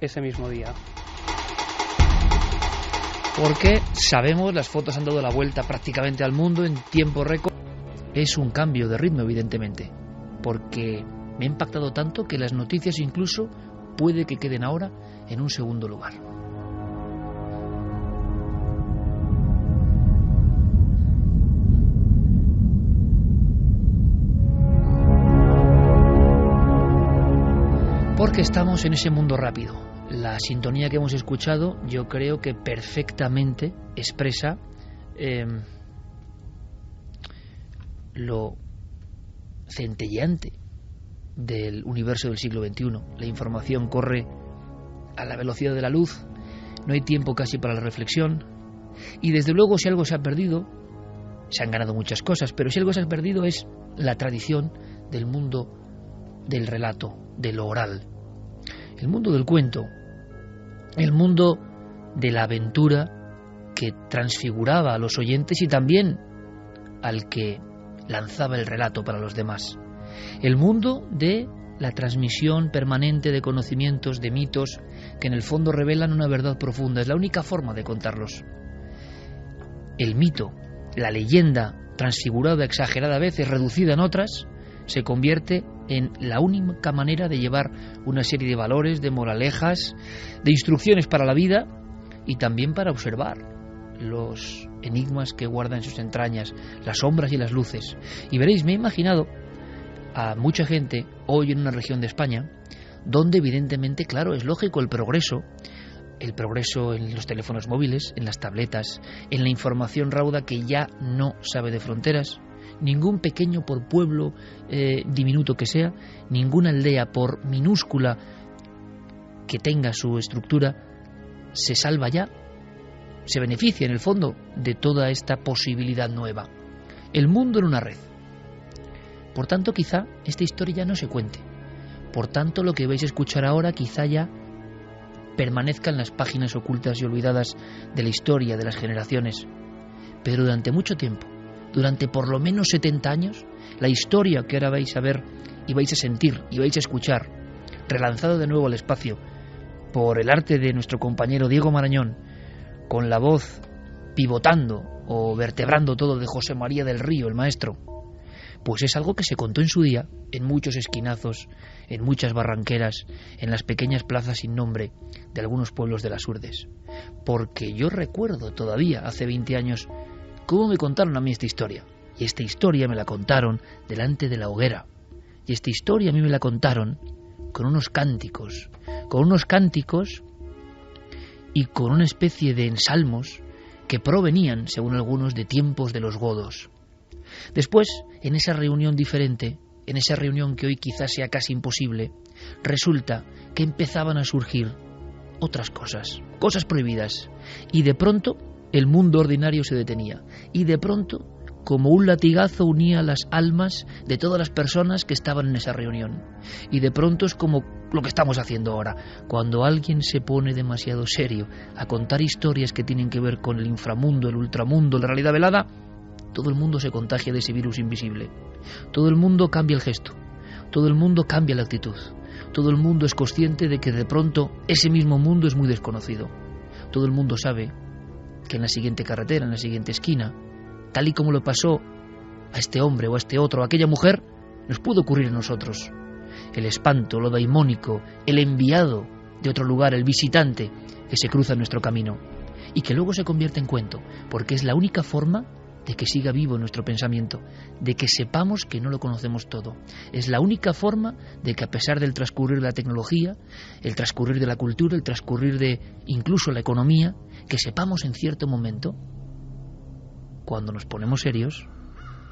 ese mismo día. Porque sabemos, las fotos han dado la vuelta prácticamente al mundo en tiempo récord. Es un cambio de ritmo, evidentemente, porque me ha impactado tanto que las noticias incluso puede que queden ahora en un segundo lugar. Porque estamos en ese mundo rápido. La sintonía que hemos escuchado yo creo que perfectamente expresa lo centelleante del universo del siglo XXI. La información corre a la velocidad de la luz, no hay tiempo casi para la reflexión, y desde luego si algo se ha perdido, se han ganado muchas cosas, pero si algo se ha perdido es la tradición del mundo del relato, de lo oral, el mundo del cuento, el mundo de la aventura que transfiguraba a los oyentes y también al que lanzaba el relato para los demás, el mundo de la transmisión permanente de conocimientos, de mitos que en el fondo revelan una verdad profunda. Es la única forma de contarlos. El mito, la leyenda transfigurada, exagerada a veces, reducida en otras, se convierte en la única manera de llevar una serie de valores, de moralejas, de instrucciones para la vida y también para observar los enigmas que guarda en sus entrañas, las sombras y las luces. Y veréis, me he imaginado a mucha gente hoy en una región de España donde evidentemente, claro, es lógico el progreso en los teléfonos móviles, en las tabletas, en la información rauda que ya no sabe de fronteras. Ningún pequeño, por pueblo diminuto que sea, ninguna aldea, por minúscula que tenga su estructura, se salva ya, se beneficia en el fondo de toda esta posibilidad nueva. El mundo en una red. Por tanto, quizá esta historia ya no se cuente. Por tanto, lo que vais a escuchar ahora quizá ya permanezca en las páginas ocultas y olvidadas de la historia de las generaciones. Pero durante mucho tiempo, durante por lo menos 70 años, la historia que ahora vais a ver y vais a sentir y vais a escuchar, relanzado de nuevo al espacio por el arte de nuestro compañero Diego Marañón, con la voz pivotando o vertebrando todo de José María del Río, el maestro, pues es algo que se contó en su día, en muchos esquinazos, en muchas barranqueras, en las pequeñas plazas sin nombre de algunos pueblos de las Urdes. Porque yo recuerdo todavía, hace 20 años, cómo me contaron a mí esta historia. Y esta historia me la contaron delante de la hoguera. Y esta historia a mí me la contaron con unos cánticos y con una especie de ensalmos que provenían, según algunos, de tiempos de los godos. Después, en esa reunión diferente, en esa reunión que hoy quizás sea casi imposible, resulta que empezaban a surgir otras cosas, cosas prohibidas, y de pronto el mundo ordinario se detenía, y de pronto, como un latigazo, unía las almas de todas las personas que estaban en esa reunión, y de pronto es como lo que estamos haciendo ahora, cuando alguien se pone demasiado serio a contar historias que tienen que ver con el inframundo, el ultramundo, la realidad velada, todo el mundo se contagia de ese virus invisible. Todo el mundo cambia el gesto. Todo el mundo cambia la actitud. Todo el mundo es consciente de que de pronto ese mismo mundo es muy desconocido. Todo el mundo sabe que en la siguiente carretera, en la siguiente esquina, tal y como le pasó a este hombre o a este otro, a aquella mujer, nos pudo ocurrir a nosotros. El espanto, lo daimónico, el enviado de otro lugar, el visitante que se cruza en nuestro camino y que luego se convierte en cuento, porque es la única forma de que siga vivo nuestro pensamiento, de que sepamos que no lo conocemos todo. Es la única forma de que, a pesar del transcurrir de la tecnología, el transcurrir de la cultura, el transcurrir de incluso la economía, que sepamos en cierto momento, cuando nos ponemos serios,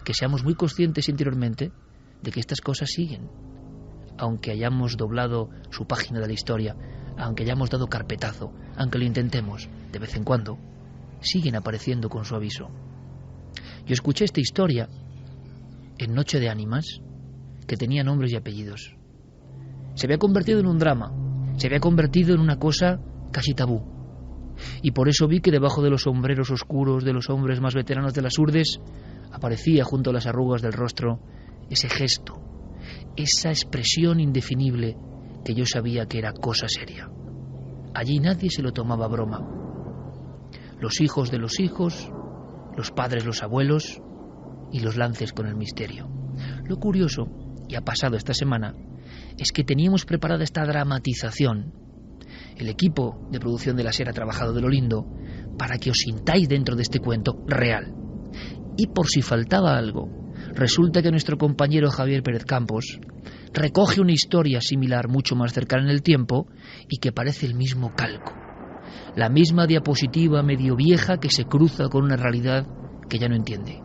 que seamos muy conscientes interiormente de que estas cosas siguen, aunque hayamos doblado su página de la historia, aunque hayamos dado carpetazo, aunque lo intentemos, de vez en cuando, siguen apareciendo con su aviso. Yo escuché esta historia en Noche de Ánimas, que tenía nombres y apellidos. Se había convertido en un drama, se había convertido en una cosa casi tabú. Y por eso vi que debajo de los sombreros oscuros de los hombres más veteranos de las Urdes aparecía junto a las arrugas del rostro ese gesto, esa expresión indefinible que yo sabía que era cosa seria. allí nadie se lo tomaba a broma. Los hijos de los hijos, los padres, los abuelos y los lances con el misterio. Lo curioso, y ha pasado esta semana, es que teníamos preparada esta dramatización. El equipo de producción de la SER ha trabajado de lo lindo para que os sintáis dentro de este cuento real. Y por si faltaba algo, resulta que nuestro compañero Javier Pérez Campos recoge una historia similar, mucho más cercana en el tiempo, y que parece el mismo calco. La misma diapositiva medio vieja que se cruza con una realidad que ya no entiende.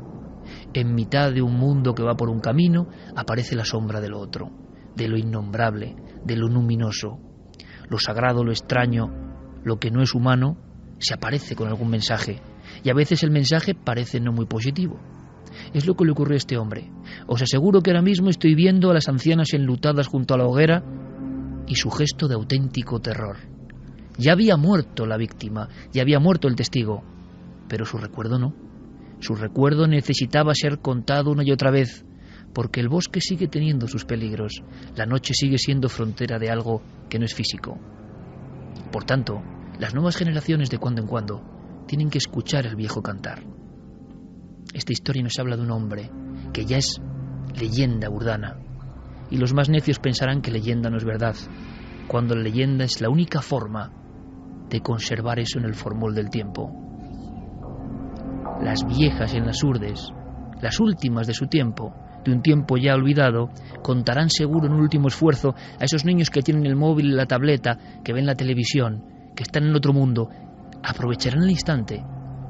En mitad de un mundo que va por un camino, aparece la sombra de lo otro, de lo innombrable, de lo luminoso. Lo sagrado, lo extraño, lo que no es humano, se aparece con algún mensaje, y a veces el mensaje parece no muy positivo. Es lo que le ocurrió a este hombre. Os aseguro que ahora mismo estoy viendo a las ancianas enlutadas junto a la hoguera y su gesto de auténtico terror. Ya había muerto la víctima, ya había muerto el testigo, pero su recuerdo no. Su recuerdo necesitaba ser contado una y otra vez, porque el bosque sigue teniendo sus peligros, la noche sigue siendo frontera de algo que no es físico. Por tanto, las nuevas generaciones de cuando en cuando tienen que escuchar el viejo cantar. Esta historia nos habla de un hombre que ya es leyenda urdana, y los más necios pensarán que leyenda no es verdad, cuando la leyenda es la única forma de conservar eso en el formol del tiempo. Las viejas en las urdes, las últimas de su tiempo, de un tiempo ya olvidado, contarán seguro en un último esfuerzo a esos niños que tienen el móvil y la tableta, que ven la televisión, que están en otro mundo. Aprovecharán el instante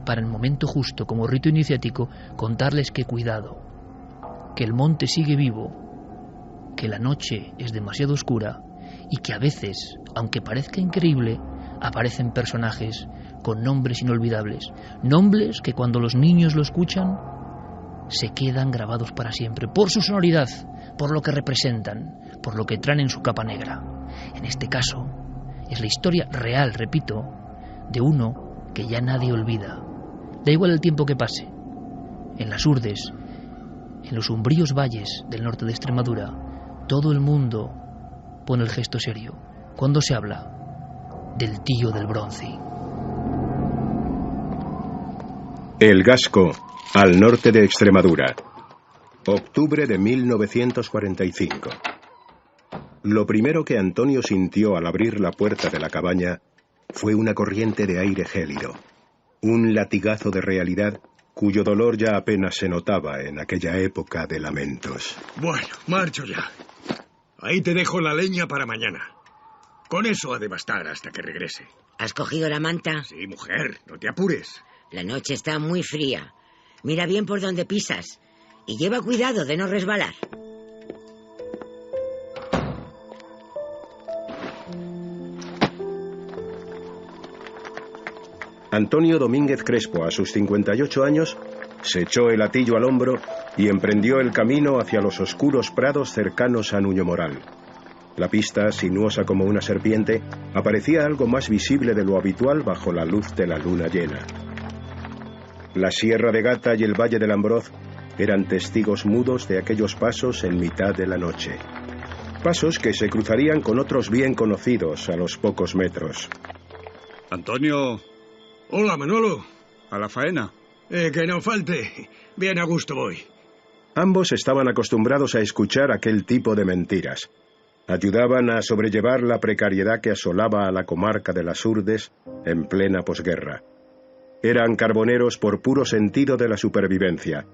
para el momento justo, como rito iniciático, contarles que cuidado, que el monte sigue vivo, que la noche es demasiado oscura y que a veces, aunque parezca increíble, aparecen personajes con nombres inolvidables, nombres que cuando los niños lo escuchan se quedan grabados para siempre, por su sonoridad, por lo que representan, por lo que traen en su capa negra. En este caso, es la historia real, repito, de uno que ya nadie olvida. Da igual el tiempo que pase. En las urdes, en los umbríos valles del norte de Extremadura, todo el mundo pone el gesto serio cuando se habla del tío del bronce. El Gasco, al norte de Extremadura. Octubre de 1945. Lo primero que Antonio sintió al abrir la puerta de la cabaña fue una corriente de aire gélido, un latigazo de realidad cuyo dolor ya apenas se notaba en aquella época de lamentos. Bueno, marcho ya. Ahí te dejo la leña para mañana. Con eso ha de bastar hasta que regrese. ¿Has cogido la manta? Sí, mujer, no te apures. La noche está muy fría. Mira bien por donde pisas y lleva cuidado de no resbalar. Antonio Domínguez Crespo, a sus 58 años, se echó el hatillo al hombro y emprendió el camino hacia los oscuros prados cercanos a Nuño Moral. La pista, sinuosa como una serpiente, aparecía algo más visible de lo habitual bajo la luz de la luna llena. La Sierra de Gata y el Valle del Ambroz eran testigos mudos de aquellos pasos en mitad de la noche. Pasos que se cruzarían con otros bien conocidos a los pocos metros. Antonio. Hola, Manolo. ¿A la faena? Que no falte. Bien a gusto voy. Ambos estaban acostumbrados a escuchar aquel tipo de mentiras. Ayudaban a sobrellevar la precariedad que asolaba a la comarca de las Urdes en plena posguerra. Eran carboneros por puro sentido de la supervivencia.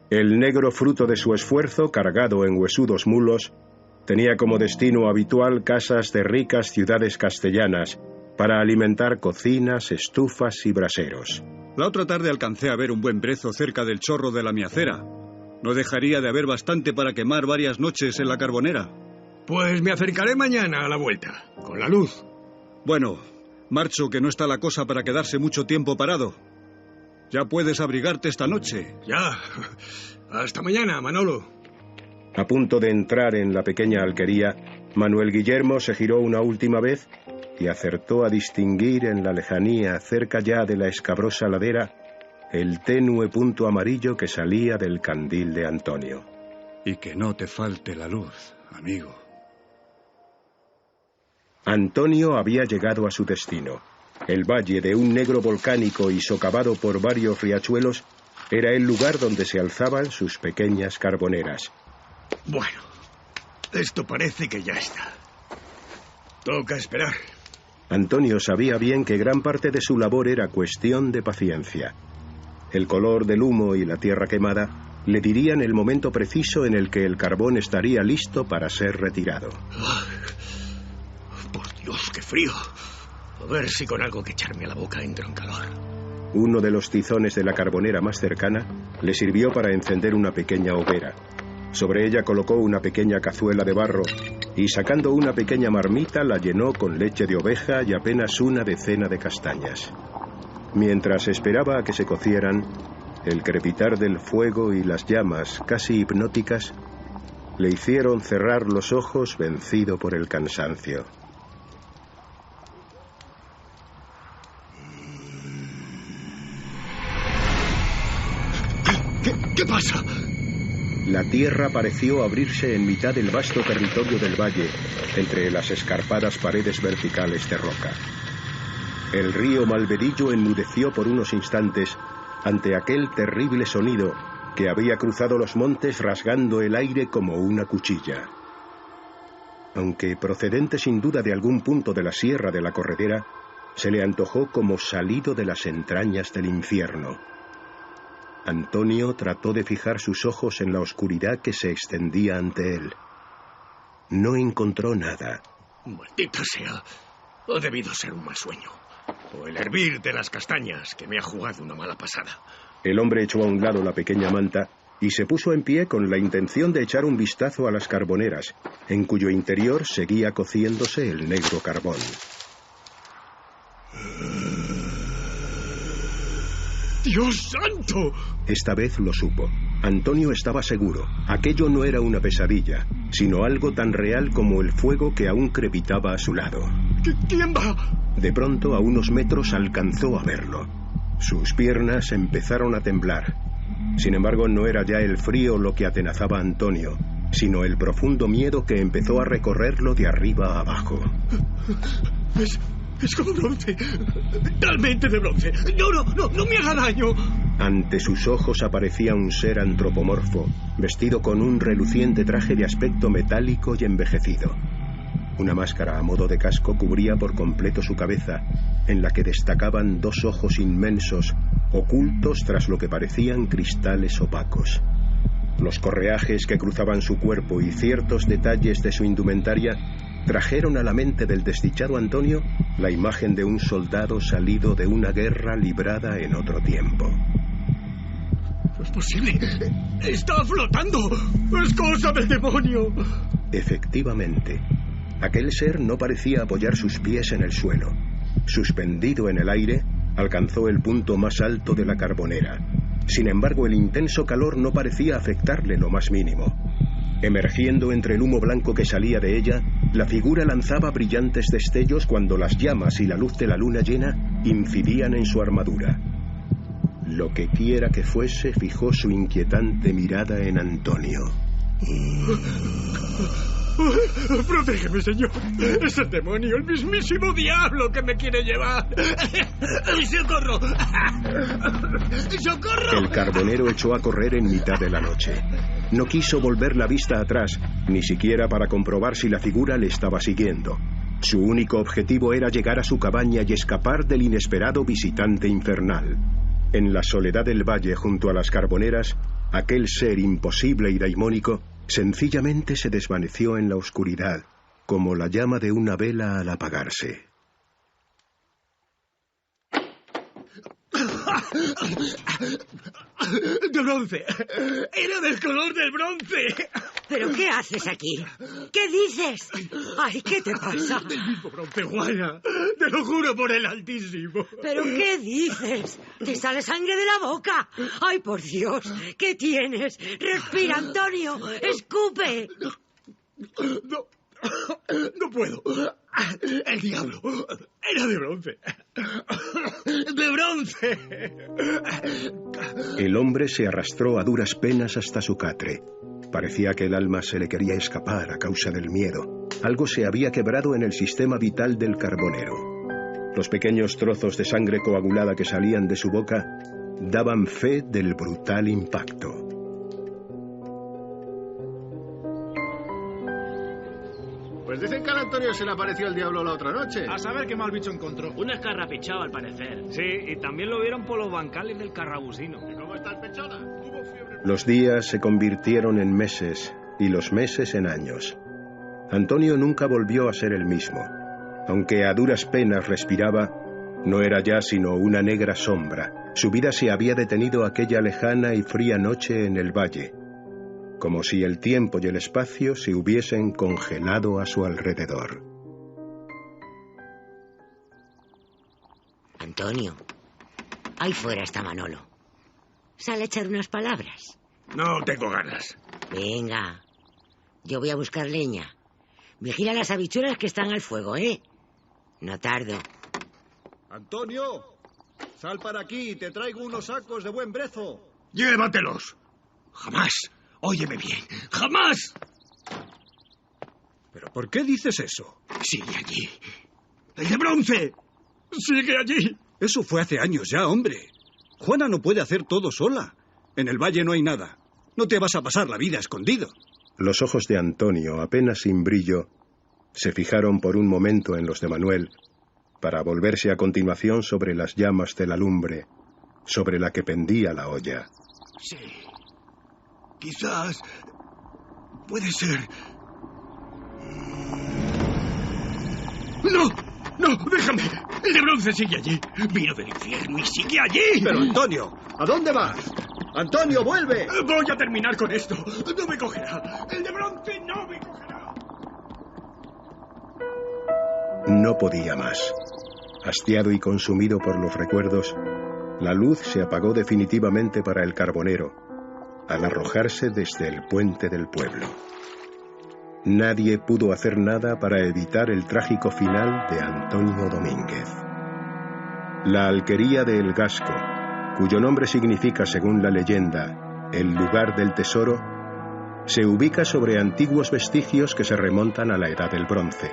El negro fruto de su esfuerzo, cargado en huesudos mulos, tenía como destino habitual casas de ricas ciudades castellanas para alimentar cocinas, estufas y braseros. La otra tarde alcancé a ver un buen brezo cerca del chorro de la Miacera. No dejaría de haber bastante para quemar varias noches en la carbonera. Pues me acercaré mañana a la vuelta, con la luz. Bueno, marcho, que no está la cosa para quedarse mucho tiempo parado. Ya puedes abrigarte esta noche. Ya. Hasta mañana, Manolo. A punto de entrar en la pequeña alquería, Manuel Guillermo se giró una última vez y acertó a distinguir en la lejanía, cerca ya de la escabrosa ladera, el tenue punto amarillo que salía del candil de Antonio. Y que no te falte la luz, amigo. Antonio había llegado a su destino. El valle de un negro volcánico y socavado por varios riachuelos era el lugar donde se alzaban sus pequeñas carboneras. Bueno, esto parece que ya está. Toca esperar. Antonio sabía bien que gran parte de su labor era cuestión de paciencia. El color del humo y la tierra quemada le dirían el momento preciso en el que el carbón estaría listo para ser retirado. Por Dios, qué frío. A ver si con algo que echarme a la boca entro en calor. Uno de los tizones de la carbonera más cercana le sirvió para encender una pequeña hoguera. Sobre ella colocó una pequeña cazuela de barro y, sacando una pequeña marmita, la llenó con leche de oveja y apenas una decena de castañas. Mientras esperaba a que se cocieran, el crepitar del fuego y las llamas, casi hipnóticas, le hicieron cerrar los ojos vencido por el cansancio. ¿Qué pasa? La tierra pareció abrirse en mitad del vasto territorio del valle, entre las escarpadas paredes verticales de roca. El río Malvedillo enmudeció por unos instantes ante aquel terrible sonido que había cruzado los montes rasgando el aire como una cuchilla. Aunque procedente sin duda de algún punto de la sierra de la Corredera, se le antojó como salido de las entrañas del infierno. Antonio trató de fijar sus ojos en la oscuridad que se extendía ante él. No encontró nada. Maldita sea. Ha debido ser un mal sueño. O el hervir de las castañas que me ha jugado una mala pasada. El hombre echó a un lado la pequeña manta y se puso en pie con la intención de echar un vistazo a las carboneras, en cuyo interior seguía cociéndose el negro carbón. ¡Dios santo! Esta vez lo supo. Antonio estaba seguro. Aquello no era una pesadilla, sino algo tan real como el fuego que aún crepitaba a su lado. ¿Quién va? De pronto, a unos metros, alcanzó a verlo. Sus piernas empezaron a temblar. Sin embargo, no era ya el frío lo que atenazaba a Antonio, sino el profundo miedo que empezó a recorrerlo de arriba a abajo. Es como bronce. Realmente de bronce. No me haga daño. Ante sus ojos aparecía un ser antropomorfo, vestido con un reluciente traje de aspecto metálico y envejecido. Una máscara a modo de casco cubría por completo su cabeza, en la que destacaban dos ojos inmensos, ocultos tras lo que parecían cristales opacos. Los correajes que cruzaban su cuerpo y ciertos detalles de su indumentaria trajeron a la mente del desdichado Antonio la imagen de un soldado salido de una guerra librada en otro tiempo. ¡No es posible! ¡Está flotando! ¡Es cosa del demonio! Efectivamente, aquel ser no parecía apoyar sus pies en el suelo. Suspendido en el aire, alcanzó el punto más alto de la carbonera. Sin embargo, el intenso calor no parecía afectarle lo más mínimo. Emergiendo entre el humo blanco que salía de ella, la figura lanzaba brillantes destellos cuando las llamas y la luz de la luna llena incidían en su armadura. Lo que quiera que fuese, fijó su inquietante mirada en Antonio. ¡Protégeme, señor! ¡Es el demonio, el mismísimo diablo que me quiere llevar! ¡Socorro! ¡Socorro! El carbonero echó a correr en mitad de la noche. No quiso volver la vista atrás, ni siquiera para comprobar si la figura le estaba siguiendo. Su único objetivo era llegar a su cabaña y escapar del inesperado visitante infernal. En la soledad del valle junto a las carboneras, aquel ser imposible y daimónico sencillamente se desvaneció en la oscuridad, como la llama de una vela al apagarse. ¡De bronce! ¡Era del color del bronce! ¿Pero qué haces aquí? ¿Qué dices? ¡Ay, qué te pasa! ¡Del mismo bronce, Juana! ¡Te lo juro por el Altísimo! ¿Pero qué dices? ¡Te sale sangre de la boca! ¡Ay, por Dios! ¿Qué tienes? ¡Respira, Antonio! ¡Escupe! No puedo. El diablo era de bronce. ¡De bronce! El hombre se arrastró a duras penas hasta su catre. Parecía que el alma se le quería escapar a causa del miedo. algo se había quebrado en el sistema vital del carbonero. Los pequeños trozos de sangre coagulada que salían de su boca daban fe del brutal impacto. Pues dicen que al Antonio se le apareció el diablo la otra noche. A saber qué mal bicho encontró. Un escarrapichado, al parecer. Sí, y también lo vieron por los bancales del Carrabusino. ¿Y cómo está el pechona? Los días se convirtieron en meses y los meses en años. Antonio nunca volvió a ser el mismo. Aunque a duras penas respiraba, no era ya sino una negra sombra. Su vida se había detenido aquella lejana y fría noche en el valle, como si el tiempo y el espacio se hubiesen congelado a su alrededor. Antonio, ahí fuera está Manolo. Sale a echar unas palabras. No tengo ganas. Venga, yo voy a buscar leña. Vigila las habichuelas que están al fuego, ¿eh? No tardo. Antonio, sal para aquí, te traigo unos sacos de buen brezo. Llévatelos. Jamás. Óyeme bien. ¡Jamás! ¿Pero por qué dices eso? Sigue allí. ¡El de bronce! ¡Sigue allí! Eso fue hace años ya, hombre. Juana no puede hacer todo sola. En el valle no hay nada. No te vas a pasar la vida escondido. Los ojos de Antonio, apenas sin brillo, se fijaron por un momento en los de Manuel, para volverse a continuación sobre las llamas de la lumbre, sobre la que pendía la olla. Sí. Quizás... puede ser... ¡No! ¡No! ¡Déjame! ¡El de bronce sigue allí! ¡Vino del infierno y sigue allí! Pero, Antonio, ¿a dónde vas? ¡Antonio, vuelve! Voy a terminar con esto. ¡No me cogerá! ¡El de bronce no me cogerá! No podía más. Hastiado y consumido por los recuerdos, la luz se apagó definitivamente para el carbonero, al arrojarse desde el puente del pueblo. Nadie pudo hacer nada para evitar el trágico final de Antonio Domínguez. La alquería de El Gasco, cuyo nombre significa, según la leyenda, el lugar del tesoro, se ubica sobre antiguos vestigios que se remontan a la Edad del Bronce.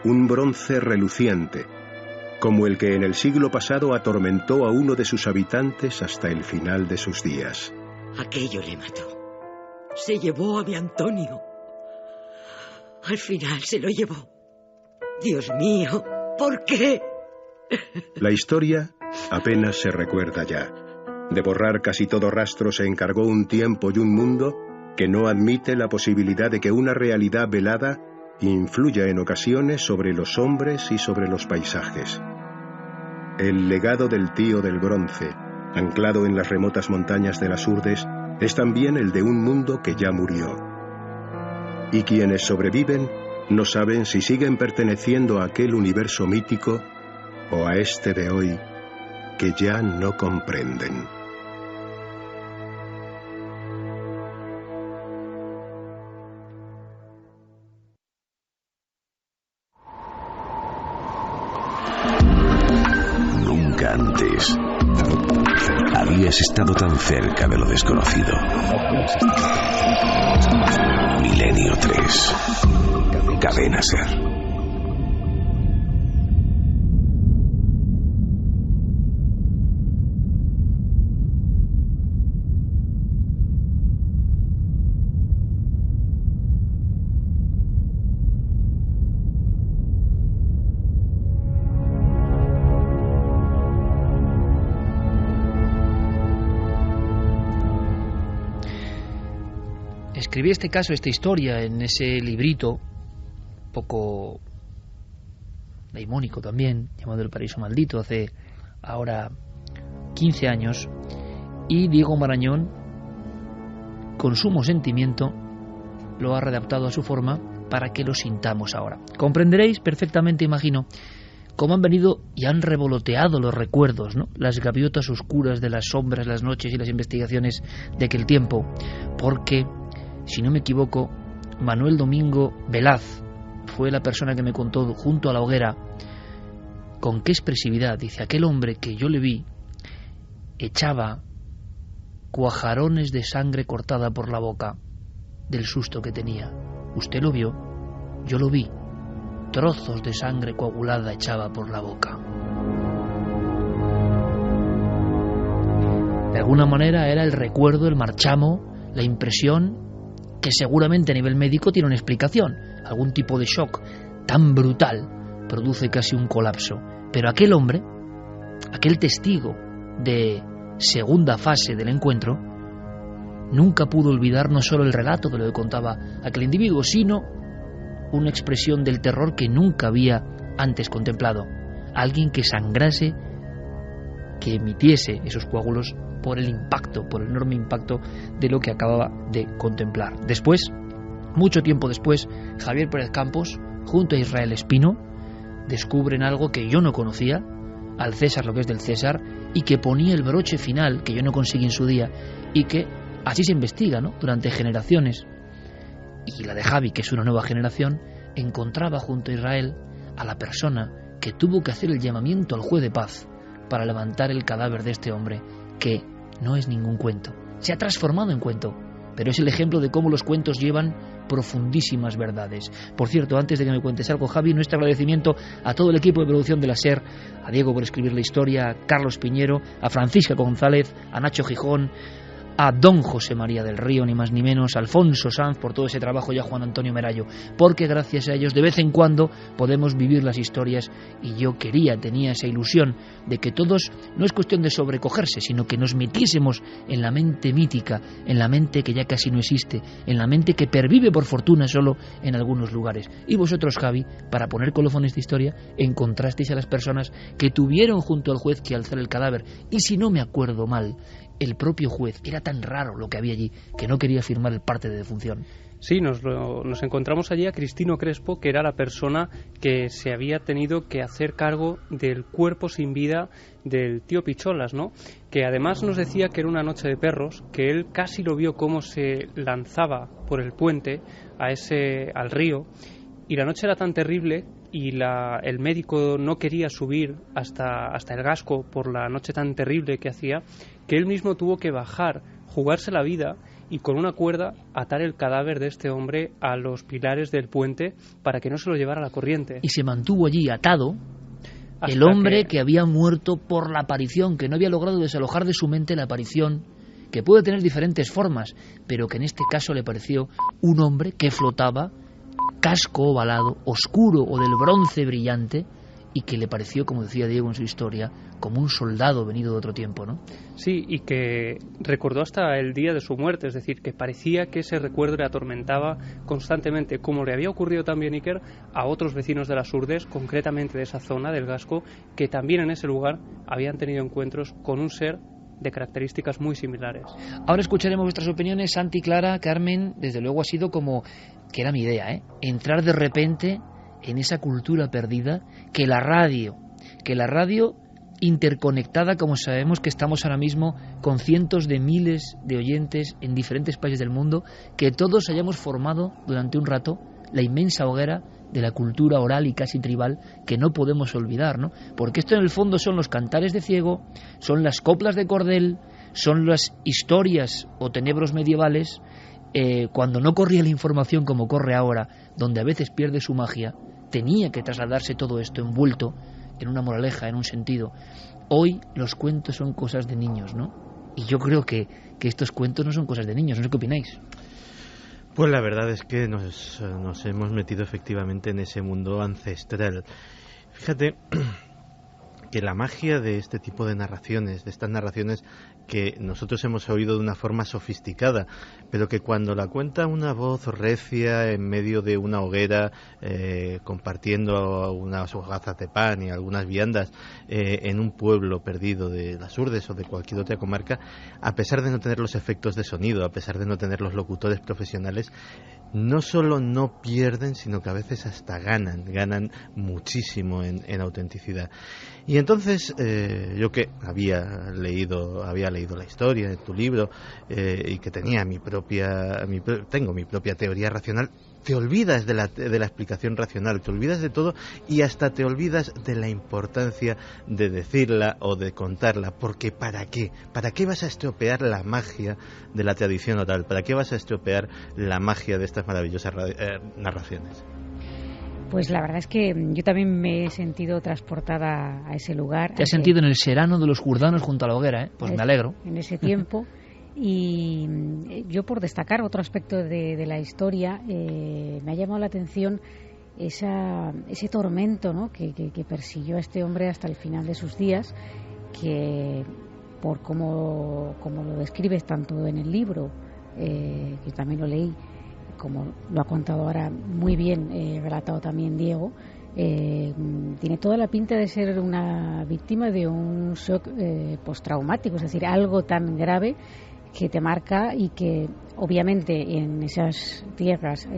Un bronce reluciente, como el que en el siglo pasado atormentó a uno de sus habitantes hasta el final de sus días. Aquello le mató. Se llevó a mi Antonio. Al final se lo llevó. Dios mío, ¿por qué? La historia apenas se recuerda ya. De borrar casi todo rastro se encargó un tiempo y un mundo que no admite la posibilidad de que una realidad velada influya en ocasiones sobre los hombres y sobre los paisajes. El legado del tío del bronce, anclado en las remotas montañas de las Urdes, es también el de un mundo que ya murió. Y quienes sobreviven no saben si siguen perteneciendo a aquel universo mítico o a este de hoy que ya no comprenden. Nunca antes habías estado tan cerca de lo desconocido. Milenio 3. Cadena Ser. Escribí este caso, esta historia, en ese librito, poco daimónico también, llamado El Paraíso Maldito, hace ahora 15 años, y Diego Marañón, con sumo sentimiento, lo ha redactado a su forma para que lo sintamos ahora. Comprenderéis perfectamente, imagino, cómo han venido y han revoloteado los recuerdos, ¿no? Las gaviotas oscuras de las sombras, las noches y las investigaciones de aquel tiempo, porque, si no me equivoco, Manuel Domingo Velaz fue la persona que me contó junto a la hoguera con qué expresividad, dice, aquel hombre que yo le vi echaba cuajarones de sangre cortada por la boca del susto que tenía. ¿Usted lo vio? Yo lo vi. Trozos de sangre coagulada echaba por la boca. De alguna manera era el recuerdo, el marchamo, la impresión, que seguramente a nivel médico tiene una explicación. Algún tipo de shock tan brutal produce casi un colapso. Pero aquel hombre, aquel testigo de segunda fase del encuentro, nunca pudo olvidar no solo el relato de lo que contaba aquel individuo, sino una expresión del terror que nunca había antes contemplado. Alguien que sangrase, que emitiese esos coágulos por el impacto, por el enorme impacto de lo que acababa de contemplar. Después, mucho tiempo después, Javier Pérez Campos, junto a Israel Espino, descubren algo que yo no conocía, al César lo que es del César, y que ponía el broche final, que yo no conseguí en su día, y que así se investiga, ¿no?, durante generaciones. Y la de Javi, que es una nueva generación, encontraba junto a Israel a la persona que tuvo que hacer el llamamiento al juez de paz para levantar el cadáver de este hombre, que no es ningún cuento. Se ha transformado en cuento, pero es el ejemplo de cómo los cuentos llevan profundísimas verdades. Por cierto, antes de que me cuentes algo, Javi, nuestro agradecimiento a todo el equipo de producción de la SER, a Diego por escribir la historia, a Carlos Piñero, a Francisca González, a Nacho Gijón, a don José María del Río, ni más ni menos, a Alfonso Sanz por todo ese trabajo, y a Juan Antonio Merallo, porque gracias a ellos de vez en cuando podemos vivir las historias, y yo tenía esa ilusión de que todos, no es cuestión de sobrecogerse, sino que nos metiésemos en la mente mítica, en la mente que ya casi no existe, en la mente que pervive por fortuna solo en algunos lugares. Y vosotros, Javi, para poner colofón a esta historia, encontrasteis a las personas que tuvieron junto al juez que alzar el cadáver, y si no me acuerdo mal, el propio juez, era tan raro lo que había allí que no quería firmar el parte de defunción. Sí, nos encontramos allí a Cristino Crespo, que era la persona que se había tenido que hacer cargo del cuerpo sin vida del tío Picholas, ¿no? Que además nos decía que era una noche de perros, que él casi lo vio cómo se lanzaba por el puente al río, y la noche era tan terrible y el médico no quería subir hasta el Gasco por la noche tan terrible que hacía, que él mismo tuvo que bajar, jugarse la vida y con una cuerda atar el cadáver de este hombre a los pilares del puente para que no se lo llevara la corriente. Y se mantuvo allí atado el hombre que había muerto por la aparición, que no había logrado desalojar de su mente la aparición, que puede tener diferentes formas, pero que en este caso le pareció un hombre que flotaba, casco ovalado, oscuro o del bronce brillante, y que le pareció, como decía Diego en su historia, como un soldado venido de otro tiempo, ¿no? Sí, y que recordó hasta el día de su muerte, es decir, que parecía que ese recuerdo le atormentaba constantemente, como le había ocurrido también, Iker, a otros vecinos de las Urdes, concretamente de esa zona del Gasco, que también en ese lugar habían tenido encuentros con un ser de características muy similares. Ahora escucharemos vuestras opiniones. Santi, Clara, Carmen, desde luego ha sido como, que era mi idea, entrar de repente en esa cultura perdida que la radio interconectada, como sabemos que estamos ahora mismo con cientos de miles de oyentes en diferentes países del mundo, que todos hayamos formado durante un rato la inmensa hoguera de la cultura oral y casi tribal que no podemos olvidar, ¿no? Porque esto en el fondo son los cantares de ciego, son las coplas de cordel, son las historias o tenebros medievales, cuando no corría la información como corre ahora, donde a veces pierde su magia, tenía que trasladarse todo esto envuelto en una moraleja, en un sentido. Hoy los cuentos son cosas de niños, ¿no? Y yo creo que estos cuentos no son cosas de niños, no sé qué opináis. Pues la verdad es que nos hemos metido efectivamente en ese mundo ancestral. Fíjate que la magia de este tipo de narraciones, de estas narraciones que nosotros hemos oído de una forma sofisticada, pero que cuando la cuenta una voz recia en medio de una hoguera, compartiendo unas hogazas de pan y algunas viandas en un pueblo perdido de las Urdes o de cualquier otra comarca, a pesar de no tener los efectos de sonido, a pesar de no tener los locutores profesionales, no solo no pierden, sino que a veces hasta ganan muchísimo en autenticidad. Y entonces yo que había leído la historia en tu libro y que tenía tengo mi propia teoría racional, te olvidas de la explicación racional, te olvidas de todo y hasta te olvidas de la importancia de decirla o de contarla, porque ¿para qué? ¿Para qué vas a estropear la magia de la tradición oral? ¿Para qué vas a estropear la magia de estas maravillosas narraciones? Pues la verdad es que yo también me he sentido transportada a ese lugar. ¿Te has sentido en el serano de los jurdanos junto a la hoguera? Pues me alegro. En ese tiempo. Y yo, por destacar otro aspecto de la historia, me ha llamado la atención ese tormento, ¿no?, que persiguió a este hombre hasta el final de sus días, que por como lo describes tanto en el libro, que también lo leí, como lo ha contado ahora muy bien, relatado también Diego, tiene toda la pinta de ser una víctima de un shock postraumático, es decir, algo tan grave que te marca y que obviamente en esas tierras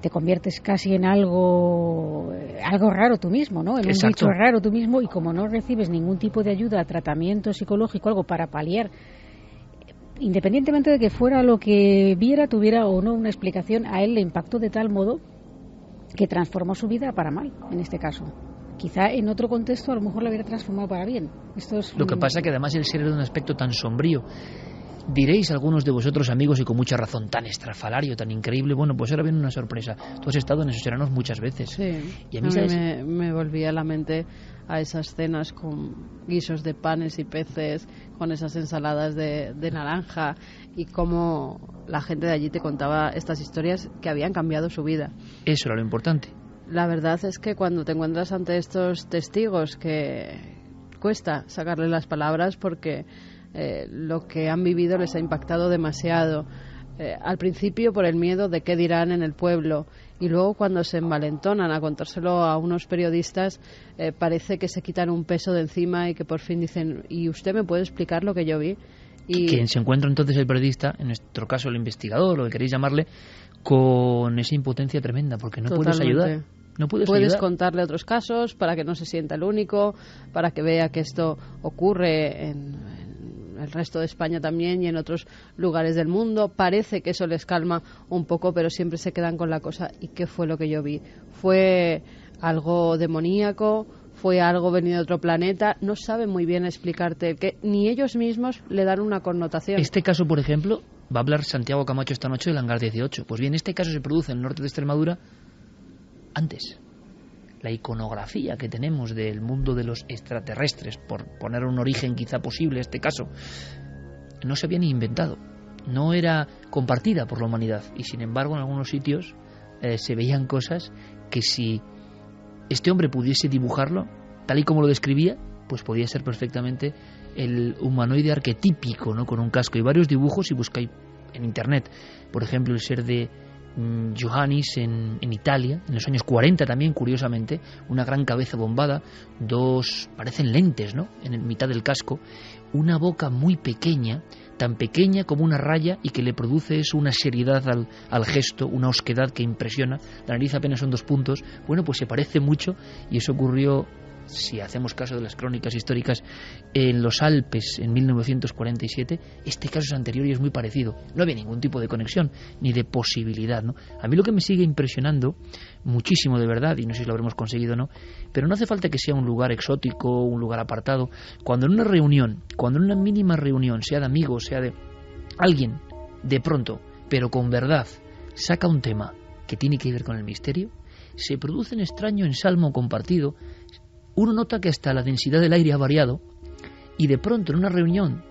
te conviertes casi en algo raro tú mismo, ¿no? En un bicho raro tú mismo, y como no recibes ningún tipo de ayuda, tratamiento psicológico, algo para paliar, independientemente de que fuera lo que viera, tuviera o no una explicación, a él le impactó de tal modo que transformó su vida para mal, en este caso. Quizá en otro contexto a lo mejor la hubiera transformado para bien. Esto es lo que pasa que además el ser era de un aspecto tan sombrío. Diréis algunos de vosotros, amigos, y con mucha razón, tan estrafalario, tan increíble. Bueno, pues ahora viene una sorpresa. Tú has estado en esos seranos muchas veces. Sí. Y a mí me volvía a la mente a esas cenas con guisos de panes y peces, con esas ensaladas de naranja, y cómo la gente de allí te contaba estas historias que habían cambiado su vida. Eso era lo importante. La verdad es que cuando te encuentras ante estos testigos, que cuesta sacarles las palabras porque lo que han vivido les ha impactado demasiado. Al principio por el miedo de qué dirán en el pueblo, y luego cuando se envalentonan a contárselo a unos periodistas, parece que se quitan un peso de encima y que por fin dicen: ¿y usted me puede explicar lo que yo vi? Y quien se encuentra entonces el periodista, en nuestro caso el investigador, lo que queréis llamarle, con esa impotencia tremenda, porque no puedes ayudar. No puedes ayudar. Contarle otros casos para que no se sienta el único, para que vea que esto ocurre en el resto de España también y en otros lugares del mundo. Parece que eso les calma un poco, pero siempre se quedan con la cosa: ¿y qué fue lo que yo vi? ¿Fue algo demoníaco? ¿Fue algo venido de otro planeta? No saben muy bien explicarte, que ni ellos mismos le dan una connotación. Este caso, por ejemplo, va a hablar Santiago Camacho esta noche del Hangar 18. Pues bien, este caso se produce en el norte de Extremadura antes. La iconografía que tenemos del mundo de los extraterrestres, por poner un origen quizá posible a este caso, no se había ni inventado, no era compartida por la humanidad, y sin embargo en algunos sitios se veían cosas que, si este hombre pudiese dibujarlo tal y como lo describía, pues podía ser perfectamente el humanoide arquetípico, ¿no?, con un casco. Y varios dibujos, si buscáis en internet, por ejemplo el ser de Johannis en Italia, en los años 40 también, curiosamente, una gran cabeza bombada, dos, parecen lentes, ¿no?, en mitad del casco, una boca muy pequeña, tan pequeña como una raya, y que le produce eso, una seriedad al gesto, una osquedad que impresiona. La nariz apenas son 2 puntos. Bueno, pues se parece mucho, y eso ocurrió, si hacemos caso de las crónicas históricas, en los Alpes en 1947. Este caso es anterior y es muy parecido. No había ningún tipo de conexión ni de posibilidad, ¿no? A mí lo que me sigue impresionando muchísimo, de verdad, y no sé si lo habremos conseguido o no, pero no hace falta que sea un lugar exótico, un lugar apartado. Cuando en una reunión, cuando en una mínima reunión, sea de amigos, sea de alguien, de pronto, pero con verdad, saca un tema que tiene que ver con el misterio, se produce un extraño ensalmo compartido. Uno nota que hasta la densidad del aire ha variado, y de pronto en una reunión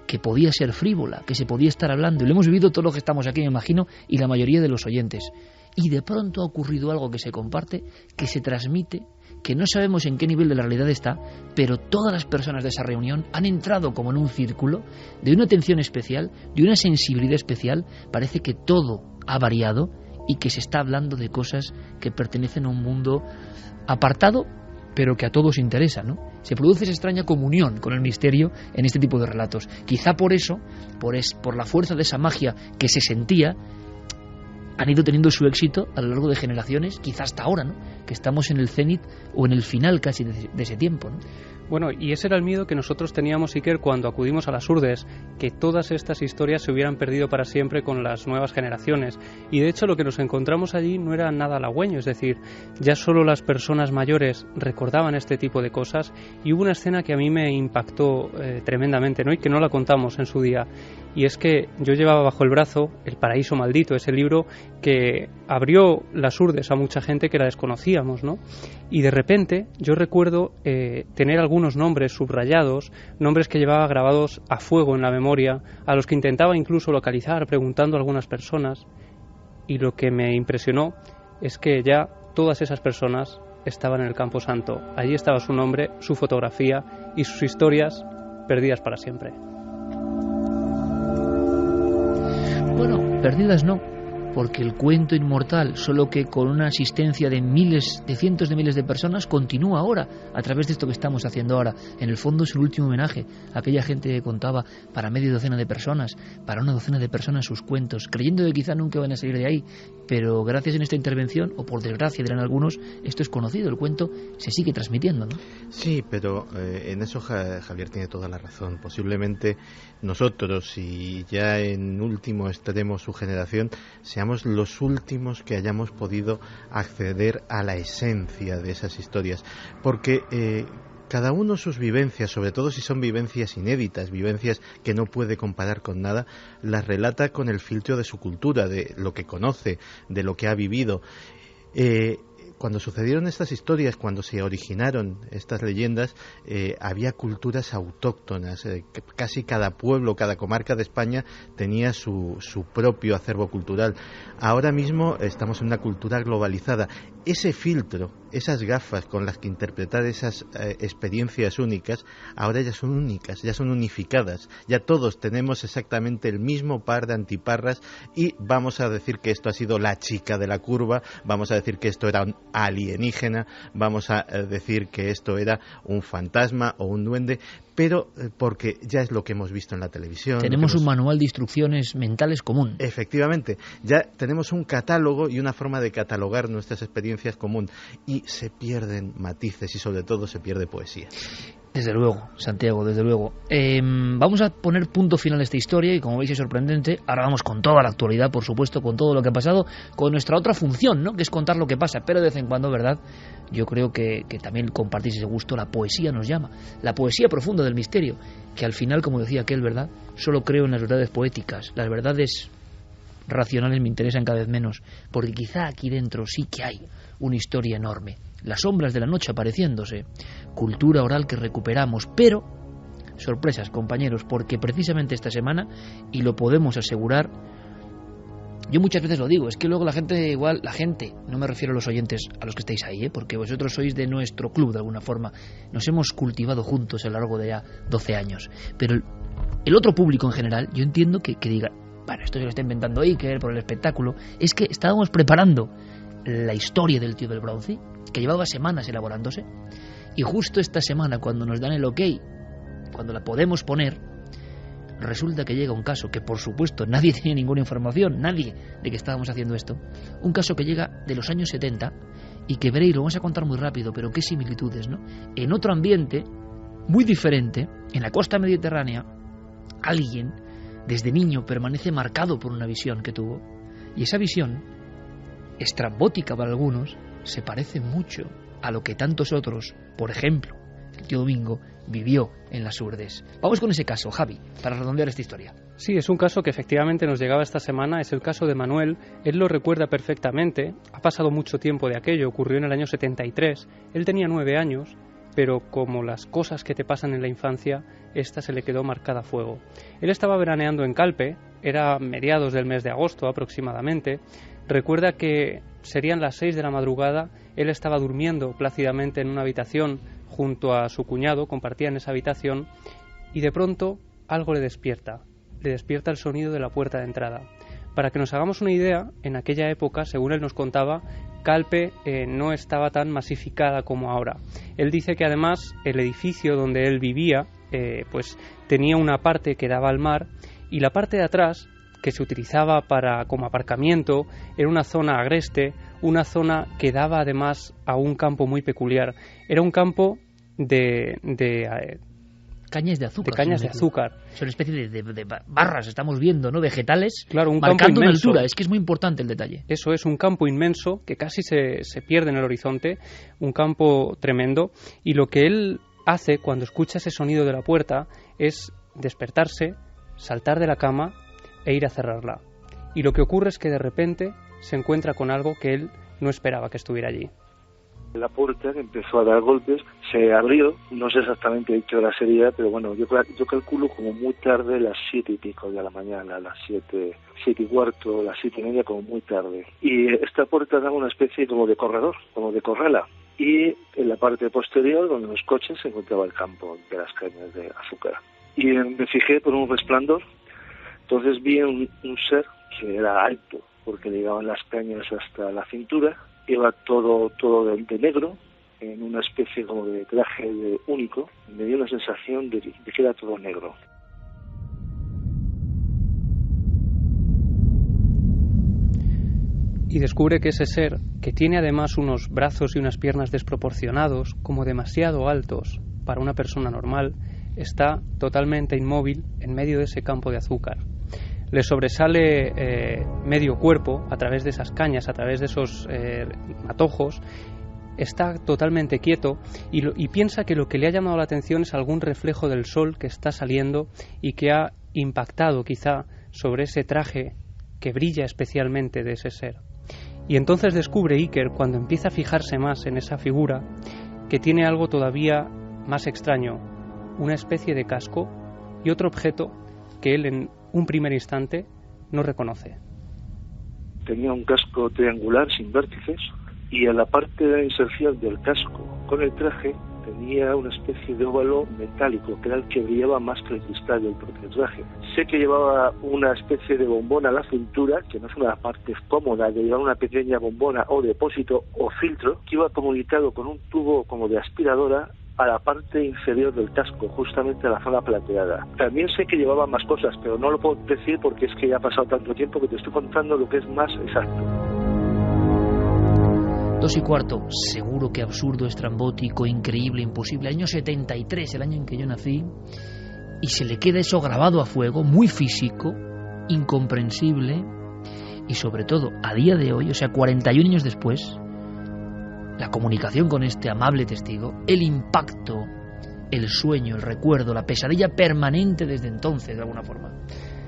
que podía ser frívola, que se podía estar hablando, y lo hemos vivido todos los que estamos aquí, me imagino, y la mayoría de los oyentes, y de pronto ha ocurrido algo que se comparte, que se transmite, que no sabemos en qué nivel de la realidad está, pero todas las personas de esa reunión han entrado como en un círculo de una atención especial, de una sensibilidad especial. Parece que todo ha variado y que se está hablando de cosas que pertenecen a un mundo apartado, pero que a todos interesa, ¿no? Se produce esa extraña comunión con el misterio en este tipo de relatos. Quizá por eso, por la fuerza de esa magia que se sentía, han ido teniendo su éxito a lo largo de generaciones, quizá hasta ahora, ¿no?, que estamos en el cenit o en el final casi de ese tiempo, ¿no? Bueno, y ese era el miedo que nosotros teníamos, Iker, cuando acudimos a las Urdes, que todas estas historias se hubieran perdido para siempre con las nuevas generaciones. Y de hecho lo que nos encontramos allí no era nada halagüeño, es decir, ya solo las personas mayores recordaban este tipo de cosas, y hubo una escena que a mí me impactó tremendamente, ¿no? Y que no la contamos en su día. Y es que yo llevaba bajo el brazo El paraíso maldito, ese libro que abrió las Urdes a mucha gente que la desconocíamos, ¿no? Y de repente yo recuerdo tener algunos nombres subrayados, nombres que llevaba grabados a fuego en la memoria, a los que intentaba incluso localizar preguntando a algunas personas, y lo que me impresionó es que ya todas esas personas estaban en el Campo Santo. Allí estaba su nombre, su fotografía y sus historias perdidas para siempre. Bueno, perdidas no, porque el cuento inmortal, solo que con una asistencia de miles, de cientos de miles de personas, continúa ahora, a través de esto que estamos haciendo ahora. En el fondo es el último homenaje a aquella gente que contaba para media docena de personas, para una docena de personas sus cuentos, creyendo que quizá nunca van a salir de ahí, pero gracias en esta intervención, o por desgracia dirán algunos, esto es conocido, el cuento se sigue transmitiendo, ¿no? Sí, pero en eso Javier tiene toda la razón. Posiblemente nosotros, y ya en último extremo su generación, seamos los últimos que hayamos podido acceder a la esencia de esas historias, porque cada uno sus vivencias, sobre todo si son vivencias inéditas, vivencias que no puede comparar con nada, las relata con el filtro de su cultura, de lo que conoce, de lo que ha vivido. Cuando sucedieron estas historias, cuando se originaron estas leyendas, había culturas autóctonas. Casi cada pueblo, cada comarca de España tenía su propio acervo cultural. Ahora mismo estamos en una cultura globalizada. Ese filtro, esas gafas con las que interpretar esas experiencias únicas, ahora ya son únicas, ya son unificadas. Ya todos tenemos exactamente el mismo par de antiparras y vamos a decir que esto ha sido la chica de la curva, vamos a decir que esto era un alienígena, vamos a decir que esto era un fantasma o un duende, pero porque ya es lo que hemos visto en la televisión. Tenemos un manual de instrucciones mentales común. Efectivamente, ya tenemos un catálogo y una forma de catalogar nuestras experiencias común, y se pierden matices y sobre todo se pierde poesía. Desde luego, Santiago, desde luego. Vamos a poner punto final a esta historia y, como veis, es sorprendente. Ahora vamos con toda la actualidad, por supuesto, con todo lo que ha pasado, con nuestra otra función, ¿no?, que es contar lo que pasa, pero de vez en cuando, ¿verdad?, yo creo que también compartís ese gusto. La poesía nos llama, la poesía profunda del misterio, que al final, como decía aquel, ¿verdad?, solo creo en las verdades poéticas. Las verdades racionales me interesan cada vez menos, porque quizá aquí dentro sí que hay una historia enorme. Las sombras de la noche apareciéndose, cultura oral que recuperamos, pero sorpresas, compañeros, porque precisamente esta semana, y lo podemos asegurar, yo muchas veces lo digo, es que luego la gente, no me refiero a los oyentes, a los que estáis ahí, porque vosotros sois de nuestro club de alguna forma, nos hemos cultivado juntos a lo largo de ya 12 años, pero el otro público en general, yo entiendo que diga, bueno, esto se lo está inventando Iker por el espectáculo, es que estábamos preparando la historia del tío del bronce, que llevaba semanas elaborándose, y justo esta semana, cuando nos dan el ok, cuando la podemos poner, resulta que llega un caso que, por supuesto, nadie tenía ninguna información, nadie, de que estábamos haciendo esto, un caso que llega de los años 70 y que veréis, lo vamos a contar muy rápido, pero qué similitudes, ¿no? En otro ambiente muy diferente, en la costa mediterránea, alguien desde niño permanece marcado por una visión que tuvo, y esa visión, estrambótica para algunos, se parece mucho a lo que tantos otros, por ejemplo, el tío Domingo, vivió en las Urdes. Vamos con ese caso, Javi, para redondear esta historia. Sí, es un caso que efectivamente nos llegaba esta semana, es el caso de Manuel. Él lo recuerda perfectamente, ha pasado mucho tiempo de aquello, ocurrió en el año 73, él tenía 9 años, pero como las cosas que te pasan en la infancia, esta se le quedó marcada a fuego. Él estaba veraneando en Calpe, era mediados del mes de agosto aproximadamente. Recuerda que serían las 6 de la madrugada, él estaba durmiendo plácidamente en una habitación junto a su cuñado, compartían esa habitación, y de pronto algo le despierta el sonido de la puerta de entrada. Para que nos hagamos una idea, en aquella época, según él nos contaba, Calpe no estaba tan masificada como ahora. Él dice que además el edificio donde él vivía pues tenía una parte que daba al mar, y la parte de atrás, que se utilizaba como aparcamiento, era una zona agreste, una zona que daba además a un campo muy peculiar. Era un campo cañas de azúcar. De cañas de azúcar. Son una especie de barras, estamos viendo, ¿no? Vegetales, claro, un marcando campo inmenso. una altura. Es que es muy importante el detalle. Eso es un campo inmenso que casi se pierde en el horizonte, un campo tremendo. Y lo que él hace cuando escucha ese sonido de la puerta es despertarse, saltar de la cama e ir a cerrarla. Y lo que ocurre es que de repente se encuentra con algo que él no esperaba que estuviera allí. La puerta empezó a dar golpes, se abrió, no sé exactamente qué hora sería, pero bueno, yo calculo como muy tarde, las 7 y pico de la mañana, las 7 y cuarto, las 7 y media, como muy tarde. Y esta puerta daba una especie como de corredor, como de corrala. Y en la parte posterior, donde los coches, se encontraba el campo de las cañas de azúcar. Y me fijé por un resplandor, entonces vi un ser que era alto, porque le llegaban las cañas hasta la cintura. Iba todo de negro, en una especie como de traje único. Me dio una sensación de que era todo negro. Y descubre que ese ser, que tiene además unos brazos y unas piernas desproporcionados, como demasiado altos para una persona normal, está totalmente inmóvil en medio de ese campo de azúcar. Le sobresale medio cuerpo a través de esas cañas, a través de esos matojos. Está totalmente quieto y piensa que lo que le ha llamado la atención es algún reflejo del sol que está saliendo y que ha impactado quizá sobre ese traje que brilla especialmente de ese ser. Y entonces descubre Iker, cuando empieza a fijarse más en esa figura, que tiene algo todavía más extraño, una especie de casco y otro objeto que él en un primer instante no reconoce. Tenía un casco triangular sin vértices y en la parte de la inserción del casco con el traje tenía una especie de óvalo metálico que era el que brillaba más que el cristal del propio traje. Sé que llevaba una especie de bombona a la cintura, que no es una parte cómoda de llevar una pequeña bombona o depósito o filtro, que iba comunicado con un tubo como de aspiradora a la parte inferior del casco, justamente a la zona plateada. También sé que llevaba más cosas, pero no lo puedo decir porque es que ya ha pasado tanto tiempo que te estoy contando lo que es más exacto. 2 y cuarto, seguro que absurdo, estrambótico, increíble, imposible. Año 73, el año en que yo nací, y se le queda eso grabado a fuego, muy físico, incomprensible, y sobre todo, a día de hoy, o sea, 41 años después, la comunicación con este amable testigo, el impacto, el sueño, el recuerdo, la pesadilla permanente desde entonces, de alguna forma.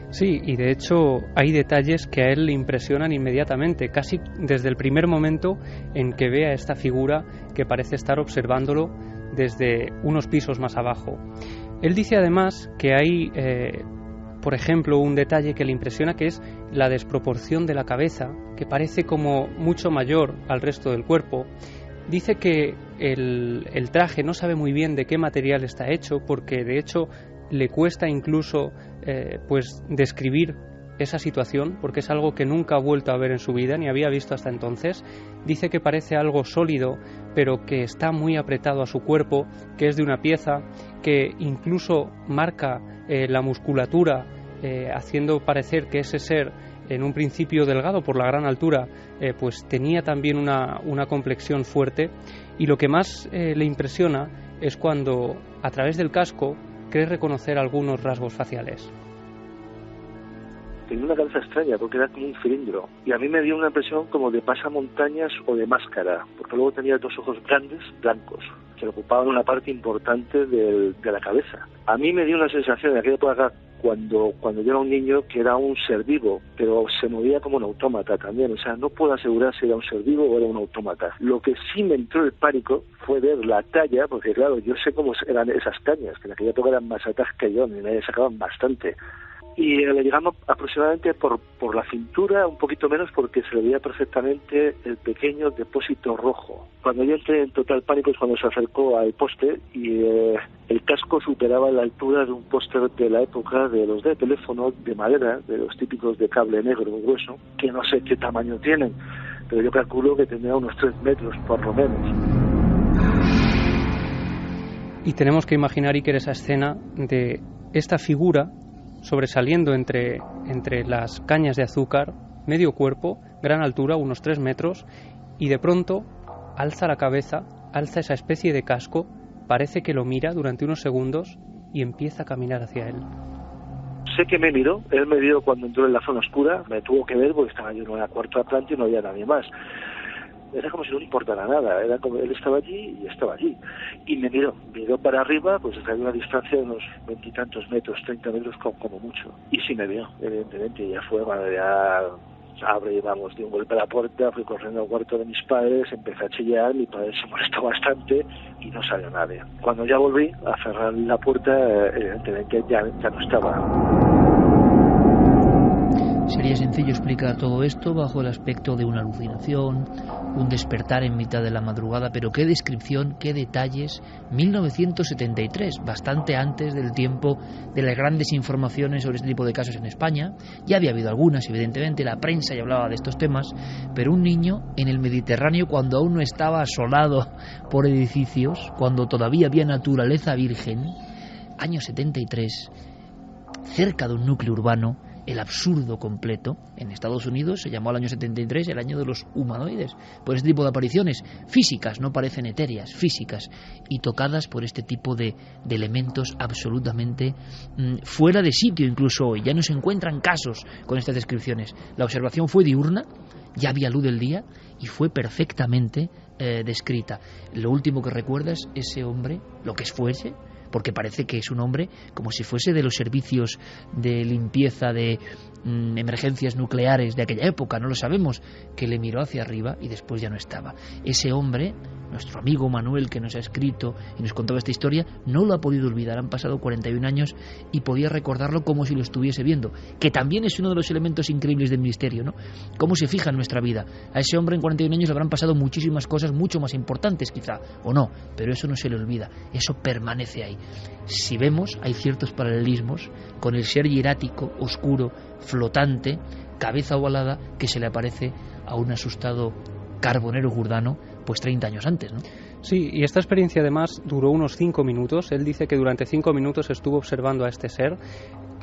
Sí, y de hecho hay detalles que a él le impresionan inmediatamente, casi desde el primer momento en que ve a esta figura que parece estar observándolo desde unos pisos más abajo. Él dice además que hay, por ejemplo, un detalle que le impresiona, que es la desproporción de la cabeza, que parece como mucho mayor al resto del cuerpo. Dice que el traje no sabe muy bien de qué material está hecho, porque de hecho le cuesta incluso pues describir esa situación, porque es algo que nunca ha vuelto a ver en su vida, ni había visto hasta entonces. Dice que parece algo sólido, pero que está muy apretado a su cuerpo, que es de una pieza, que incluso marca la musculatura, haciendo parecer que ese ser, en un principio delgado por la gran altura, pues tenía también una complexión fuerte. Y lo que más le impresiona es cuando, a través del casco, cree reconocer algunos rasgos faciales. Tenía una cabeza extraña porque era como un cilindro y a mí me dio una impresión como de pasamontañas o de máscara, porque luego tenía 2 ojos grandes, blancos, que ocupaban una parte importante de la cabeza. A mí me dio una sensación de aquella época, cuando yo era un niño, que era un ser vivo, pero se movía como un autómata también. O sea, no puedo asegurar si era un ser vivo o era un autómata. Lo que sí me entró el pánico fue ver la talla, porque claro, yo sé cómo eran esas cañas, que en aquella época eran más altas que yo, y me sacaban bastante. Y le llegamos aproximadamente por la cintura, un poquito menos, porque se le veía perfectamente el pequeño depósito rojo. Cuando yo entré en total pánico es cuando se acercó al poste y el casco superaba la altura de un poste de la época de los de teléfono de madera, de los típicos de cable negro grueso, que no sé qué tamaño tienen, pero yo calculo que tendría unos 3 metros por lo menos. Y tenemos que imaginar, Iker, esa escena de esta figura sobresaliendo entre las cañas de azúcar, medio cuerpo, gran altura, unos 3 metros, y de pronto alza la cabeza, alza esa especie de casco, parece que lo mira durante unos segundos y empieza a caminar hacia él. Sé que me miró, él me vio cuando entró en la zona oscura, me tuvo que ver porque estaba yo en la cuarta planta y no había nadie más. Era como si no le importara nada, era como él estaba allí y estaba allí. Y me miró para arriba, pues desde una distancia de unos 20 y tantos metros, 30 metros como mucho. Y sí me vio, evidentemente, ya fue cuando ya abre, vamos, di un golpe a la puerta, fui corriendo al cuarto de mis padres, empecé a chillar, mi padre se molestó bastante y no salió nadie. Cuando ya volví a cerrar la puerta, evidentemente ya no estaba. Sería sencillo explicar todo esto bajo el aspecto de una alucinación, un despertar en mitad de la madrugada, pero qué descripción, qué detalles. 1973, bastante antes del tiempo de las grandes informaciones sobre este tipo de casos en España. Ya había habido algunas, evidentemente, la prensa ya hablaba de estos temas, pero un niño en el Mediterráneo, cuando aún no estaba asolado por edificios, cuando todavía había naturaleza virgen, año 73, cerca de un núcleo urbano, el absurdo completo. En Estados Unidos se llamó al año 73 el año de los humanoides, por este tipo de apariciones físicas, no parecen etéreas, físicas, y tocadas por este tipo de elementos absolutamente fuera de sitio. Incluso hoy ya no se encuentran casos con estas descripciones. La observación fue diurna, ya había luz del día y fue perfectamente descrita. Lo último que recuerdas, ese hombre, lo que fuese, porque parece que es un hombre como si fuese de los servicios de limpieza de emergencias nucleares de aquella época, no lo sabemos, que le miró hacia arriba y después ya no estaba. Ese hombre, nuestro amigo Manuel, que nos ha escrito y nos contaba esta historia, no lo ha podido olvidar. Han pasado 41 años y podía recordarlo como si lo estuviese viendo, que también es uno de los elementos increíbles del misterio, ¿no? Cómo se fija en nuestra vida. A ese hombre en 41 años le habrán pasado muchísimas cosas mucho más importantes quizá, o no, pero eso no se le olvida, eso permanece ahí. Si vemos, hay ciertos paralelismos con el ser hierático, oscuro, flotante, cabeza ovalada, que se le aparece a un asustado carbonero Giordano pues 30 años antes, ¿no? Sí, y esta experiencia además duró unos 5 minutos. Él dice que durante 5 minutos estuvo observando a este ser.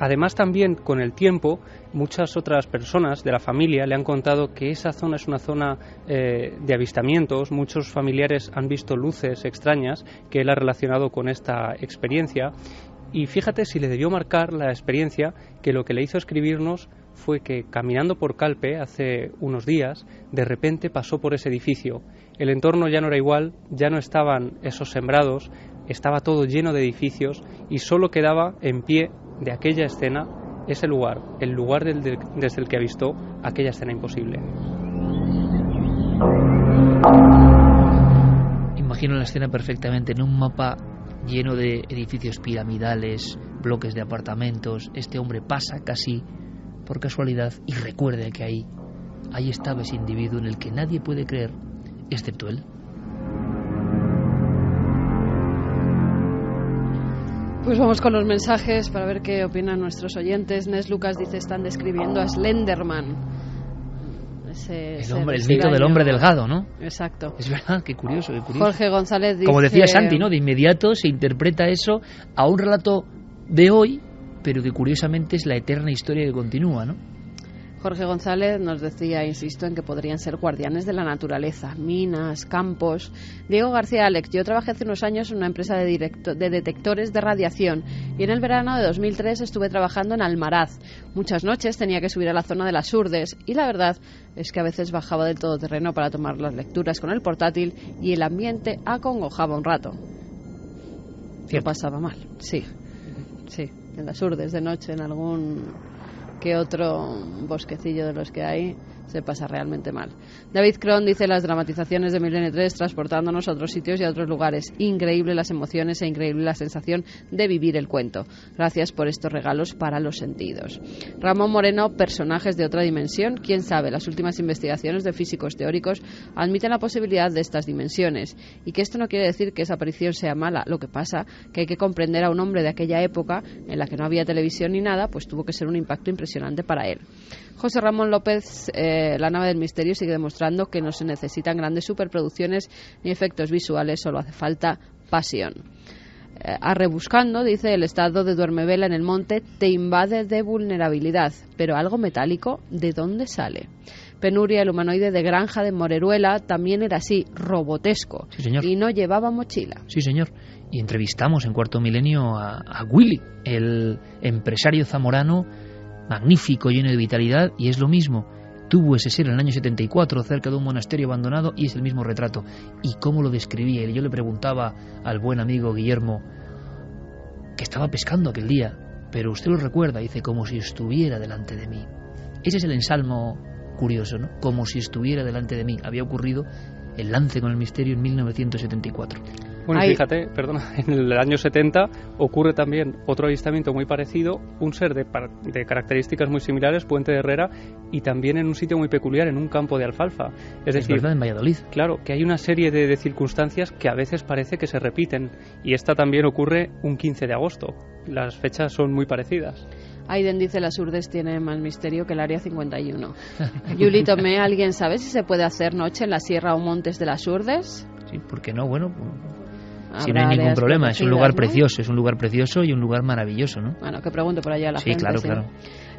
Además, también con el tiempo, muchas otras personas de la familia le han contado que esa zona es una zona de avistamientos. Muchos familiares han visto luces extrañas que él ha relacionado con esta experiencia. Y fíjate si le debió marcar la experiencia, que lo que le hizo escribirnos fue que caminando por Calpe hace unos días, de repente pasó por ese edificio. El entorno ya no era igual, ya no estaban esos sembrados, estaba todo lleno de edificios y solo quedaba en pie de aquella escena ese lugar, el lugar desde el que avistó aquella escena imposible. Imagino la escena perfectamente en un mapa lleno de edificios piramidales, bloques de apartamentos. Este hombre pasa casi por casualidad y recuerde que ahí estaba ese individuo en el que nadie puede creer, excepto él. Pues vamos con los mensajes para ver qué opinan nuestros oyentes. Nes Lucas dice: están describiendo a Slenderman. El mito del hombre delgado, ¿no? Exacto. Es verdad, qué curioso, qué curioso. Jorge González dice... Como decía Santi, ¿no? De inmediato se interpreta eso a un relato de hoy, pero que curiosamente es la eterna historia que continúa, ¿no? Jorge González nos decía, insisto, en que podrían ser guardianes de la naturaleza, minas, campos. Diego García Alex: yo trabajé hace unos años en una empresa de detectores de radiación y en el verano de 2003 estuve trabajando en Almaraz. Muchas noches tenía que subir a la zona de las Urdes y la verdad es que a veces bajaba del todoterreno para tomar las lecturas con el portátil y el ambiente acongojaba un rato. Lo pasaba mal, sí, en las Urdes de noche, en algún que otro bosquecillo de los que hay, se pasa realmente mal. David Cron dice: las dramatizaciones de Milenio 3 transportándonos a otros sitios y a otros lugares. Increíble las emociones e increíble la sensación de vivir el cuento. Gracias por estos regalos para los sentidos. Ramón Moreno: personajes de otra dimensión. Quién sabe, las últimas investigaciones de físicos teóricos admiten la posibilidad de estas dimensiones. Y que esto no quiere decir que esa aparición sea mala. Lo que pasa que hay que comprender a un hombre de aquella época en la que no había televisión ni nada, pues tuvo que ser un impacto impresionante para él. José Ramón López: la nave del misterio sigue demostrando que no se necesitan grandes superproducciones ni efectos visuales, solo hace falta pasión. Arrebuscando dice: el estado de duermevela en el monte te invade de vulnerabilidad, pero algo metálico, ¿de dónde sale? Penuria, el humanoide de Granja de Moreruela, también era así, robotesco. Sí, señor. Y no llevaba mochila. Sí, señor. Y entrevistamos en Cuarto Milenio a Willy, el empresario zamorano, magnífico, lleno de vitalidad, y es lo mismo. Tuvo ese ser en el año 74 cerca de un monasterio abandonado y es el mismo retrato. ¿Y cómo lo describía? Y yo le preguntaba al buen amigo Guillermo, que estaba pescando aquel día, pero usted lo recuerda, dice, como si estuviera delante de mí. Ese es el ensalmo curioso, ¿no? Como si estuviera delante de mí. Había ocurrido el lance con el misterio en 1974. Bueno, fíjate, perdona, en el año 70 ocurre también otro avistamiento muy parecido, un ser de características muy similares, Puente de Herrera, y también en un sitio muy peculiar, en un campo de alfalfa. Es decir, verdad, en Valladolid. Claro, que hay una serie de circunstancias que a veces parece que se repiten, y esta también ocurre un 15 de agosto. Las fechas son muy parecidas. Aiden dice las Urdes tiene más misterio que el Área 51. Yuli Tomé, ¿alguien sabe si se puede hacer noche en la Sierra o Montes de las Urdes? Sí, ¿por qué no? Bueno, si Habrá no hay ningún problema, es un lugar ¿no? precioso, es un lugar precioso y un lugar maravilloso, ¿no? Bueno, que pregunte por allá a la gente. Claro, sí, claro.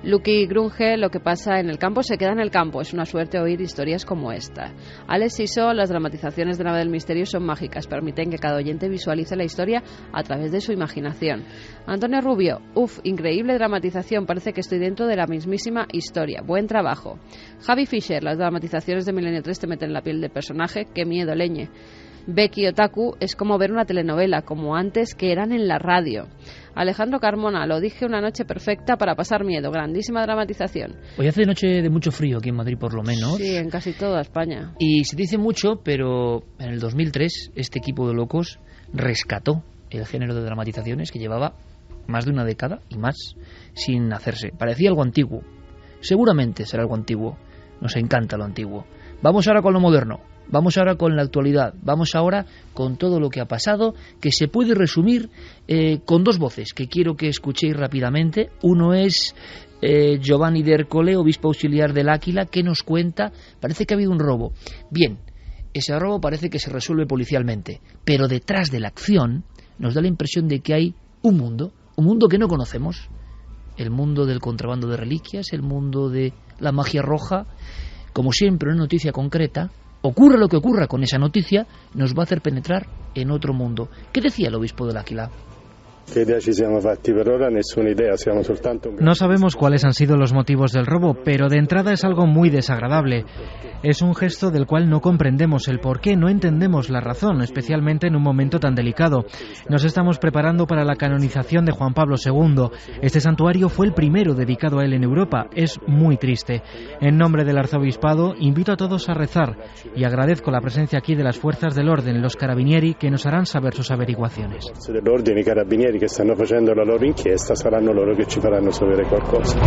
Lucky Grunge, lo que pasa en el campo se queda en el campo. Es una suerte oír historias como esta. Alex Siso, las dramatizaciones de Nave del Misterio son mágicas. Permiten que cada oyente visualice la historia a través de su imaginación. Antonio Rubio, increíble dramatización. Parece que estoy dentro de la mismísima historia. Buen trabajo. Javi Fisher, las dramatizaciones de Milenio 3 te meten en la piel del personaje. Qué miedo, leñe. Becky Otaku, es como ver una telenovela, como antes que eran en la radio. Alejandro Carmona, lo dije, una noche perfecta para pasar miedo, grandísima dramatización. Hoy hace noche de mucho frío aquí en Madrid, por lo menos. Sí, en casi toda España. Y se dice mucho, pero en el 2003 este equipo de locos rescató el género de dramatizaciones que llevaba más de una década y más sin hacerse. Parecía algo antiguo. Seguramente será algo antiguo. Nos encanta lo antiguo. Vamos ahora con lo moderno. Vamos ahora con la actualidad, vamos ahora con todo lo que ha pasado, que se puede resumir con dos voces que quiero que escuchéis rápidamente. Uno es Giovanni de Ercole, obispo auxiliar del Áquila, que nos cuenta, parece que ha habido un robo. Bien, ese robo parece que se resuelve policialmente, pero detrás de la acción nos da la impresión de que hay un mundo que no conocemos, el mundo del contrabando de reliquias, el mundo de la magia roja. Como siempre, una noticia concreta, ocurra lo que ocurra con esa noticia, nos va a hacer penetrar en otro mundo. ¿Qué decía el obispo del Áquila? No sabemos cuáles han sido los motivos del robo, pero de entrada es algo muy desagradable. Es un gesto del cual no comprendemos el porqué, no entendemos la razón, especialmente en un momento tan delicado. Nos estamos preparando para la canonización de Juan Pablo II. Este santuario fue el primero dedicado a él en Europa. Es muy triste. En nombre del arzobispado, invito a todos a rezar y agradezco la presencia aquí de las fuerzas del orden, los carabinieri, que nos harán saber sus averiguaciones. Che stanno facendo la loro inchiesta saranno loro che ci faranno sapere qualcosa.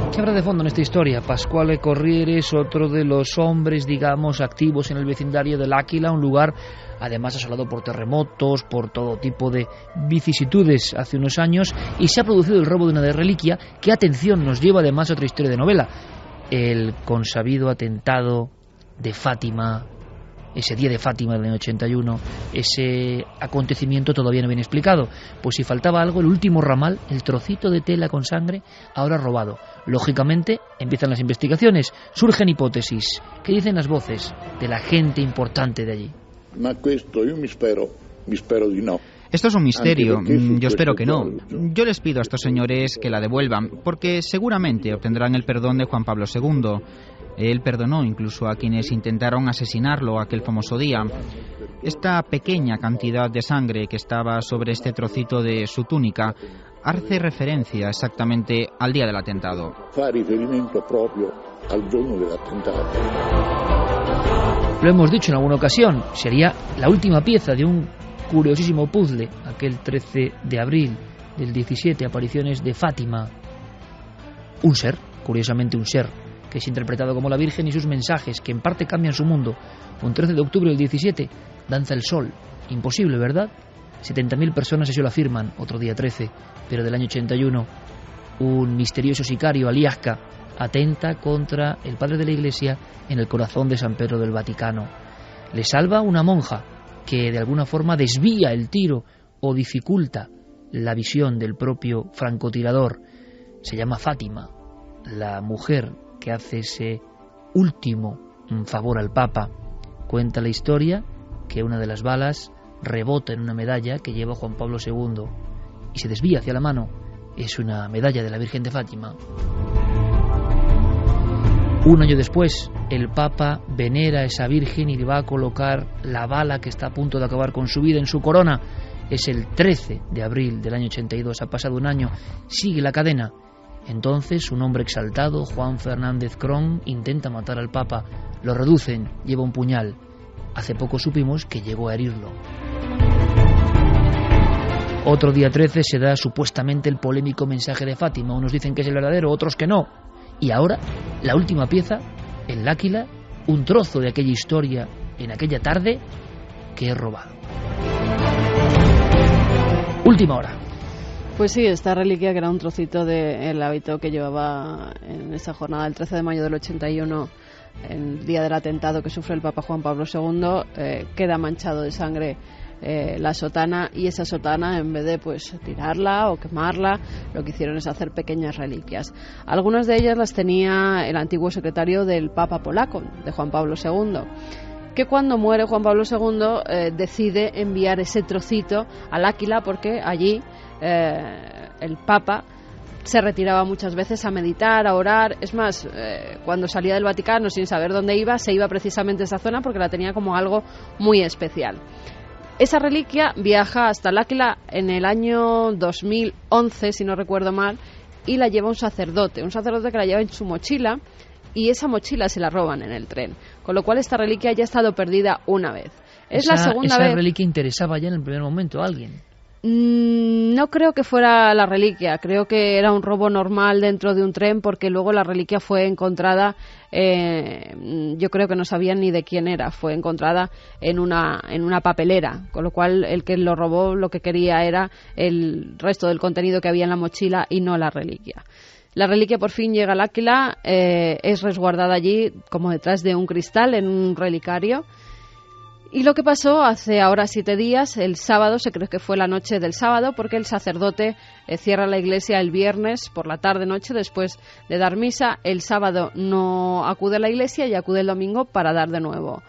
¿Qué habrá de fondo en esta historia? Pasquale Corriere es otro de los hombres, digamos, activos en el vecindario del Áquila, un lugar además asolado por terremotos, por todo tipo de vicisitudes hace unos años, y se ha producido el robo de una reliquia que, atención, nos lleva además a otra historia de novela, el consabido atentado de Fátima. Ese día de Fátima del año 81, ese acontecimiento todavía no viene explicado. Pues si faltaba algo, el último ramal, el trocito de tela con sangre, ahora robado. Lógicamente, empiezan las investigaciones, surgen hipótesis. ¿Qué dicen las voces de la gente importante de allí? Esto es un misterio, yo espero que no. Yo les pido a estos señores que la devuelvan, porque seguramente obtendrán el perdón de Juan Pablo II. Él perdonó incluso a quienes intentaron asesinarlo aquel famoso día. Esta pequeña cantidad de sangre que estaba sobre este trocito de su túnica hace referencia exactamente al día del atentado. Lo hemos dicho en alguna ocasión, sería la última pieza de un curiosísimo puzzle, aquel 13 de abril del 17, apariciones de Fátima. Un ser, curiosamente un ser, que es interpretado como la Virgen y sus mensajes, que en parte cambian su mundo. Un 13 de octubre del 17, danza el sol. Imposible, ¿verdad? 70.000 personas así lo afirman, otro día 13, pero del año 81. Un misterioso sicario, Aliasca, atenta contra el padre de la Iglesia en el corazón de San Pedro del Vaticano. Le salva una monja, que de alguna forma desvía el tiro o dificulta la visión del propio francotirador. se llama Fátima, la mujer que hace ese último favor al Papa. Cuenta la historia que una de las balas rebota en una medalla que lleva Juan Pablo II y se desvía hacia la mano. Es una medalla de la Virgen de Fátima. Un año después, el Papa venera a esa Virgen y le va a colocar la bala que está a punto de acabar con su vida en su corona. Es el 13 de abril del año 82, ha pasado un año, sigue la cadena. Entonces, un hombre exaltado, Juan Fernández Cron, intenta matar al Papa. Lo reducen, lleva un puñal. Hace poco supimos que llegó a herirlo. Otro día 13 se da supuestamente el polémico mensaje de Fátima. Unos dicen que es el verdadero, otros que no. Y ahora, la última pieza, el L'Áquila, un trozo de aquella historia en aquella tarde que he robado. Última hora. Pues sí, esta reliquia, que era un trocito del hábito que llevaba en esa jornada del 13 de mayo del 81, el día del atentado que sufre el Papa Juan Pablo II, queda manchado de sangre la sotana, y esa sotana, en vez de pues tirarla o quemarla, lo que hicieron es hacer pequeñas reliquias. Algunas de ellas las tenía el antiguo secretario del Papa polaco, de Juan Pablo II, que cuando muere Juan Pablo II decide enviar ese trocito al L'Áquila, porque allí el Papa se retiraba muchas veces a meditar, a orar. Es más, cuando salía del Vaticano sin saber dónde iba, se iba precisamente a esa zona porque la tenía como algo muy especial. Esa reliquia viaja hasta L'Áquila en el año 2011, si no recuerdo mal, y la lleva un sacerdote que la lleva en su mochila, y esa mochila se la roban en el tren, con lo cual esta reliquia ya ha estado perdida una vez. La segunda vez. ¿Esa reliquia interesaba ya en el primer momento a alguien? No creo que fuera la reliquia, creo que era un robo normal dentro de un tren, porque luego la reliquia fue encontrada, yo creo que no sabían ni de quién era, fue encontrada en una papelera, con lo cual el que lo robó lo que quería era el resto del contenido que había en la mochila y no la reliquia. La reliquia por fin llega al L'Áquila, es resguardada allí como detrás de un cristal en un relicario. Y lo que pasó hace ahora 7 días, el sábado, se cree que fue la noche del sábado, porque el sacerdote cierra la iglesia el viernes por la tarde-noche después de dar misa. El sábado no acude a la iglesia y acude el domingo para dar de nuevo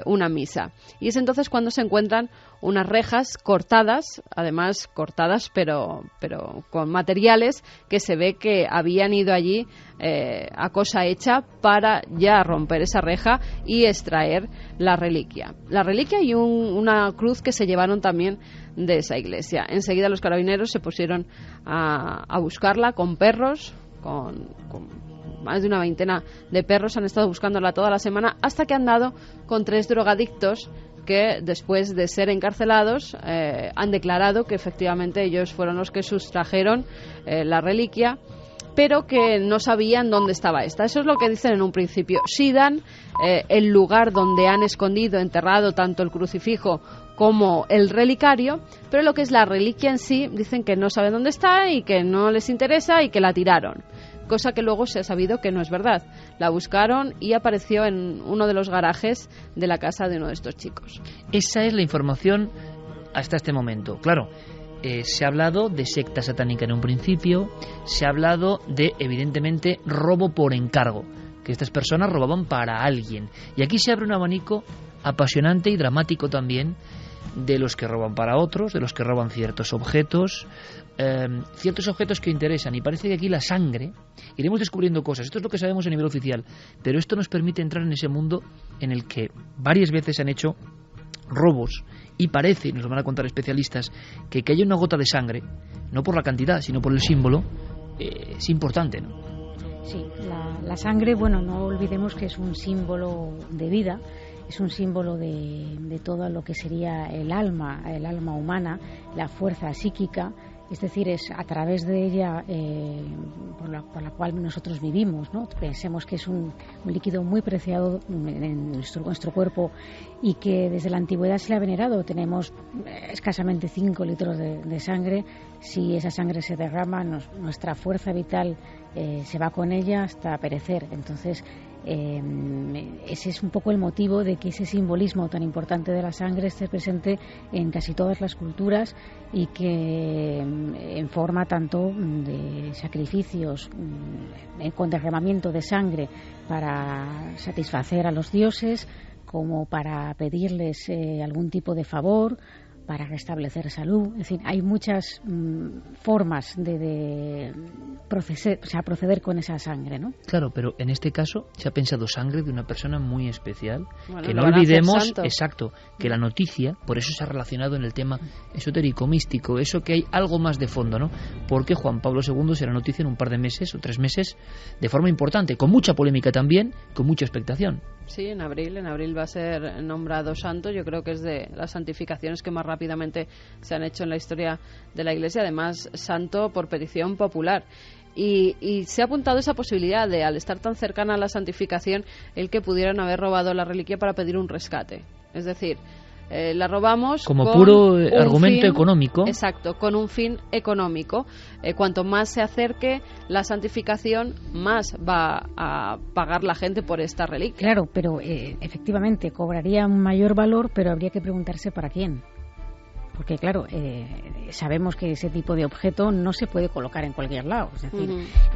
una misa. Y es entonces cuando se encuentran unas rejas cortadas, además cortadas pero con materiales que se ve que habían ido allí a cosa hecha para ya romper esa reja y extraer la reliquia. La reliquia y una cruz que se llevaron también de esa iglesia. Enseguida los carabineros se pusieron a buscarla con perros, con más de una veintena de perros han estado buscándola toda la semana, hasta que han dado con 3 drogadictos que, después de ser encarcelados, han declarado que efectivamente ellos fueron los que sustrajeron la reliquia, pero que no sabían dónde estaba esta. Eso es lo que dicen en un principio. Sí dan el lugar donde han escondido, enterrado tanto el crucifijo como el relicario, pero lo que es la reliquia en sí, dicen que no saben dónde está y que no les interesa y que la tiraron. Cosa que luego se ha sabido que no es verdad. La buscaron y apareció en uno de los garajes de la casa de uno de estos chicos. Esa es la información hasta este momento. Claro, se ha hablado de secta satánica en un principio, se ha hablado de, evidentemente, robo por encargo, que estas personas robaban para alguien. Y aquí se abre un abanico apasionante y dramático también de los que roban para otros, de los que roban ciertos objetos que interesan, y parece que aquí la sangre, iremos descubriendo cosas. Esto es lo que sabemos a nivel oficial, pero esto nos permite entrar en ese mundo en el que varias veces se han hecho robos, y parece, nos lo van a contar especialistas, que haya una gota de sangre, no por la cantidad, sino por el símbolo, es importante, ¿no? Sí, la sangre, bueno, no olvidemos que es un símbolo de vida, es un símbolo de todo lo que sería el alma humana, la fuerza psíquica, es decir, es a través de ella por la cual nosotros vivimos, ¿no? Pensemos que es un líquido muy preciado en nuestro cuerpo y que desde la antigüedad se le ha venerado. Tenemos escasamente 5 litros de sangre. Si esa sangre se derrama, nuestra fuerza vital se va con ella hasta perecer. Entonces, Ese es un poco el motivo de que ese simbolismo tan importante de la sangre esté presente en casi todas las culturas y que en forma tanto de sacrificios con derramamiento de sangre para satisfacer a los dioses, como para pedirles algún tipo de favor, para restablecer salud. En fin, hay muchas formas de proceder con esa sangre, ¿no? Claro, pero en este caso se ha pensado sangre de una persona muy especial. Bueno, que no olvidemos, exacto, que la noticia, por eso se ha relacionado en el tema esotérico, místico, eso que hay algo más de fondo, ¿no? Porque Juan Pablo II será noticia en un par de meses o 3 meses de forma importante, con mucha polémica también, con mucha expectación. Sí, en abril va a ser nombrado santo. Yo creo que es de las santificaciones que más rápidamente se han hecho en la historia de la Iglesia, además santo por petición popular. Y se ha apuntado esa posibilidad de, al estar tan cercana a la santificación, el que pudieran haber robado la reliquia para pedir un rescate. Es decir, la robamos como puro argumento económico. Exacto, con un fin económico. Cuanto más se acerque la santificación, más va a pagar la gente por esta reliquia. Claro, pero efectivamente cobraría un mayor valor, pero habría que preguntarse para quién. Porque claro, sabemos que ese tipo de objeto no se puede colocar en cualquier lado. Es decir,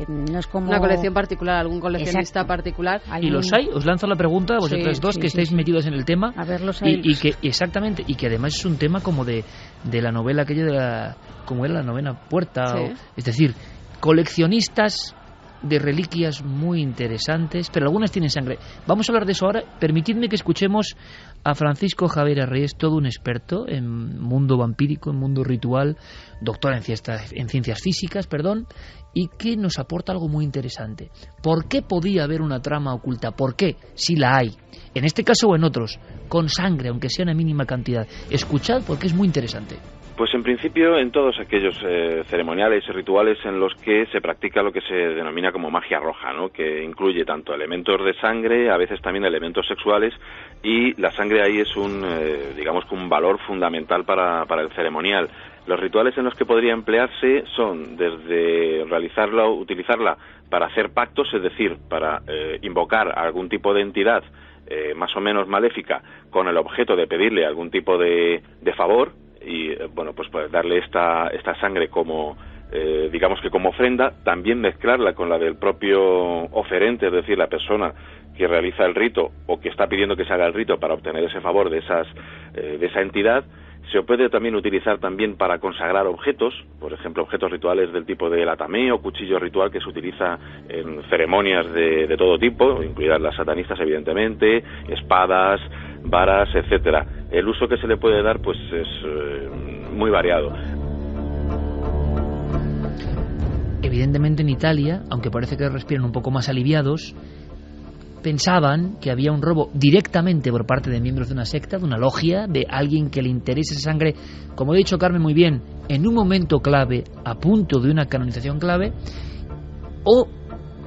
no es como una colección particular, algún coleccionista particular. ¿Y los hay? Os lanzo la pregunta a vosotros dos que estáis metidos en el tema. A ver, los hay. Y que exactamente, y que además es un tema como de la novela aquella de como era la novena puerta. Sí. Es decir, coleccionistas de reliquias muy interesantes, pero algunas tienen sangre. Vamos a hablar de eso ahora. Permitidme que escuchemos a Francisco Javier Arrés, todo un experto en mundo vampírico, en mundo ritual, doctor en ciencias físicas, y que nos aporta algo muy interesante. ¿Por qué podía haber una trama oculta? ¿Por qué? Si la hay, en este caso o en otros, con sangre, aunque sea una mínima cantidad. Escuchad porque es muy interesante. Pues en principio en todos aquellos ceremoniales y rituales en los que se practica lo que se denomina como magia roja, ¿no? Que incluye tanto elementos de sangre, a veces también elementos sexuales, y la sangre ahí es digamos que un valor fundamental para el ceremonial. Los rituales en los que podría emplearse son desde utilizarla para hacer pactos, es decir, para invocar a algún tipo de entidad más o menos maléfica con el objeto de pedirle algún tipo de favor, y bueno, pues darle esta sangre como digamos que como ofrenda, también mezclarla con la del propio oferente, es decir, la persona que realiza el rito o que está pidiendo que se haga el rito para obtener ese favor de esa entidad. Se puede también utilizar también para consagrar objetos, por ejemplo, objetos rituales del tipo del atameo, cuchillo ritual que se utiliza en ceremonias de todo tipo, incluidas las satanistas evidentemente, espadas, varas, etcétera. El uso que se le puede dar pues es muy variado. Evidentemente en Italia, aunque parece que respiran un poco más aliviados, pensaban que había un robo directamente por parte de miembros de una secta, de una logia, de alguien que le interese esa sangre, como ha dicho Carmen muy bien, en un momento clave, a punto de una canonización clave, o,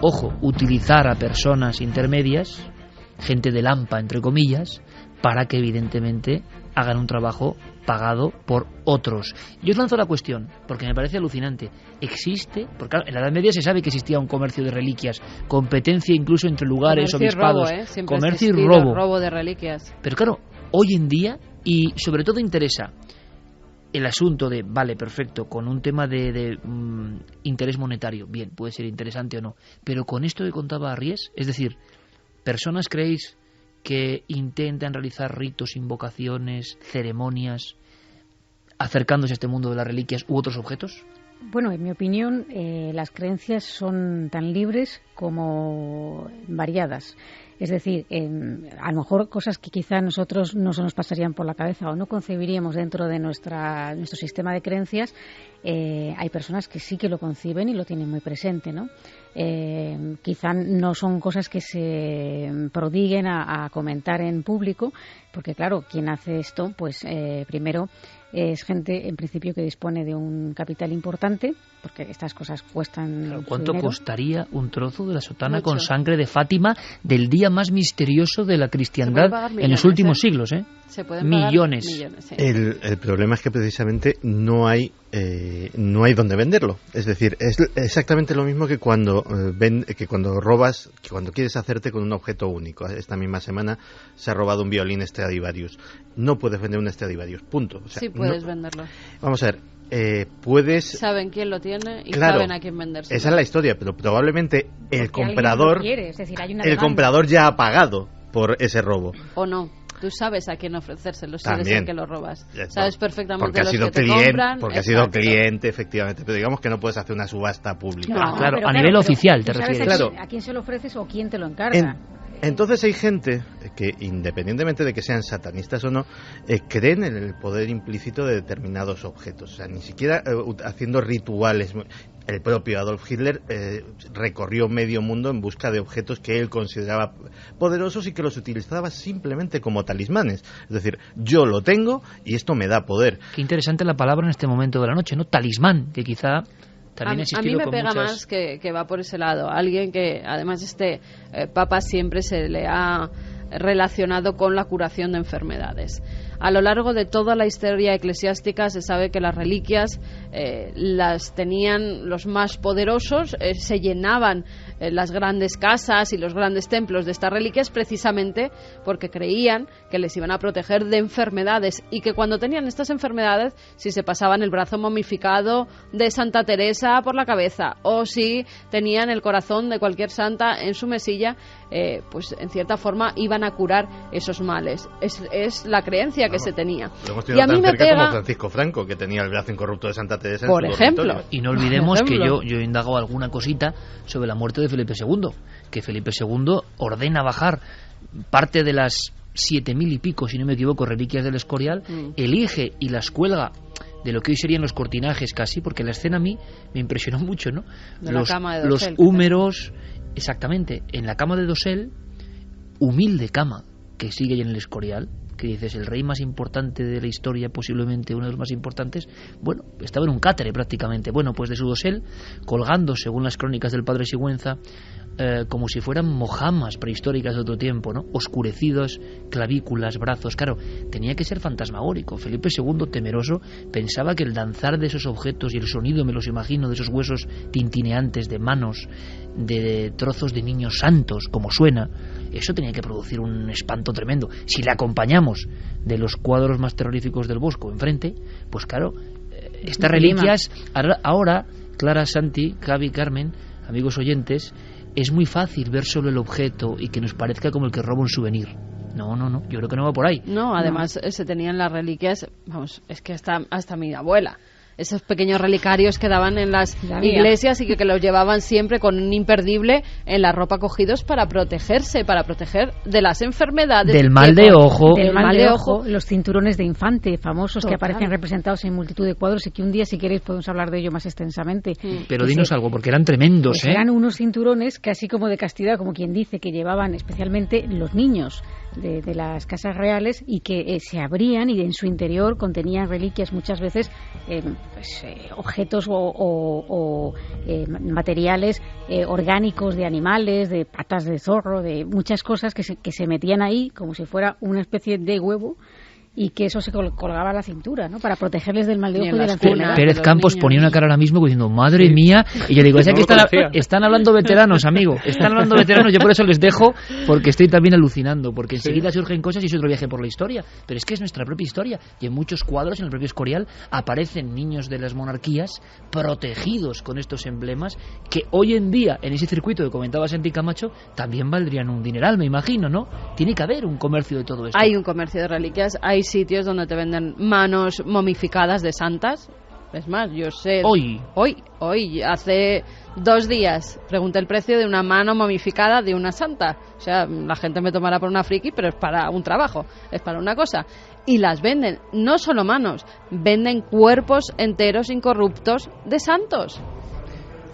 ojo, utilizar a personas intermedias, gente de lampa, entre comillas, para que evidentemente hagan un trabajo pagado por otros. Yo os lanzo la cuestión, porque me parece alucinante. ¿Existe? Porque en la Edad Media se sabe que existía un comercio de reliquias, competencia incluso entre lugares, obispados, comercio y robo de reliquias. Pero claro, hoy en día, y sobre todo interesa el asunto de, vale, perfecto, con un tema de interés monetario, bien, puede ser interesante o no, pero con esto que contaba Arries, es decir, personas, ¿creéis que intentan realizar ritos, invocaciones, ceremonias, acercándose a este mundo de las reliquias u otros objetos? Bueno, en mi opinión, las creencias son tan libres como variadas. Es decir, a lo mejor cosas que quizá a nosotros no se nos pasarían por la cabeza o no concebiríamos dentro de nuestro sistema de creencias, hay personas que sí que lo conciben y lo tienen muy presente, ¿no? Quizá no son cosas que se prodiguen a comentar en público, porque claro, quien hace esto, pues primero es gente en principio que dispone de un capital importante, porque estas cosas cuestan. Claro, ¿cuánto costaría un trozo de la sotana con sangre de Fátima, del día más misterioso de la cristiandad en los últimos siglos, ¿eh? Se pueden millones. Sí. El problema es que precisamente no hay donde venderlo. Es decir, es exactamente lo mismo que cuando robas, que cuando quieres hacerte con un objeto único. Esta misma semana se ha robado un violín Stradivarius. No puedes vender un Stradivarius, punto. O sea, sí puedes venderlo. Vamos a ver, puedes... Saben quién lo tiene y claro, saben a quién venderse. Esa es la historia, pero probablemente el comprador, es decir, hay una el comprador ya ha pagado por ese robo. O no. Tú sabes a quién ofrecérselo si eres el que lo robas. Sabes perfectamente porque los que te compran. Porque ha sido cliente, efectivamente. Pero digamos que no puedes hacer una subasta pública. No, claro, a nivel oficial te refieres. Claro. ¿A quién se lo ofreces o quién te lo encarga? Entonces hay gente que, independientemente de que sean satanistas o no, creen en el poder implícito de determinados objetos. O sea, ni siquiera haciendo rituales. El propio Adolf Hitler recorrió medio mundo en busca de objetos que él consideraba poderosos y que los utilizaba simplemente como talismanes. Es decir, yo lo tengo y esto me da poder. Qué interesante la palabra en este momento de la noche, ¿no? Talismán, que quizá... A mí me pega más que va por ese lado. Alguien que, además, Papa siempre se le ha relacionado con la curación de enfermedades. A lo largo de toda la historia eclesiástica se sabe que las reliquias las tenían los más poderosos, se llenaban las grandes casas y los grandes templos de estas reliquias precisamente porque creían que les iban a proteger de enfermedades y que cuando tenían estas enfermedades, si se pasaban el brazo momificado de Santa Teresa por la cabeza o si tenían el corazón de cualquier santa en su mesilla, pues en cierta forma iban a curar esos males. Es la creencia que se tenía. Y a mí me pega como Francisco Franco, que tenía el brazo incorrupto de Santa Teresa por en su ejemplo. dormitorio. Y no olvidemos que yo he indagado alguna cosita sobre la muerte de Felipe II, que Felipe II ordena bajar parte de las 7.000 y pico, si no me equivoco, reliquias del Escorial, elige y las cuelga de lo que hoy serían los cortinajes casi, porque la escena a mí me impresionó mucho, ¿no? Los húmeros, exactamente, en la cama de dosel, humilde cama que sigue ahí en el Escorial, que dices, el rey más importante de la historia, posiblemente uno de los más importantes, bueno, estaba en un cátere prácticamente. Bueno, pues de su dosel, colgando, según las crónicas del padre Sigüenza, como si fueran mojamas prehistóricas de otro tiempo, ¿no? Oscurecidos, clavículas, brazos. Claro, tenía que ser fantasmagórico. Felipe II, temeroso, pensaba que el danzar de esos objetos y el sonido, me los imagino, de esos huesos tintineantes de manos, de trozos de niños santos, como suena, eso tenía que producir un espanto tremendo. Si le acompañamos de los cuadros más terroríficos del Bosco enfrente, pues claro, estas reliquias, ahora, Clara, Santi, Javi, Carmen, amigos oyentes, es muy fácil ver solo el objeto y que nos parezca como el que roba un souvenir. No, yo creo que no va por ahí. No, además se tenían las reliquias, vamos, es que hasta mi abuela, esos pequeños relicarios que daban en las iglesias y que los llevaban siempre con un imperdible en la ropa cogidos para protegerse, para proteger de las enfermedades. Del mal de ojo. Del mal de ojo, los cinturones de infante famosos que aparecen representados en multitud de cuadros y que un día, si queréis, podemos hablar de ello más extensamente. Pero dinos algo, porque eran tremendos, pues eran unos cinturones casi como de castidad, como quien dice, que llevaban especialmente los niños de las casas reales y que se abrían y en su interior contenían reliquias muchas veces objetos o materiales orgánicos de animales, de patas de zorro, de muchas cosas que se metían ahí como si fuera una especie de huevo y que eso se colgaba a la cintura, ¿no? Para protegerles del mal de ojo y de la enfermedad. Pérez Campos ponía una cara ahora mismo diciendo, madre mía, y yo digo, es que están hablando veteranos, amigo, están hablando veteranos, yo por eso les dejo, porque estoy también alucinando, porque enseguida surgen cosas y es otro viaje por la historia, pero es que es nuestra propia historia, y en muchos cuadros, en el propio Escorial, aparecen niños de las monarquías protegidos con estos emblemas, que hoy en día, en ese circuito que comentaba Santi Camacho, también valdrían un dineral, me imagino, ¿no? Tiene que haber un comercio de todo esto. Hay un comercio de reliquias, hay sitios donde te venden manos momificadas de santas. Es más, yo sé... Hoy, hace 2 días, pregunté el precio de una mano momificada de una santa. O sea, la gente me tomará por una friki, pero es para un trabajo, es para una cosa. Y las venden, no solo manos, venden cuerpos enteros incorruptos de santos.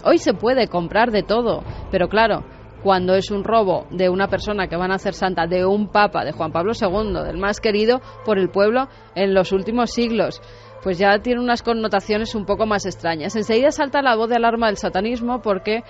Hoy se puede comprar de todo, pero claro, cuando es un robo de una persona que van a hacer santa, de un papa, de Juan Pablo II, del más querido por el pueblo en los últimos siglos, pues ya tiene unas connotaciones un poco más extrañas. Enseguida salta la voz de alarma del satanismo porque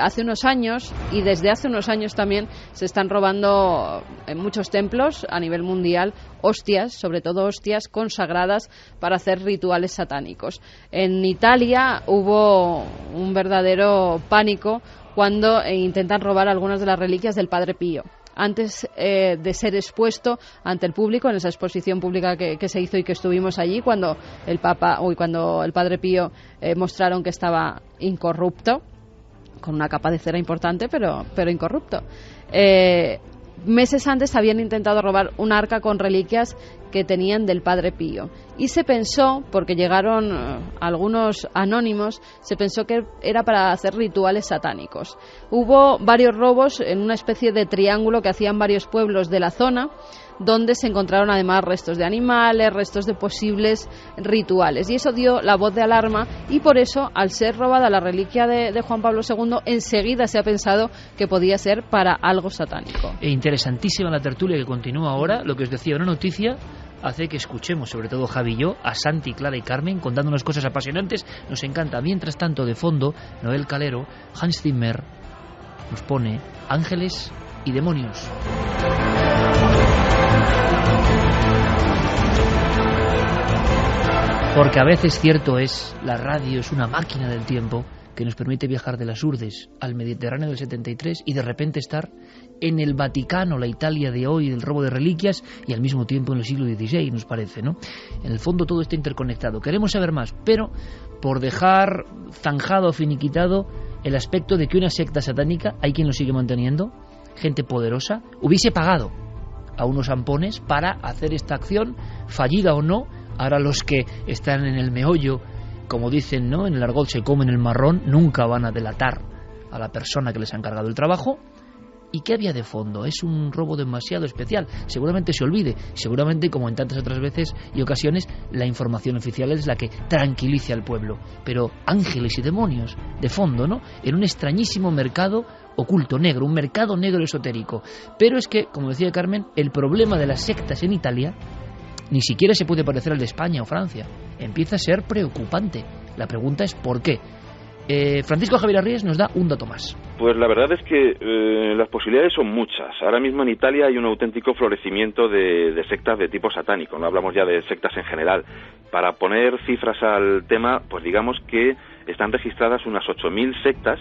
hace unos años, y desde hace unos años también, se están robando en muchos templos a nivel mundial hostias, sobre todo hostias consagradas para hacer rituales satánicos. En Italia hubo un verdadero pánico cuando intentan robar algunas de las reliquias del Padre Pío. Antes de ser expuesto ante el público, en esa exposición pública que se hizo y que estuvimos allí, cuando el Padre Pío mostraron que estaba incorrupto, con una capa de cera importante, pero incorrupto. Meses antes habían intentado robar un arca con reliquias que tenían del Padre Pío, y se pensó, porque llegaron algunos anónimos, se pensó que era para hacer rituales satánicos. Hubo varios robos en una especie de triángulo que hacían varios pueblos de la zona, donde se encontraron además restos de animales, restos de posibles rituales, y eso dio la voz de alarma, y por eso, al ser robada la reliquia de Juan Pablo II, enseguida se ha pensado que podía ser para algo satánico. E interesantísima la tertulia que continúa ahora. Lo que os decía, una noticia hace que escuchemos, sobre todo Javi y yo, a Santi, Clara y Carmen contándonos cosas apasionantes. Nos encanta. Mientras tanto, de fondo, Noel Calero, Hans Zimmer nos pone Ángeles y Demonios. Porque a veces, cierto es, la radio es una máquina del tiempo que nos permite viajar de las Urdes al Mediterráneo del 73 y de repente estar en el Vaticano, la Italia de hoy, del robo de reliquias, y al mismo tiempo en el siglo XVI, nos parece, ¿no? En el fondo todo está interconectado. Queremos saber más, pero por dejar zanjado o finiquitado el aspecto de que una secta satánica, hay quien lo sigue manteniendo, gente poderosa, hubiese pagado a unos ampones para hacer esta acción, fallida o no. Ahora los que están en el meollo, como dicen, ¿no?, en el argot se comen el marrón, nunca van a delatar a la persona que les ha encargado el trabajo. ¿Y qué había de fondo? Es un robo demasiado especial. Seguramente se olvide, seguramente, como en tantas otras veces y ocasiones, la información oficial es la que tranquilice al pueblo. Pero ángeles y demonios, de fondo, ¿no?, en un extrañísimo mercado oculto, negro, un mercado negro esotérico. Pero es que, como decía Carmen, el problema de las sectas en Italia ni siquiera se puede parecer al de España o Francia. Empieza a ser preocupante. La pregunta es ¿por qué? Francisco Javier Arríes nos da un dato más. Pues la verdad es que las posibilidades son muchas. Ahora mismo en Italia hay un auténtico florecimiento de sectas de tipo satánico. No hablamos ya de sectas en general. Para poner cifras al tema, pues digamos que están registradas unas 8.000 sectas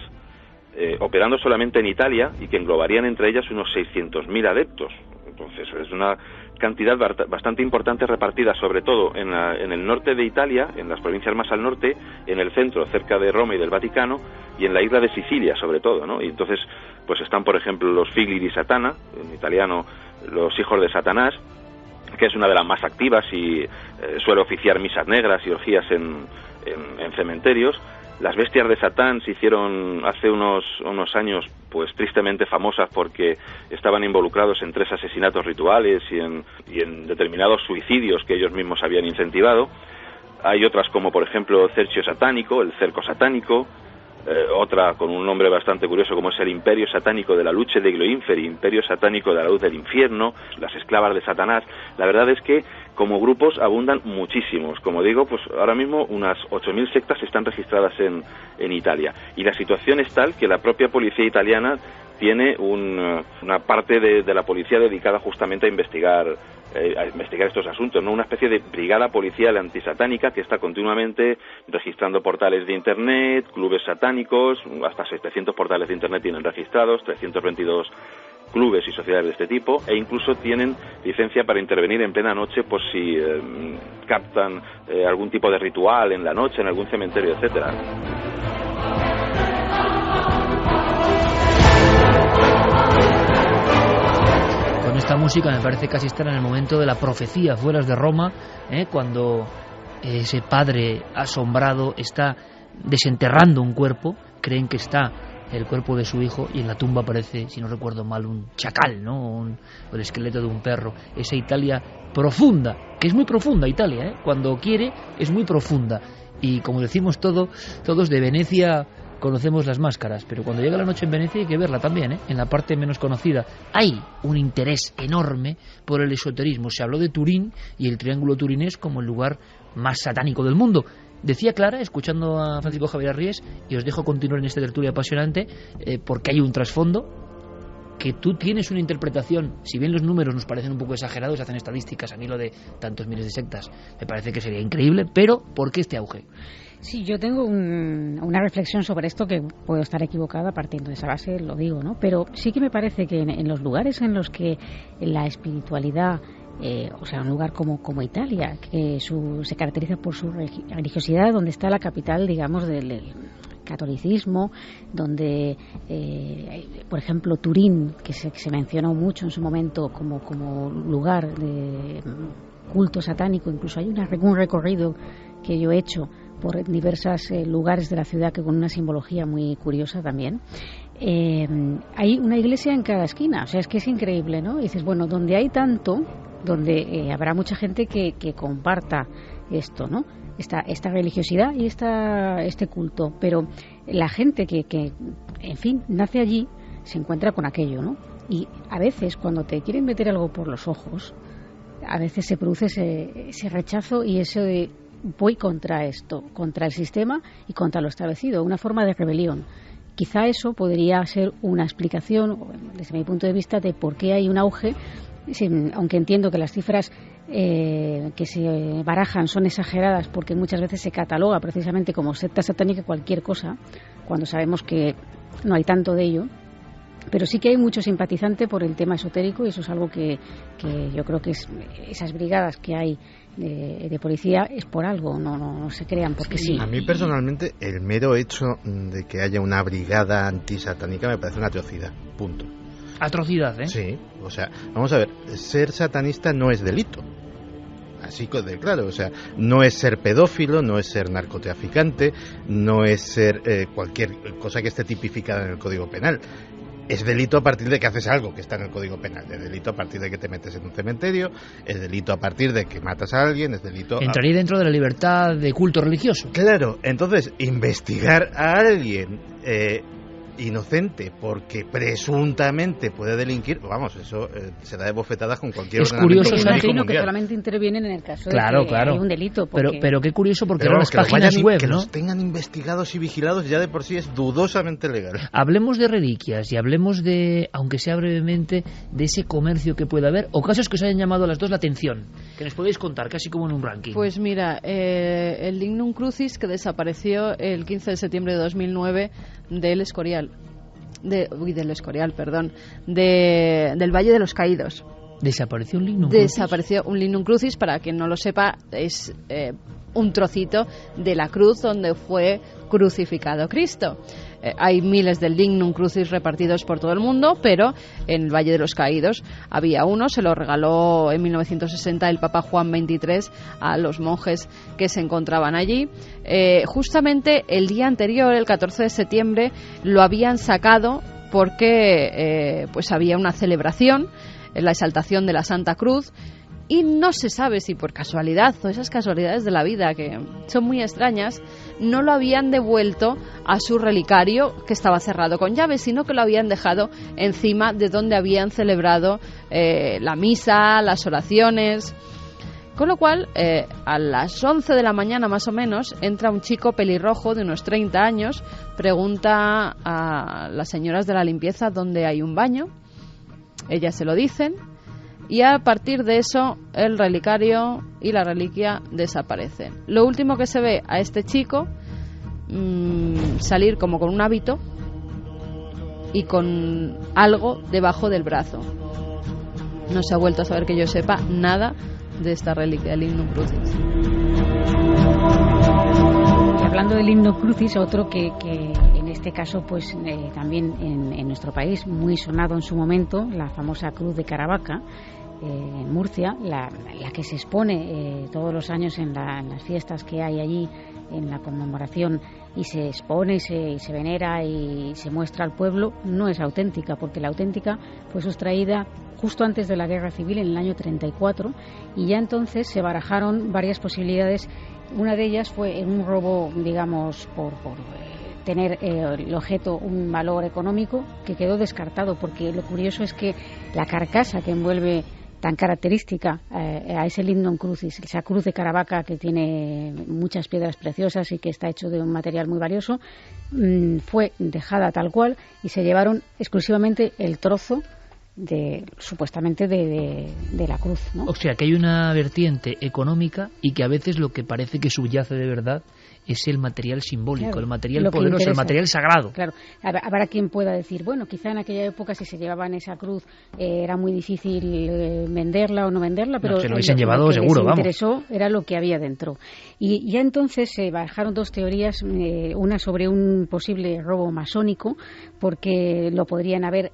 operando solamente en Italia, y que englobarían entre ellas unos 600.000 adeptos. Entonces es una cantidad bastante importante, repartida sobre todo en el norte de Italia, en las provincias más al norte, en el centro, cerca de Roma y del Vaticano, y en la isla de Sicilia sobre todo, ¿no? Y entonces pues están, por ejemplo, los Figli di Satana, en italiano los hijos de Satanás, que es una de las más activas y suele oficiar misas negras y orgías en cementerios. Las bestias de Satán se hicieron hace unos años pues tristemente famosas porque estaban involucrados en 3 asesinatos rituales y en determinados suicidios que ellos mismos habían incentivado. Hay otras como por ejemplo Cerchio Satánico, el Cerco Satánico, otra con un nombre bastante curioso como es el Imperio Satánico de la Luce degli Inferi, Imperio Satánico de la Luz del Infierno, las Esclavas de Satanás. La verdad es que como grupos abundan muchísimos. Como digo, pues ahora mismo unas 8.000 sectas están registradas en Italia. Y la situación es tal que la propia policía italiana tiene una parte de la policía dedicada justamente a investigar estos asuntos, ¿no? Una especie de brigada policial antisatánica que está continuamente registrando portales de internet, clubes satánicos, hasta 700 portales de internet tienen registrados, 322 clubes y sociedades de este tipo, e incluso tienen licencia para intervenir en plena noche por si captan algún tipo de ritual en la noche, en algún cementerio, etcétera. Con esta música me parece casi estar en el momento de la profecía afueras de Roma, cuando ese padre asombrado está desenterrando un cuerpo, creen que está el cuerpo de su hijo y en la tumba aparece, si no recuerdo mal, un chacal, ¿no? O el esqueleto de un perro. Esa Italia profunda, que es muy profunda Italia, cuando quiere es muy profunda. Y como decimos todos de Venecia conocemos las máscaras, pero cuando llega la noche en Venecia hay que verla también, ¿eh? En la parte menos conocida. Hay un interés enorme por el esoterismo. Se habló de Turín y el Triángulo Turinés como el lugar más satánico del mundo. Decía Clara, escuchando a Francisco Javier Arries, y os dejo continuar en esta tertulia apasionante, porque hay un trasfondo, que tú tienes una interpretación, si bien los números nos parecen un poco exagerados, hacen estadísticas, a mí lo de tantos miles de sectas me parece que sería increíble, pero ¿por qué este auge? Sí, yo tengo una reflexión sobre esto, que puedo estar equivocada partiendo de esa base, lo digo, ¿no? Pero sí que me parece que en los lugares en los que la espiritualidad, o sea, un lugar como Italia, que se caracteriza por su religiosidad, donde está la capital, digamos, del catolicismo, donde, por ejemplo, Turín, que se mencionó mucho en su momento como lugar de culto satánico, incluso hay un recorrido que yo he hecho por diversos lugares de la ciudad que con una simbología muy curiosa también. Hay una iglesia en cada esquina, o sea, es que es increíble, ¿no? Y dices, bueno, donde hay tanto, donde habrá mucha gente que comparta esto, ¿no? Esta religiosidad y este culto, pero la gente que en fin, nace allí, se encuentra con aquello, ¿no? Y a veces cuando te quieren meter algo por los ojos, a veces se produce ese rechazo y eso de voy contra esto, contra el sistema y contra lo establecido, una forma de rebelión. Quizá eso podría ser una explicación, desde mi punto de vista, de por qué hay un auge, aunque entiendo que las cifras que se barajan son exageradas, porque muchas veces se cataloga precisamente como secta satánica cualquier cosa, cuando sabemos que no hay tanto de ello. Pero sí que hay mucho simpatizante por el tema esotérico, y eso es algo que yo creo que esas brigadas que hay de policía es por algo, no se crean porque sí. A mí personalmente el mero hecho de que haya una brigada antisatánica me parece una atrocidad, punto. Atrocidad, ¿eh? Sí, o sea, vamos a ver, ser satanista no es delito. Así que claro, o sea, no es ser pedófilo, no es ser narcotraficante, no es ser cualquier cosa que esté tipificada en el Código Penal. Es delito a partir de que haces algo que está en el Código Penal. Es delito a partir de que te metes en un cementerio, es delito a partir de que matas a alguien, es delito... Entraría dentro de la libertad de culto religioso. Claro, entonces, investigar a alguien inocente porque presuntamente puede delinquir, vamos, eso se da de bofetadas con cualquier ordenamiento jurídico mundial. Es curioso, que solamente intervienen en el caso de que hay un delito. Porque... Pero qué curioso, porque ahora las páginas web, que ¿no? los tengan investigados y vigilados ya de por sí es dudosamente legal. Hablemos de reliquias y hablemos de, aunque sea brevemente, de ese comercio que puede haber, o casos que os hayan llamado a las dos la atención, que nos podéis contar, casi como en un ranking. Pues mira, el Lignum Crucis, que desapareció el 15 de septiembre de 2009 del Escorial. Del Valle de los Caídos. ¿Desapareció un Lignum Crucis? Desapareció un Lignum Crucis, para quien no lo sepa, es un trocito de la cruz donde fue crucificado Cristo. Hay miles de Lignum Crucis repartidos por todo el mundo, pero en el Valle de los Caídos había uno, se lo regaló en 1960 el Papa Juan XXIII a los monjes que se encontraban allí. Justamente el día anterior, el 14 de septiembre, lo habían sacado porque pues había una celebración, la exaltación de la Santa Cruz, y no se sabe si por casualidad o esas casualidades de la vida que son muy extrañas, no lo habían devuelto a su relicario, que estaba cerrado con llave, sino que lo habían dejado encima de donde habían celebrado la misa, las oraciones. Con lo cual, a las 11 de la mañana más o menos, entra un chico pelirrojo de unos 30 años, pregunta a las señoras de la limpieza dónde hay un baño. Ellas se lo dicen. Y a partir de eso el relicario y la reliquia desaparecen. Lo último que se ve a este chico salir como con un hábito y con algo debajo del brazo. No se ha vuelto a saber, que yo sepa, nada de esta reliquia del Lignum Crucis. Y hablando del Lignum Crucis, otro que en este caso pues también en nuestro país muy sonado en su momento, la famosa Cruz de Caravaca, en Murcia, la que se expone todos los años en las fiestas que hay allí, en la conmemoración, y se expone y se venera y se muestra al pueblo, no es auténtica, porque la auténtica fue sustraída justo antes de la Guerra Civil, en el año 34, y ya entonces se barajaron varias posibilidades. Una de ellas fue en un robo, digamos, por tener el objeto un valor económico, que quedó descartado, porque lo curioso es que la carcasa que envuelve tan característica a ese Lignum Crucis, esa cruz de Caravaca que tiene muchas piedras preciosas y que está hecho de un material muy valioso, fue dejada tal cual y se llevaron exclusivamente el trozo supuestamente de la cruz, ¿no? O sea, que hay una vertiente económica y que a veces lo que parece que subyace de verdad es el material simbólico, claro, el material poderoso, el material sagrado. Claro, habrá quien pueda decir, bueno, quizá en aquella época si se llevaban esa cruz era muy difícil venderla o no venderla, pero se lo hubiesen llevado seguro, vamos. Lo que les interesó era lo que había dentro. Y ya entonces se bajaron dos teorías, una sobre un posible robo masónico, porque lo podrían haber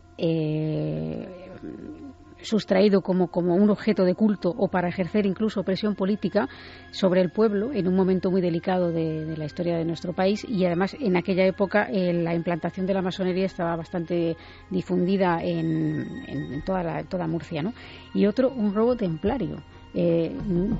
sustraído como un objeto de culto o para ejercer incluso presión política sobre el pueblo en un momento muy delicado de la historia de nuestro país, y además en aquella época la implantación de la masonería estaba bastante difundida en toda Murcia, ¿no? Y otro, un robo templario.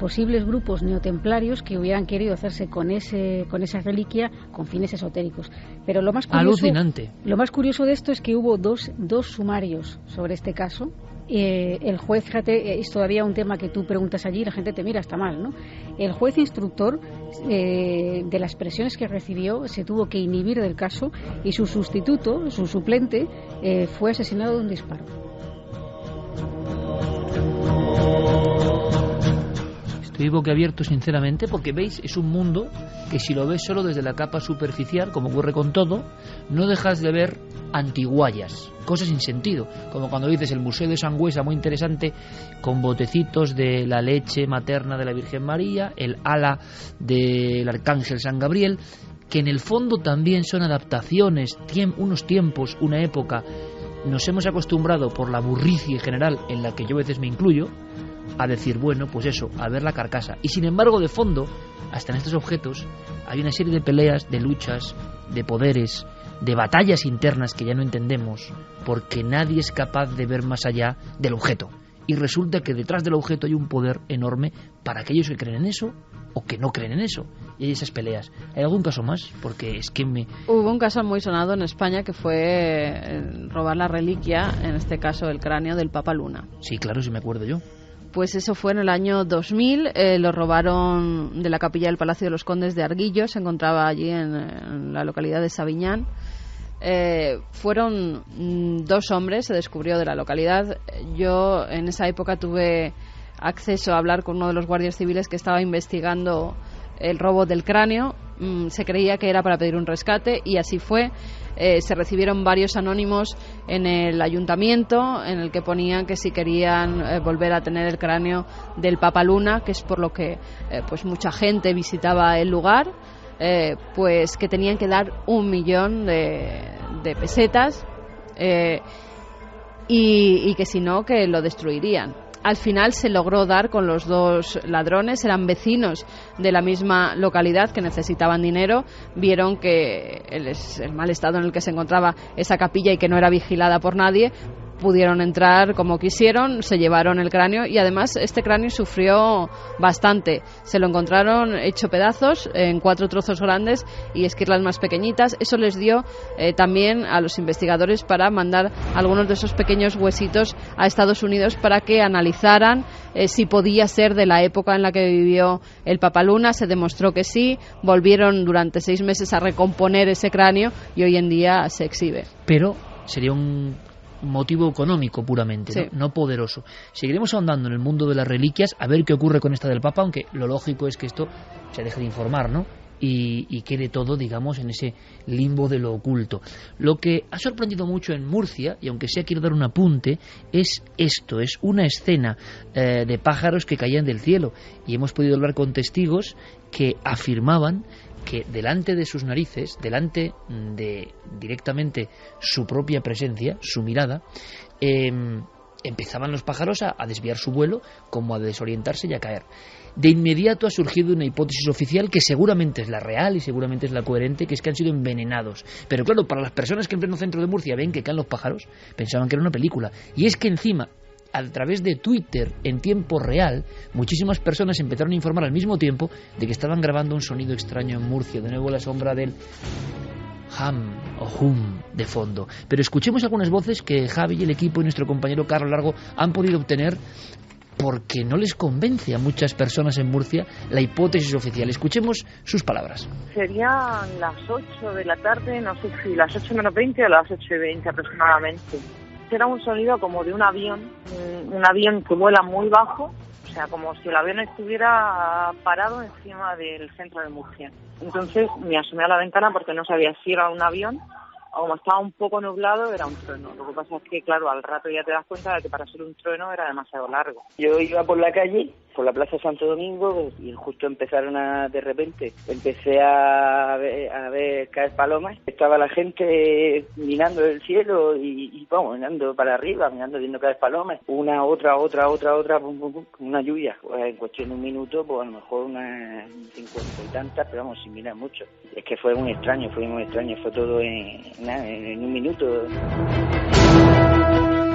Posibles grupos neotemplarios que hubieran querido hacerse con esa reliquia con fines esotéricos. Pero lo más curioso, alucinante. Lo más curioso de esto es que hubo dos sumarios sobre este caso. El juez, fíjate, es todavía un tema que tú preguntas allí y la gente te mira, está mal, ¿no? El juez instructor, de las presiones que recibió, se tuvo que inhibir del caso y su sustituto, su suplente, fue asesinado de un disparo. Estoy boquiabierto, sinceramente, porque veis, es un mundo que si lo ves solo desde la capa superficial, como ocurre con todo, no dejas de ver antiguallas, cosas sin sentido, como cuando dices el Museo de Sangüesa, muy interesante, con botecitos de la leche materna de la Virgen María, el ala del Arcángel San Gabriel, que en el fondo también son adaptaciones, unos tiempos, una época. Nos hemos acostumbrado por la burricie general, en la que yo a veces me incluyo, a decir, bueno, pues eso, a ver la carcasa. Y sin embargo, de fondo, hasta en estos objetos, hay una serie de peleas, de luchas, de poderes, de batallas internas que ya no entendemos, porque nadie es capaz de ver más allá del objeto. Y resulta que detrás del objeto hay un poder enorme para aquellos que creen en eso o que no creen en eso. Y hay esas peleas. ¿Hay algún caso más? Porque es que Hubo un caso muy sonado en España que fue robar la reliquia, en este caso el cráneo del Papa Luna. Sí, claro, sí me acuerdo yo. Pues eso fue en el año 2000, lo robaron de la capilla del Palacio de los Condes de Arguillo, se encontraba allí en la localidad de Sabiñán. Fueron 2 hombres, se descubrió, de la localidad. Yo en esa época tuve acceso a hablar con uno de los guardias civiles que estaba investigando el robo del cráneo. Se creía que era para pedir un rescate y así fue. Se recibieron varios anónimos en el ayuntamiento en el que ponían que si querían volver a tener el cráneo del Papa Luna, que es por lo que pues mucha gente visitaba el lugar, pues que tenían que dar 1 millón de pesetas y que si no, que lo destruirían. Al final se logró dar con los 2 ladrones, eran vecinos de la misma localidad que necesitaban dinero, vieron que el mal estado en el que se encontraba esa capilla y que no era vigilada por nadie, pudieron entrar como quisieron, se llevaron el cráneo y además este cráneo sufrió bastante. Se lo encontraron hecho pedazos en 4 trozos grandes y esquirlas más pequeñitas. Eso les dio también a los investigadores para mandar algunos de esos pequeños huesitos a Estados Unidos para que analizaran si podía ser de la época en la que vivió el Papa Luna. Se demostró que sí, volvieron durante 6 meses a recomponer ese cráneo y hoy en día se exhibe. Pero sería un motivo económico puramente, sí, no poderoso. Seguiremos ahondando en el mundo de las reliquias, a ver qué ocurre con esta del Papa, aunque lo lógico es que esto se deje de informar, ¿no? Y quede todo, digamos, en ese limbo de lo oculto. Lo que ha sorprendido mucho en Murcia, y aunque sea quiero dar un apunte, es esto, es una escena de pájaros que caían del cielo, y hemos podido hablar con testigos que afirmaban que delante de sus narices, delante de directamente su propia presencia, su mirada, empezaban los pájaros a desviar su vuelo, como a desorientarse y a caer. De inmediato ha surgido una hipótesis oficial que seguramente es la real y seguramente es la coherente, que es que han sido envenenados. Pero claro, para las personas que en pleno centro de Murcia ven que caen los pájaros, pensaban que era una película. Y es que encima, a través de Twitter, en tiempo real, muchísimas personas empezaron a informar al mismo tiempo de que estaban grabando un sonido extraño en Murcia. De nuevo la sombra del Hum o Hum de fondo. Pero escuchemos algunas voces que Javi y el equipo y nuestro compañero Carlos Largo han podido obtener, porque no les convence a muchas personas en Murcia la hipótesis oficial. Escuchemos sus palabras. Serían las 8 de la tarde, no sé si las 8 menos 20 o las 8:20 aproximadamente. Era un sonido como de un avión que vuela muy bajo, o sea, como si el avión estuviera parado encima del centro de Murcia. Entonces me asomé a la ventana porque no sabía si era un avión o, como estaba un poco nublado, era un trueno. Lo que pasa es que, claro, al rato ya te das cuenta de que para ser un trueno era demasiado largo. Yo iba por la calle, por la Plaza Santo Domingo, y justo empezaron de repente, empecé a ver caer palomas. Estaba la gente mirando el cielo y vamos, mirando para arriba, viendo caer palomas. Una, otra, pum, pum, pum, una lluvia. Pues en cuestión de un minuto, pues a lo mejor unas 50 y tantas, pero vamos, sin mirar mucho. Es que fue muy extraño, fue todo en un minuto.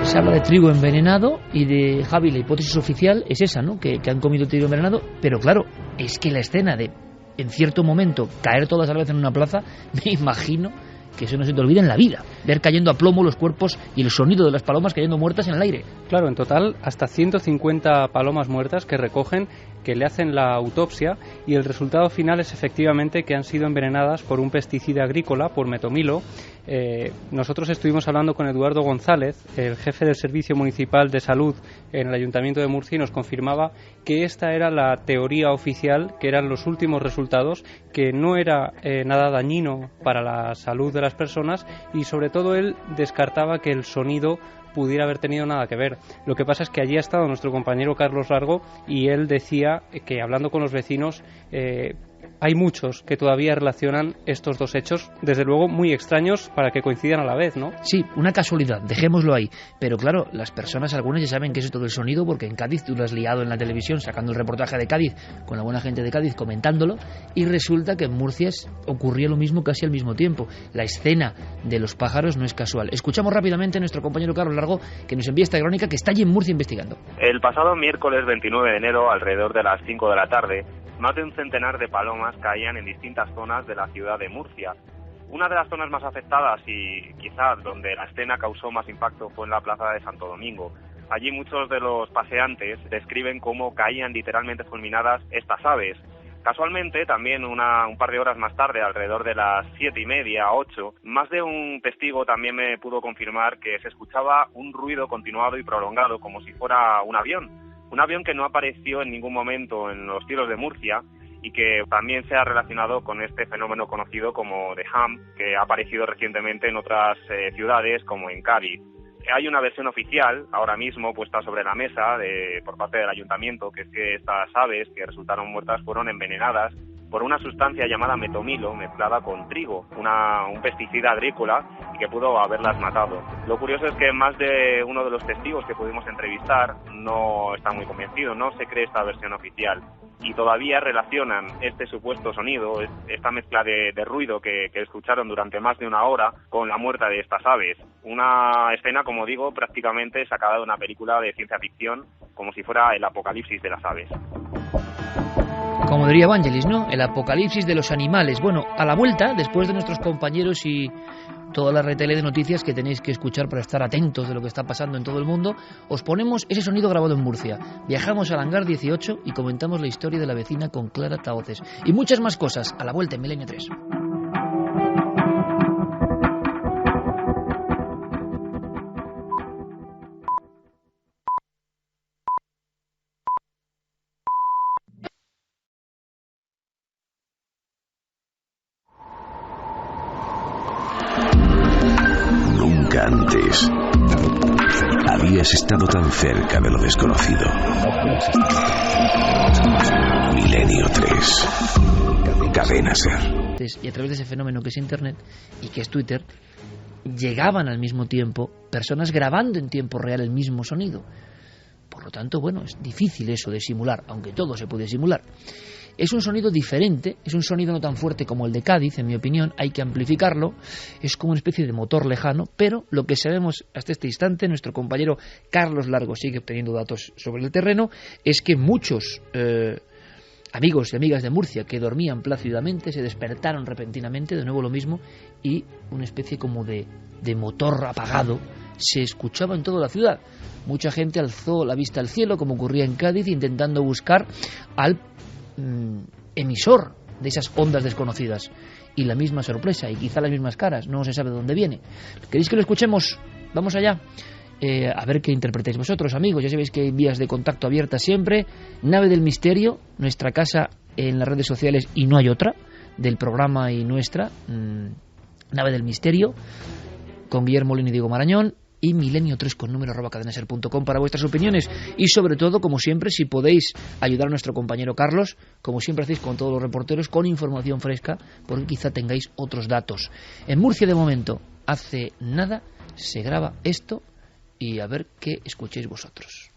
Se habla de trigo envenenado y de Javi, la hipótesis oficial es esa, ¿no? Que han comido trigo envenenado, pero claro, es que la escena de, en cierto momento, caer todas a la vez en una plaza, me imagino que eso no se te olvida en la vida, ver cayendo a plomo los cuerpos y el sonido de las palomas cayendo muertas en el aire. Claro, en total hasta 150 palomas muertas que recogen, que le hacen la autopsia, y el resultado final es efectivamente que han sido envenenadas por un pesticida agrícola, por metomilo. Nosotros estuvimos hablando con Eduardo González, el jefe del Servicio Municipal de Salud en el Ayuntamiento de Murcia, y nos confirmaba que esta era la teoría oficial, que eran los últimos resultados, que no era nada dañino para la salud de las personas, y sobre todo él descartaba que el sonido pudiera haber tenido nada que ver. Lo que pasa es que allí ha estado nuestro compañero Carlos Largo, y él decía que, hablando con los vecinos, hay muchos que todavía relacionan estos dos hechos, desde luego muy extraños para que coincidan a la vez, ¿no? Sí, una casualidad, dejémoslo ahí. Pero claro, las personas, algunas ya saben que es esto del sonido, porque en Cádiz tú lo has liado en la televisión sacando el reportaje de Cádiz, con la buena gente de Cádiz comentándolo, y resulta que en Murcia ocurría lo mismo casi al mismo tiempo. La escena de los pájaros no es casual. Escuchamos rápidamente a nuestro compañero Carlos Largo, que nos envía esta crónica, que está allí en Murcia investigando. El pasado miércoles 29 de enero, alrededor de las 5 de la tarde, más de un centenar de palomas caían en distintas zonas de la ciudad de Murcia. Una de las zonas más afectadas y quizás donde la escena causó más impacto fue en la plaza de Santo Domingo. Allí muchos de los paseantes describen cómo caían literalmente fulminadas estas aves. Casualmente, también un par de horas más tarde, alrededor de las 7:30, 8, más de un testigo también me pudo confirmar que se escuchaba un ruido continuado y prolongado, como si fuera un avión. Un avión que no apareció en ningún momento en los cielos de Murcia y que también se ha relacionado con este fenómeno conocido como The Hum, que ha aparecido recientemente en otras ciudades como en Cádiz. Hay una versión oficial ahora mismo puesta sobre la mesa por parte del ayuntamiento, que es que estas aves que resultaron muertas fueron envenenadas por una sustancia llamada metomilo mezclada con trigo, un pesticida agrícola, y que pudo haberlas matado. Lo curioso es que más de uno de los testigos que pudimos entrevistar no está muy convencido, no se cree esta versión oficial, y todavía relacionan este supuesto sonido, esta mezcla de ruido que escucharon durante más de una hora con la muerte de estas aves. Una escena, como digo, prácticamente sacada de una película de ciencia ficción, como si fuera el apocalipsis de las aves. Como diría Evangelis, ¿no? El apocalipsis de los animales. Bueno, a la vuelta, después de nuestros compañeros y toda la retele de noticias que tenéis que escuchar para estar atentos de lo que está pasando en todo el mundo, os ponemos ese sonido grabado en Murcia. Viajamos al hangar 18 y comentamos la historia de la vecina con Clara Tahoces. Y muchas más cosas a la vuelta en Milenio 3. Antes habías estado tan cerca de lo desconocido. Milenio 3. Cadena SER. Y a través de ese fenómeno que es Internet y que es Twitter, llegaban al mismo tiempo personas grabando en tiempo real el mismo sonido. Por lo tanto, bueno, es difícil eso de simular, aunque todo se puede simular. Es un sonido diferente, es un sonido no tan fuerte como el de Cádiz, en mi opinión, hay que amplificarlo, es como una especie de motor lejano, pero lo que sabemos hasta este instante, nuestro compañero Carlos Largo sigue obteniendo datos sobre el terreno, es que muchos amigos y amigas de Murcia que dormían plácidamente se despertaron repentinamente, de nuevo lo mismo, y una especie como de motor apagado se escuchaba en toda la ciudad. Mucha gente alzó la vista al cielo, como ocurría en Cádiz, intentando buscar al emisor de esas ondas desconocidas. Y la misma sorpresa, y quizá las mismas caras, no se sabe de dónde viene. ¿Queréis que lo escuchemos? Vamos allá. A ver qué interpretáis vosotros, amigos. Ya sabéis que hay vías de contacto abiertas siempre. Nave del Misterio, nuestra casa en las redes sociales, y no hay otra, del programa y nuestra. Nave del Misterio, con Guillermo Molina y Diego Marañón. Y milenio3 con número @cadenaser.com para vuestras opiniones. Y sobre todo, como siempre, si podéis ayudar a nuestro compañero Carlos, como siempre hacéis con todos los reporteros, con información fresca, porque quizá tengáis otros datos. En Murcia, de momento, hace nada se graba esto, y a ver qué escuchéis vosotros.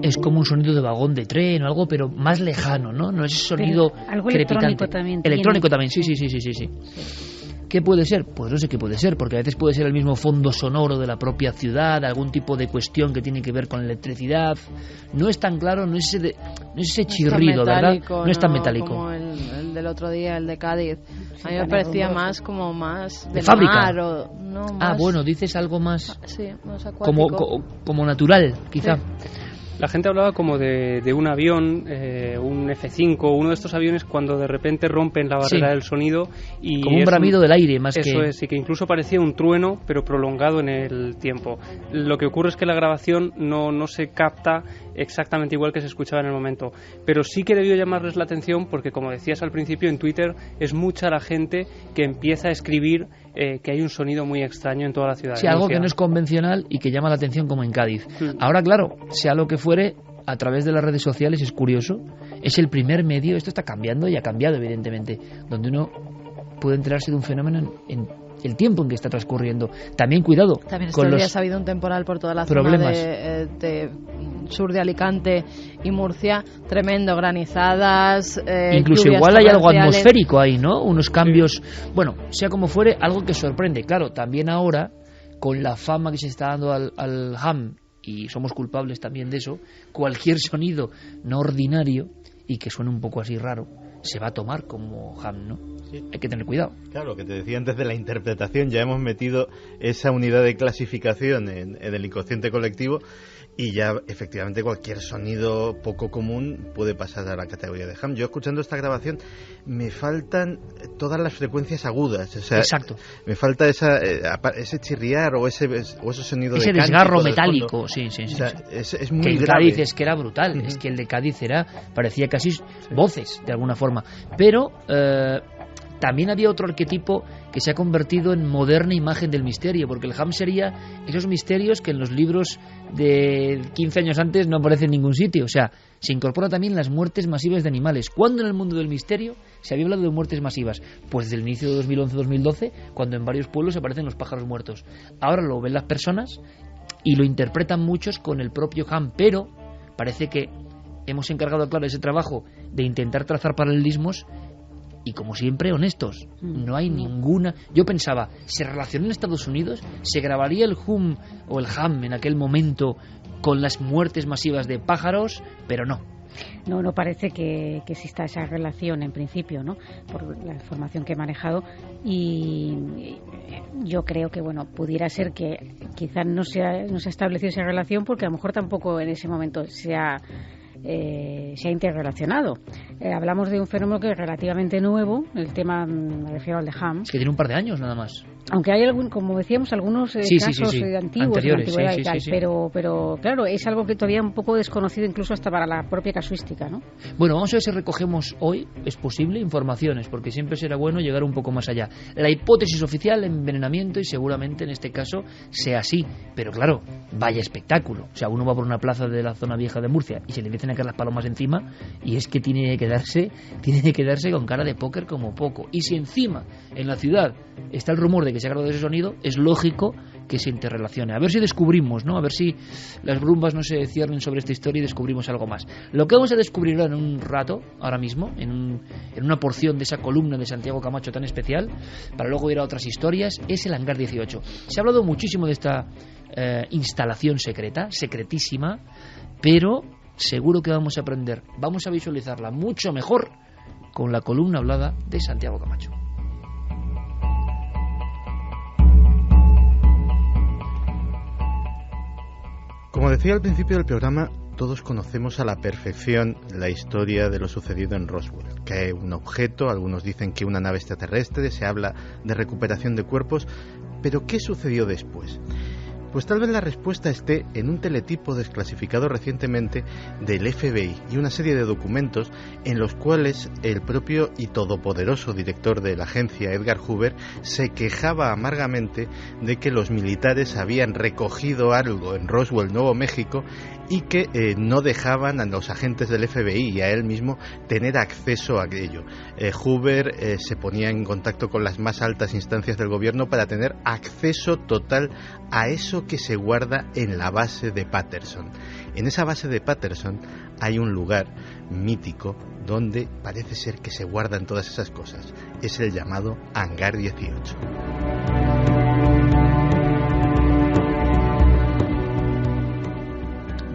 Es como un sonido de vagón de tren o algo, pero más lejano, ¿no? No es sonido algo crepitante. Electrónico también, sí. ¿Qué puede ser? Pues no sé qué puede ser, porque a veces puede ser el mismo fondo sonoro de la propia ciudad, algún tipo de cuestión que tiene que ver con la electricidad. No es tan claro, no es ese chirrido, ¿verdad? No es tan metálico. Como el del otro día, el de Cádiz. A mí me parecía más como más de fábrica. Mar, no, más... bueno, dices algo más... Sí, más acuático. Como natural, quizá. Sí. La gente hablaba como de un avión, un F-5, uno de estos aviones cuando de repente rompen la barrera del sonido. Y como un bramido del aire, más eso que... y que incluso parecía un trueno, pero prolongado en el tiempo. Lo que ocurre es que la grabación no se capta exactamente igual que se escuchaba en el momento. Pero sí que debió llamarles la atención porque, como decías al principio, en Twitter es mucha la gente que empieza a escribir que hay un sonido muy extraño en toda la ciudad. Sí, algo que no es convencional y que llama la atención, como en Cádiz. Ahora, claro, sea lo que fuere, a través de las redes sociales es curioso. Es el primer medio, esto está cambiando y ha cambiado, evidentemente, donde uno puede enterarse de un fenómeno en el tiempo en que está transcurriendo. También cuidado. También estos días ha habido un temporal por toda la zona de sur de Alicante y Murcia, tremendo, granizadas, incluso igual hay algo atmosférico ahí, ¿no? Unos cambios, bueno, sea como fuere, algo que sorprende. Claro, también ahora, con la fama que se está dando al ham, y somos culpables también de eso, cualquier sonido no ordinario y que suene un poco así raro, se va a tomar como ham, ¿no? Sí. Hay que tener cuidado. Claro, lo que te decía antes de la interpretación, ya hemos metido esa unidad de clasificación en el inconsciente colectivo, y ya efectivamente cualquier sonido poco común puede pasar a la categoría de ham. Yo, escuchando esta grabación, me faltan todas las frecuencias agudas. O sea, exacto. Me falta ese chirriar o ese sonido ese de desgarro metálico. Sí. O sea, es muy que en grave. Cádiz es que era brutal. Es que el de Cádiz parecía casi voces, de alguna forma. Pero también había otro arquetipo que se ha convertido en moderna imagen del misterio, porque el ham sería esos misterios que en los libros de 15 años antes no aparecen en ningún sitio. O sea, se incorpora también las muertes masivas de animales. ¿Cuándo en el mundo del misterio se había hablado de muertes masivas? Pues desde el inicio de 2011-2012, cuando en varios pueblos aparecen los pájaros muertos. Ahora lo ven las personas y lo interpretan muchos con el propio ham, pero parece que hemos encargado, claro, ese trabajo de intentar trazar paralelismos. Y como siempre, honestos, no hay ninguna... Yo pensaba, ¿se relacionó en Estados Unidos? ¿Se grabaría el hum o el ham en aquel momento con las muertes masivas de pájaros? Pero no. No parece que exista esa relación en principio, ¿no? Por la información que he manejado, y yo creo que, bueno, pudiera ser que quizás no se ha establecido esa relación porque a lo mejor tampoco en ese momento se ha interrelacionado. Hablamos de un fenómeno que es relativamente nuevo, el tema, me refiero al de ham. Es que tiene un par de años nada más. Aunque hay como decíamos, algunos casos antiguos, anteriores, de antigüedad pero claro, es algo que todavía un poco desconocido incluso hasta para la propia casuística, ¿no? Bueno, vamos a ver si recogemos hoy, es posible, informaciones, porque siempre será bueno llegar un poco más allá. La hipótesis oficial, envenenamiento, y seguramente en este caso sea así, pero claro, vaya espectáculo. O sea, uno va por una plaza de la zona vieja de Murcia y se le empiezan a a caer las palomas encima, y es que tiene que quedarse con cara de póker como poco. Y si encima en la ciudad está el rumor de que se ha grabado ese sonido, es lógico que se interrelacione. A ver si descubrimos, ¿no? A ver si las rumbas no se cierren sobre esta historia y descubrimos algo más. Lo que vamos a descubrir en un rato, ahora mismo, en una porción de esa columna de Santiago Camacho tan especial, para luego ir a otras historias, es el Hangar 18. Se ha hablado muchísimo de esta instalación secreta, secretísima, pero seguro que vamos a aprender, vamos a visualizarla mucho mejor con la columna hablada de Santiago Camacho. Como decía al principio del programa, todos conocemos a la perfección la historia de lo sucedido en Roswell. Cae un objeto, algunos dicen que una nave extraterrestre, se habla de recuperación de cuerpos, pero ¿qué sucedió después? Pues tal vez la respuesta esté en un teletipo desclasificado recientemente del FBI y una serie de documentos en los cuales el propio y todopoderoso director de la agencia, Edgar Hoover, se quejaba amargamente de que los militares habían recogido algo en Roswell, Nuevo México, y que no dejaban a los agentes del FBI y a él mismo tener acceso a aquello. Hoover se ponía en contacto con las más altas instancias del gobierno para tener acceso total a eso que se guarda en la base de Patterson. En esa base de Patterson hay un lugar mítico donde parece ser que se guardan todas esas cosas. Es el llamado Hangar 18.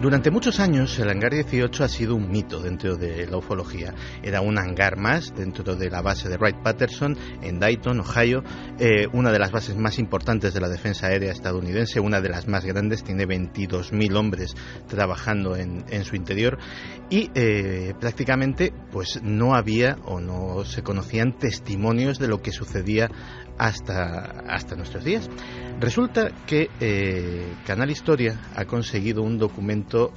Durante muchos años el Hangar 18 ha sido un mito dentro de la ufología. Era un hangar más dentro de la base de Wright-Patterson en Dayton, Ohio, una de las bases más importantes de la defensa aérea estadounidense, una de las más grandes, tiene 22.000 hombres trabajando en su interior y prácticamente pues no había o no se conocían testimonios de lo que sucedía hasta nuestros días. Resulta que Canal Historia ha conseguido un documento,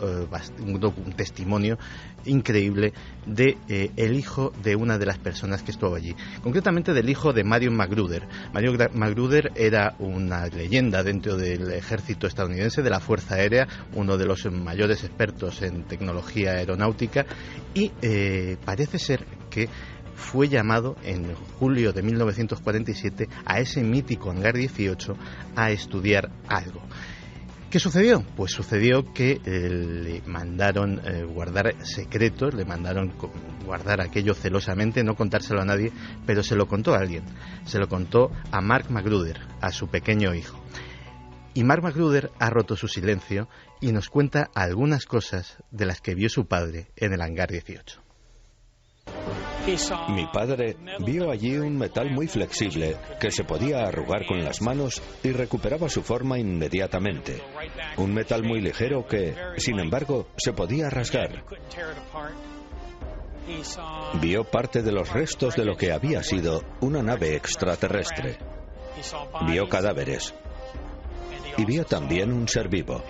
un testimonio increíble de el hijo de una de las personas que estuvo allí, concretamente del hijo de Marion Magruder. Marion Magruder era una leyenda dentro del ejército estadounidense, de la Fuerza Aérea, uno de los mayores expertos en tecnología aeronáutica, y parece ser que fue llamado en julio de 1947 a ese mítico Hangar 18 a estudiar algo. ¿Qué sucedió? Pues sucedió que le mandaron guardar secretos, le mandaron guardar aquello celosamente, no contárselo a nadie, pero se lo contó a alguien. Se lo contó a Mark Magruder, a su pequeño hijo. Y Mark Magruder ha roto su silencio y nos cuenta algunas cosas de las que vio su padre en el Hangar 18. Mi padre vio allí un metal muy flexible que se podía arrugar con las manos y recuperaba su forma inmediatamente. Un metal muy ligero que, sin embargo, se podía rasgar. Vio parte de los restos de lo que había sido una nave extraterrestre. Vio cadáveres. Y vio también un ser vivo.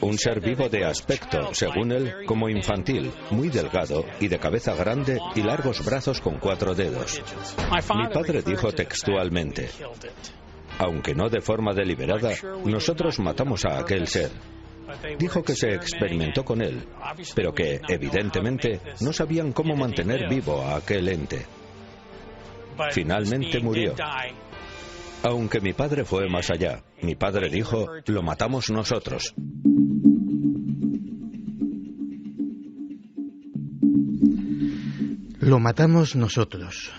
Un ser vivo de aspecto, según él, como infantil, muy delgado y de cabeza grande y largos brazos con 4 dedos. Mi padre dijo textualmente: aunque no de forma deliberada, nosotros matamos a aquel ser. Dijo que se experimentó con él, pero que, evidentemente, no sabían cómo mantener vivo a aquel ente. Finalmente murió. Aunque mi padre fue más allá. Mi padre dijo: lo matamos nosotros. Lo matamos nosotros.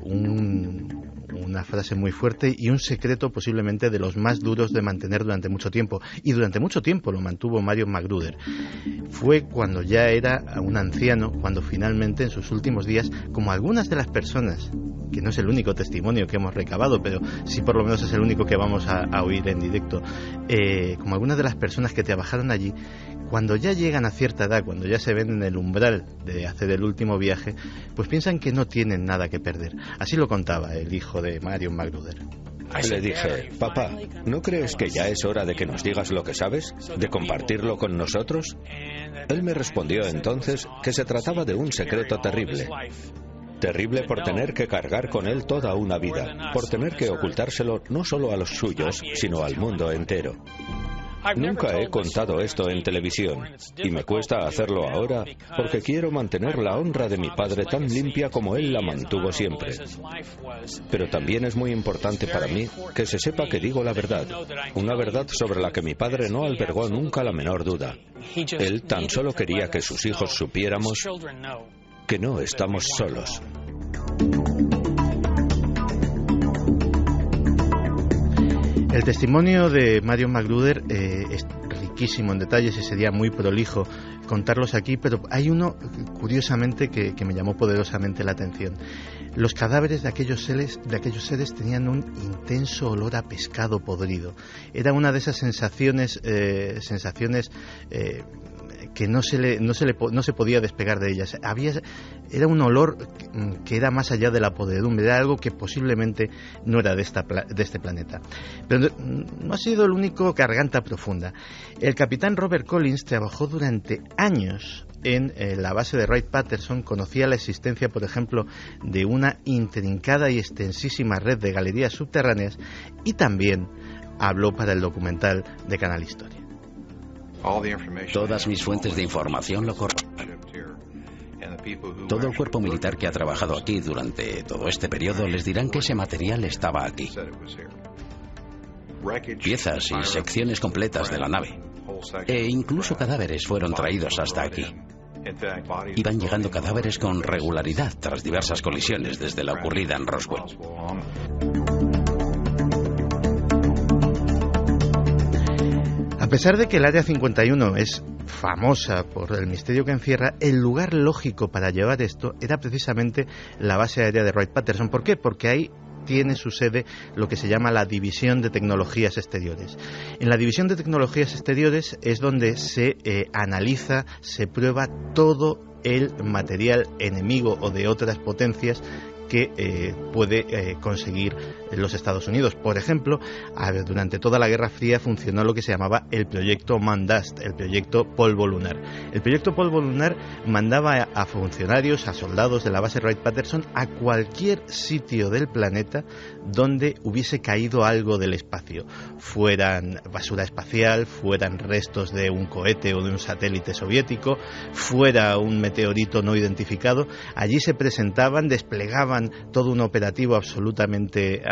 Una frase muy fuerte y un secreto posiblemente de los más duros de mantener durante mucho tiempo. Y durante mucho tiempo lo mantuvo Marion Magruder. Fue cuando ya era un anciano, cuando finalmente en sus últimos días, como algunas de las personas, que no es el único testimonio que hemos recabado, pero sí por lo menos es el único que vamos a oír en directo, como algunas de las personas que trabajaron allí, cuando ya llegan a cierta edad, cuando ya se ven en el umbral de hacer el último viaje, pues piensan que no tienen nada que perder. Así lo contaba el hijo de Marion Magruder. Le dije: papá, ¿no crees que ya es hora de que nos digas lo que sabes? ¿De compartirlo con nosotros? Él me respondió entonces que se trataba de un secreto terrible. Terrible por tener que cargar con él toda una vida, por tener que ocultárselo no solo a los suyos, sino al mundo entero. Nunca he contado esto en televisión y me cuesta hacerlo ahora porque quiero mantener la honra de mi padre tan limpia como él la mantuvo siempre. Pero también es muy importante para mí que se sepa que digo la verdad, una verdad sobre la que mi padre no albergó nunca la menor duda. Él tan solo quería que sus hijos supiéramos que no estamos solos. El testimonio de Marion McGruder es riquísimo en detalles y sería muy prolijo contarlos aquí, pero hay uno, curiosamente, que me llamó poderosamente la atención. Los cadáveres de aquellos seres tenían un intenso olor a pescado podrido. Era una de esas sensaciones que no se podía despegar de ellas. Era un olor que era más allá de la podredumbre, era algo que posiblemente no era de este planeta. Pero no ha sido el único garganta profunda. El capitán Robert Collins trabajó durante años en la base de Wright-Patterson, conocía la existencia, por ejemplo, de una intrincada y extensísima red de galerías subterráneas y también habló para el documental de Canal Historia. Todas mis fuentes de información lo corroboran. Todo el cuerpo militar que ha trabajado aquí durante todo este periodo les dirán que ese material estaba aquí. Piezas y secciones completas de la nave. E incluso cadáveres fueron traídos hasta aquí. Iban llegando cadáveres con regularidad tras diversas colisiones desde la ocurrida en Roswell. A pesar de que el Área 51 es famosa por el misterio que encierra, el lugar lógico para llevar esto era precisamente la base aérea de Wright-Patterson. ¿Por qué? Porque ahí tiene su sede lo que se llama la División de Tecnologías Exteriores. En la División de Tecnologías Exteriores es donde se analiza, se prueba todo el material enemigo o de otras potencias que puede conseguir los Estados Unidos. Por ejemplo, durante toda la Guerra Fría funcionó lo que se llamaba el proyecto Mandust, el proyecto Polvo Lunar. El proyecto Polvo Lunar mandaba a funcionarios, a soldados de la base Wright-Patterson a cualquier sitio del planeta donde hubiese caído algo del espacio, fueran basura espacial, fueran restos de un cohete o de un satélite soviético, fuera un meteorito no identificado. Allí se presentaban, desplegaban todo un operativo absolutamente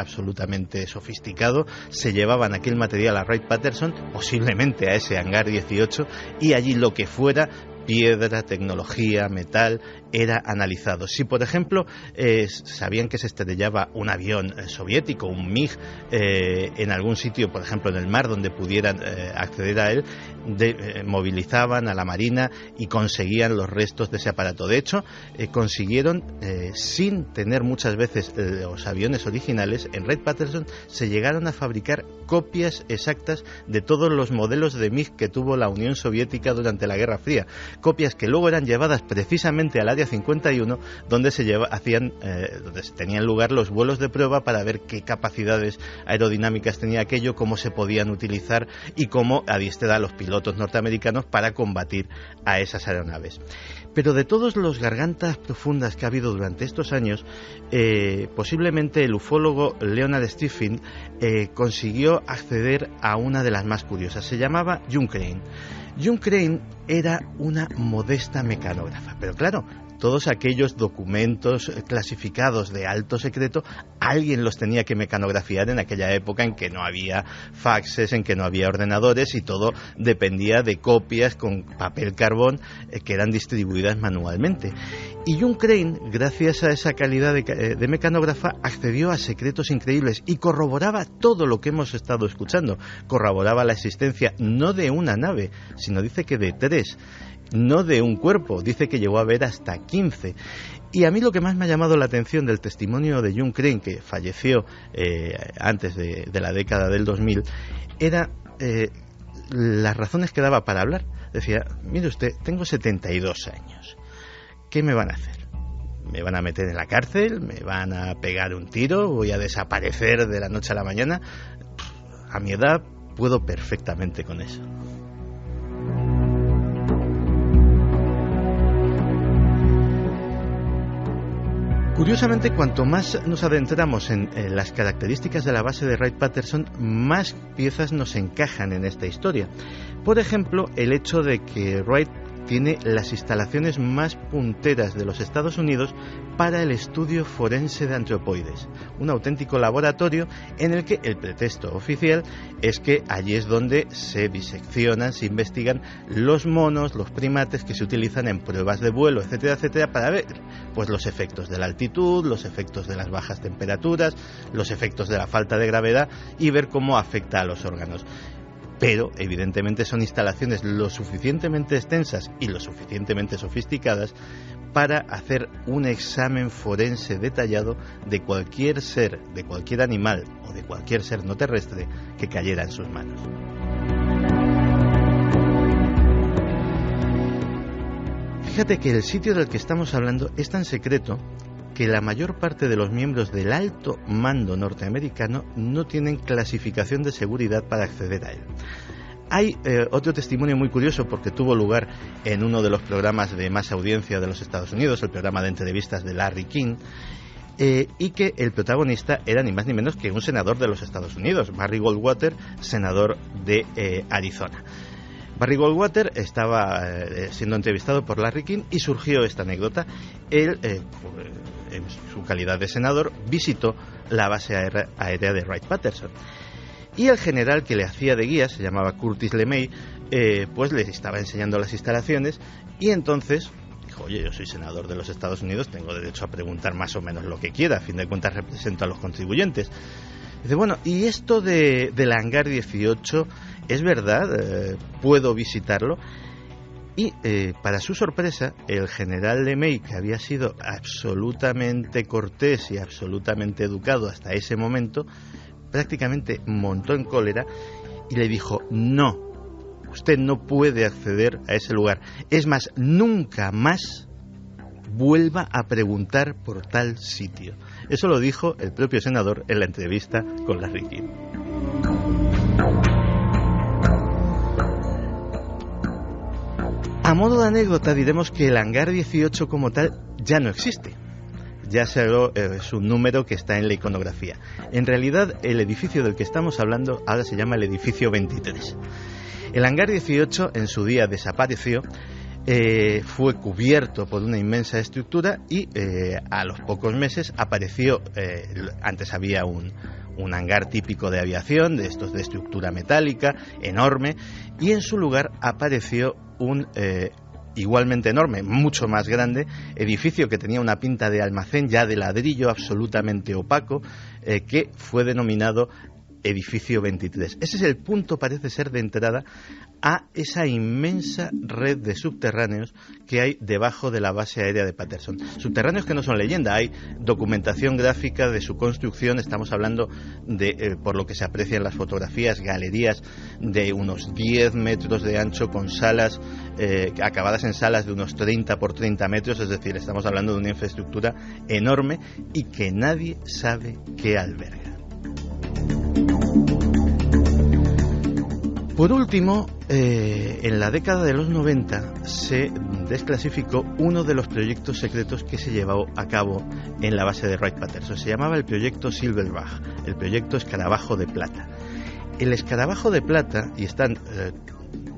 sofisticado, se llevaban aquel material a Wright-Patterson, posiblemente a ese hangar 18, y allí lo que fuera, piedra, tecnología, metal, era analizado. Si, por ejemplo, sabían que se estrellaba un avión soviético, un MiG, en algún sitio, por ejemplo en el mar, donde pudieran acceder a él, movilizaban a la Marina y conseguían los restos de ese aparato. De hecho, consiguieron, sin tener muchas veces los aviones originales, en Wright-Patterson se llegaron a fabricar copias exactas de todos los modelos de MiG que tuvo la Unión Soviética durante la Guerra Fría. Copias que luego eran llevadas precisamente al Área 51, donde donde tenían lugar los vuelos de prueba para ver qué capacidades aerodinámicas tenía aquello, cómo se podían utilizar y cómo adiestrar a los pilotos norteamericanos para combatir a esas aeronaves. Pero de todos los gargantas profundas que ha habido durante estos años, posiblemente el ufólogo Leonard Stephen consiguió acceder a una de las más curiosas. Se llamaba June Crane. June Crane era una modesta mecanógrafa, pero claro, todos aquellos documentos clasificados de alto secreto, alguien los tenía que mecanografiar en aquella época en que no había faxes, en que no había ordenadores y todo dependía de copias con papel carbón que eran distribuidas manualmente. Y June Crane, gracias a esa calidad de mecanógrafa, accedió a secretos increíbles y corroboraba todo lo que hemos estado escuchando. Corroboraba la existencia no de una nave, sino dice que de 3. No de un cuerpo, dice que llegó a ver hasta 15. Y a mí lo que más me ha llamado la atención del testimonio de June Crane, que falleció antes de la década del 2000, era las razones que daba para hablar. Decía, mire usted, tengo 72 años, ¿qué me van a hacer? ¿Me van a meter en la cárcel? ¿Me van a pegar un tiro? ¿Voy a desaparecer de la noche a la mañana? A mi edad puedo perfectamente con eso. Curiosamente, cuanto más nos adentramos en las características de la base de Wright-Patterson, más piezas nos encajan en esta historia. Por ejemplo, el hecho de que Wright tiene las instalaciones más punteras de los Estados Unidos para el estudio forense de antropoides, un auténtico laboratorio en el que el pretexto oficial es que allí es donde se diseccionan, se investigan los monos, los primates que se utilizan en pruebas de vuelo, etcétera, etcétera, para ver pues los efectos de la altitud, los efectos de las bajas temperaturas, los efectos de la falta de gravedad y ver cómo afecta a los órganos. Pero, evidentemente, son instalaciones lo suficientemente extensas y lo suficientemente sofisticadas para hacer un examen forense detallado de cualquier ser, de cualquier animal o de cualquier ser no terrestre que cayera en sus manos. Fíjate que el sitio del que estamos hablando es tan secreto que la mayor parte de los miembros del alto mando norteamericano no tienen clasificación de seguridad para acceder a él. Hay otro testimonio muy curioso porque tuvo lugar en uno de los programas de más audiencia de los Estados Unidos, el programa de entrevistas de Larry King, y que el protagonista era ni más ni menos que un senador de los Estados Unidos, Barry Goldwater, senador de Arizona. Barry Goldwater estaba siendo entrevistado por Larry King y surgió esta anécdota. Él, en su calidad de senador, visitó la base aérea de Wright-Patterson. Y el general que le hacía de guía, se llamaba Curtis LeMay, pues le estaba enseñando las instalaciones y entonces dijo: oye, yo soy senador de los Estados Unidos, tengo derecho a preguntar más o menos lo que quiera, a fin de cuentas represento a los contribuyentes. Dice: bueno, ¿y esto del hangar 18 es verdad? ¿Puedo visitarlo? Y para su sorpresa, el general LeMay, que había sido absolutamente cortés y absolutamente educado hasta ese momento, prácticamente montó en cólera y le dijo: no, usted no puede acceder a ese lugar. Es más, nunca más vuelva a preguntar por tal sitio. Eso lo dijo el propio senador en la entrevista con Larry King. A modo de anécdota diremos que el hangar 18 como tal ya no existe. Ya es un número que está en la iconografía. En realidad, el edificio del que estamos hablando ahora se llama el edificio 23. El hangar 18 en su día desapareció, fue cubierto por una inmensa estructura y a los pocos meses apareció, antes había un hangar típico de aviación, de estos de estructura metálica, enorme, y en su lugar apareció un igualmente enorme, mucho más grande, edificio que tenía una pinta de almacén ya de ladrillo absolutamente opaco, que fue denominado edificio 23. Ese es el punto, parece ser, de entrada a esa inmensa red de subterráneos que hay debajo de la base aérea de Patterson. Subterráneos que no son leyenda, hay documentación gráfica de su construcción. Estamos hablando de, por lo que se aprecia en las fotografías, galerías de unos 10 metros de ancho con salas acabadas en salas de unos 30 por 30 metros, es decir, estamos hablando de una infraestructura enorme y que nadie sabe qué alberga. Por último, en la década de los 90 se desclasificó uno de los proyectos secretos que se llevó a cabo en la base de Wright-Patterson. Se llamaba el proyecto Silverback, el proyecto Escarabajo de Plata. El Escarabajo de Plata, y están,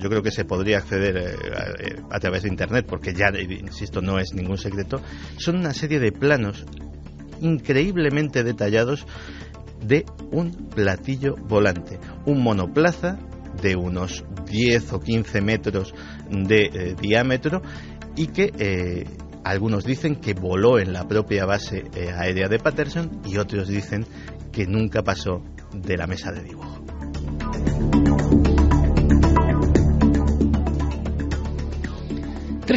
yo creo que se podría acceder a través de Internet, porque ya, insisto, no es ningún secreto, son una serie de planos increíblemente detallados de un platillo volante, un monoplaza de unos 10 o 15 metros de diámetro y que algunos dicen que voló en la propia base aérea de Patterson y otros dicen que nunca pasó de la mesa de dibujo.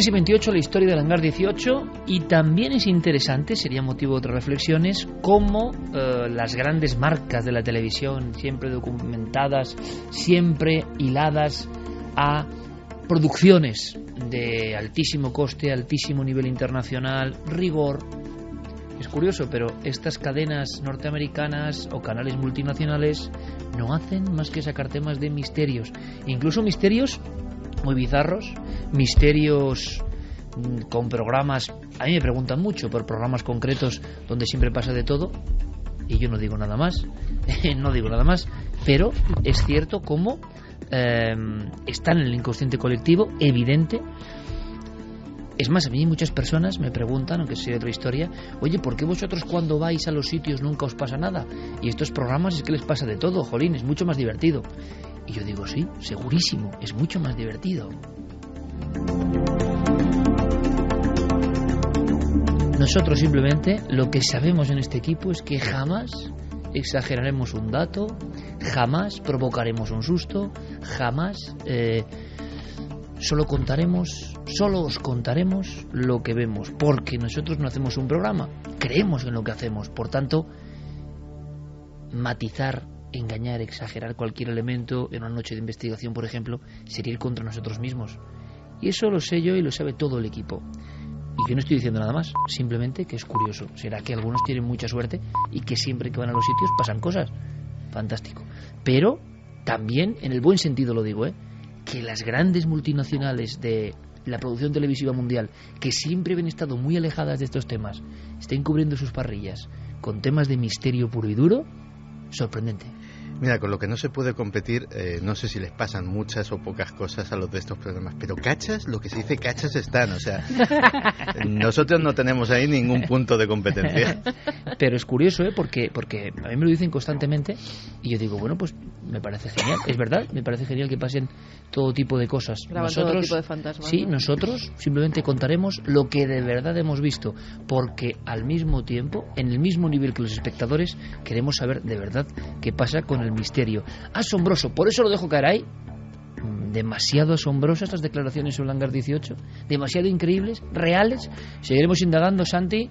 y 28, la historia del hangar 18, y también es interesante, sería motivo de otras reflexiones, cómo las grandes marcas de la televisión, siempre documentadas, siempre hiladas a producciones de altísimo coste, altísimo nivel internacional, rigor. Es curioso, pero estas cadenas norteamericanas o canales multinacionales no hacen más que sacar temas de misterios, incluso misterios muy bizarros, misterios con programas, a mí me preguntan mucho por programas concretos donde siempre pasa de todo, y yo no digo nada más, pero es cierto como están en el inconsciente colectivo, evidente. Es más, a mí muchas personas me preguntan, aunque sea otra historia, oye, ¿por qué vosotros cuando vais a los sitios nunca os pasa nada? Y estos programas es que les pasa de todo, jolín, es mucho más divertido. Y yo digo, sí, segurísimo, es mucho más divertido. Nosotros simplemente lo que sabemos en este equipo es que jamás exageraremos un dato, jamás provocaremos un susto, jamás solo os contaremos lo que vemos, porque nosotros no hacemos un programa, creemos en lo que hacemos. Por tanto, matizar, engañar, exagerar cualquier elemento en una noche de investigación, por ejemplo, sería ir contra nosotros mismos. Y eso lo sé yo y lo sabe todo el equipo. Y yo no estoy diciendo nada más, simplemente que es curioso. Será que algunos tienen mucha suerte y que siempre que van a los sitios pasan cosas. Fantástico. Pero también, en el buen sentido lo digo, que las grandes multinacionales de la producción televisiva mundial, que siempre habían estado muy alejadas de estos temas, estén cubriendo sus parrillas con temas de misterio puro y duro, sorprendente. Mira, con lo que no se puede competir, no sé si les pasan muchas o pocas cosas a los de estos programas, pero cachas, lo que se dice cachas están, o sea, nosotros no tenemos ahí ningún punto de competencia. Pero es curioso, porque a mí me lo dicen constantemente y yo digo, bueno, pues me parece genial, es verdad, me parece genial que pasen todo tipo de cosas. Nosotros, todo tipo de fantasmas, sí, ¿no? Nosotros simplemente contaremos lo que de verdad hemos visto, porque al mismo tiempo, en el mismo nivel que los espectadores, queremos saber de verdad qué pasa con el misterio. Asombroso, por eso lo dejo caer ahí. Demasiado asombrosas las declaraciones sobre el Hangar 18, demasiado increíbles, reales. Seguiremos indagando, Santi.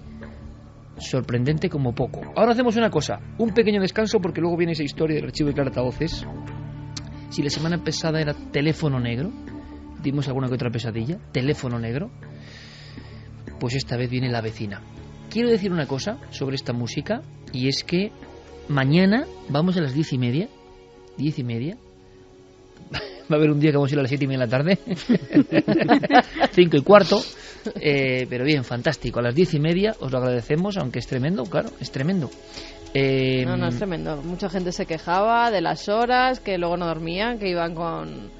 Sorprendente como poco. Ahora hacemos una cosa, un pequeño descanso, porque luego viene esa historia del archivo de Clarataoces. Si la semana pasada era teléfono negro, dimos alguna que otra pesadilla, teléfono negro, pues esta vez viene la vecina. Quiero decir una cosa sobre esta música, y es que mañana vamos a las 10:30. 10:30. Va a haber un día que vamos a ir a las 7:30 de la tarde. 5:15. Pero bien, fantástico. A las 10:30 os lo agradecemos, aunque es tremendo, claro, es tremendo. No, es tremendo. Mucha gente se quejaba de las horas, que luego no dormían, que iban con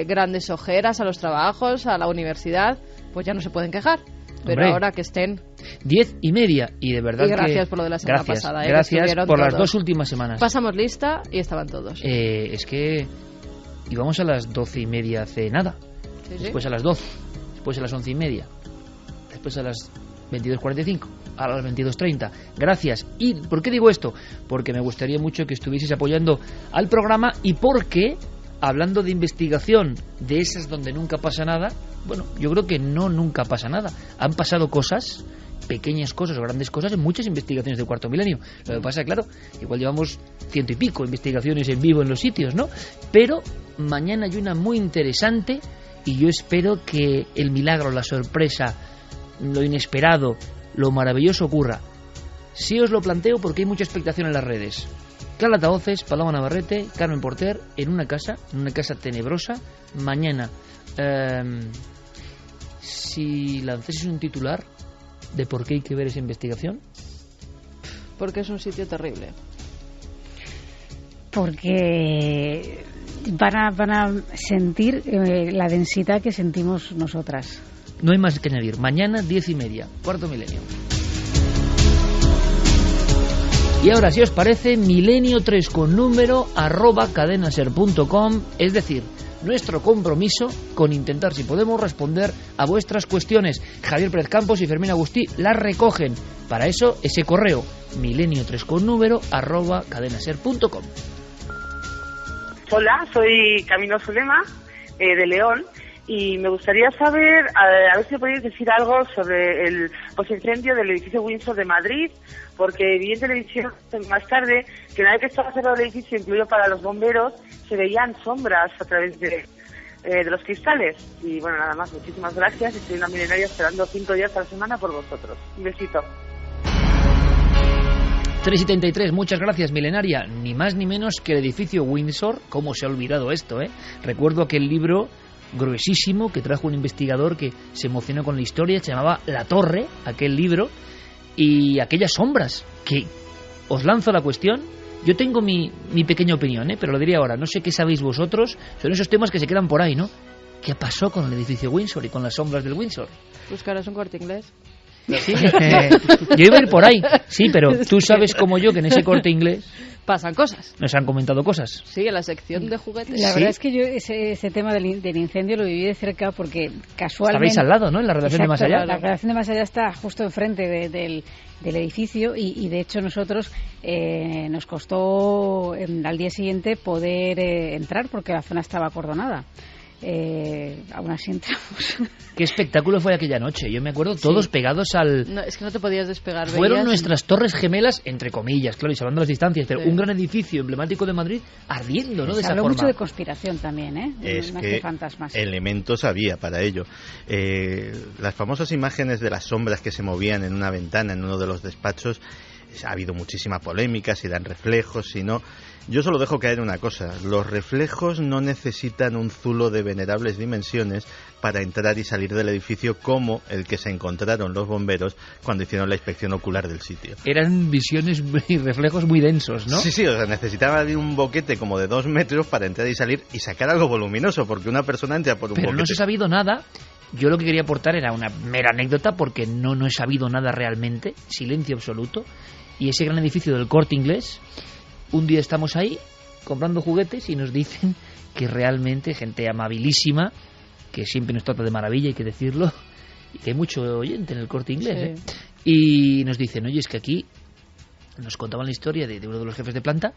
grandes ojeras a los trabajos, a la universidad. Pues ya no se pueden quejar. Pero hombre, ahora que estén 10:30 y de verdad, y gracias por lo de la semana pasada, gracias por todos. Las 2 últimas semanas. Pasamos lista y estaban todos. Es que íbamos a las 12:30 hace nada. Sí, después a las 12, después a las 11:30, después a las 22:45, a las 22:30. Gracias. ¿Y por qué digo esto? Porque me gustaría mucho que estuvieseis apoyando al programa, y porque, hablando de investigación, de esas donde nunca pasa nada, bueno, yo creo que nunca pasa nada. Han pasado cosas, pequeñas cosas o grandes cosas, en muchas investigaciones de Cuarto Milenio. Lo que pasa, claro, igual llevamos 100 y pico investigaciones en vivo en los sitios, ¿no? Pero mañana hay una muy interesante, y yo espero que el milagro, la sorpresa, lo inesperado, lo maravilloso ocurra. Sí os lo planteo porque hay mucha expectación en las redes. Clarataoces, Paloma Navarrete, Carmen Porter, en una casa tenebrosa, mañana. Si lanzases un titular de por qué hay que ver esa investigación. Porque es un sitio terrible. Porque van a sentir la densidad que sentimos nosotras. No hay más que añadir. Mañana 10:30, Cuarto Milenio. Y ahora, si os parece, milenio3 con número @cadenaser.com, es decir, nuestro compromiso con intentar, si podemos, responder a vuestras cuestiones. Javier Pérez Campos y Fermín Agustí las recogen. Para eso, ese correo, milenio3 con número @cadenaser.com. Hola, soy Camilo Zulema, de León, y me gustaría saber, a ver si podéis decir algo sobre el incendio del edificio Windsor de Madrid, porque vi en televisión más tarde que una vez que estaba cerrado el edificio, incluido para los bomberos, se veían sombras a través de los cristales. Y bueno, nada más, muchísimas gracias. Estoy en la milenaria esperando 5 días a la semana por vosotros. Un besito. 3:73, muchas gracias, milenaria. Ni más ni menos que el edificio Windsor. ¿Cómo se ha olvidado esto, eh? Recuerdo aquel libro gruesísimo que trajo un investigador que se emocionó con la historia, se llamaba La Torre, aquel libro, y aquellas sombras, que os lanzo la cuestión. Yo tengo mi pequeña opinión, pero lo diré ahora. No sé qué sabéis vosotros. Son esos temas que se quedan por ahí, ¿no? ¿Qué pasó con el edificio Windsor y con las sombras del Windsor? ¿Buscarás un Corte Inglés? Sí, yo iba a ir por ahí. Sí, pero tú sabes como yo que en ese Corte Inglés pasan cosas. Nos han comentado cosas. Sí, en la sección de juguetes. La verdad es que yo ese tema del incendio lo viví de cerca porque casualmente... Estabais al lado, ¿no? En la redacción de Más Allá. La redacción de Más Allá está justo enfrente del edificio y de hecho nosotros nos costó al día siguiente poder entrar porque la zona estaba acordonada. Aún así entramos. Qué espectáculo fue aquella noche. Yo me acuerdo todos pegados al... No, es que no te podías despegar. Fueron nuestras torres gemelas, entre comillas, claro, y salvando las distancias, pero un gran edificio emblemático de Madrid ardiendo, ¿no? De esa forma. Mucho de conspiración también, ¿eh? Es más que fantasmas. Elementos había para ello. Las famosas imágenes de las sombras que se movían en una ventana en uno de los despachos, ha habido muchísima polémica, si dan reflejos, si no. Yo solo dejo caer una cosa: los reflejos no necesitan un zulo de venerables dimensiones para entrar y salir del edificio, como el que se encontraron los bomberos cuando hicieron la inspección ocular del sitio. Eran visiones y reflejos muy densos, ¿no? Sí, o sea, necesitaban un boquete como de 2 metros para entrar y salir y sacar algo voluminoso, porque una persona entra por un boquete. Pero no se ha sabido nada. Yo lo que quería aportar era una mera anécdota, porque no he sabido nada realmente, silencio absoluto. Y ese gran edificio del Corte Inglés, un día estamos ahí comprando juguetes y nos dicen que realmente gente amabilísima, que siempre nos trata de maravilla, hay que decirlo, y que hay mucho oyente en el Corte Inglés, sí. Y nos dicen, oye, es que aquí nos contaban la historia de uno de los jefes de planta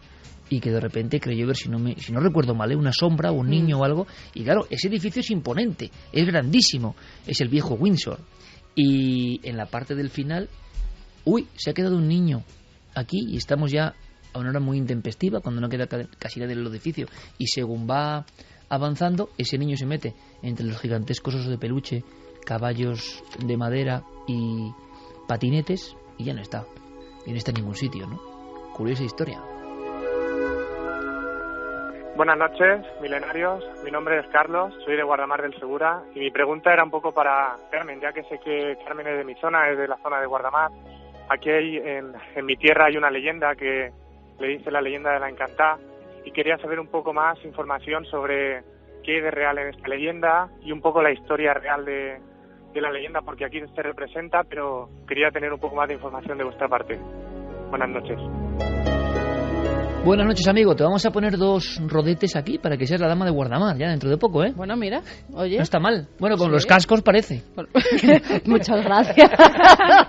y que de repente creyó ver, si no recuerdo mal, una sombra o un niño o algo. Y claro, ese edificio es imponente, es grandísimo, es el viejo Windsor. Y en la parte del final, se ha quedado un niño aquí y estamos ya a una hora muy intempestiva, cuando no queda casi nadie en el edificio, y según va avanzando, ese niño se mete entre los gigantescos osos de peluche, caballos de madera y patinetes, y ya no está. Y no está en ningún sitio, ¿no? Curiosa historia. Buenas noches, milenarios. Mi nombre es Carlos, soy de Guardamar del Segura, y mi pregunta era un poco para Carmen, ya que sé que Carmen es de mi zona, es de la zona de Guardamar. Aquí en mi tierra hay una leyenda que le dice la leyenda de la Encantá, y quería saber un poco más información sobre qué hay de real en esta leyenda y un poco la historia real de la leyenda, porque aquí se representa, pero quería tener un poco más de información de vuestra parte. Buenas noches. Buenas noches, amigo. Te vamos a poner 2 rodetes aquí para que seas la dama de Guardamar, ya dentro de poco, ¿eh? Bueno, mira, oye. No está mal. Bueno, con los cascos parece. Muchas gracias.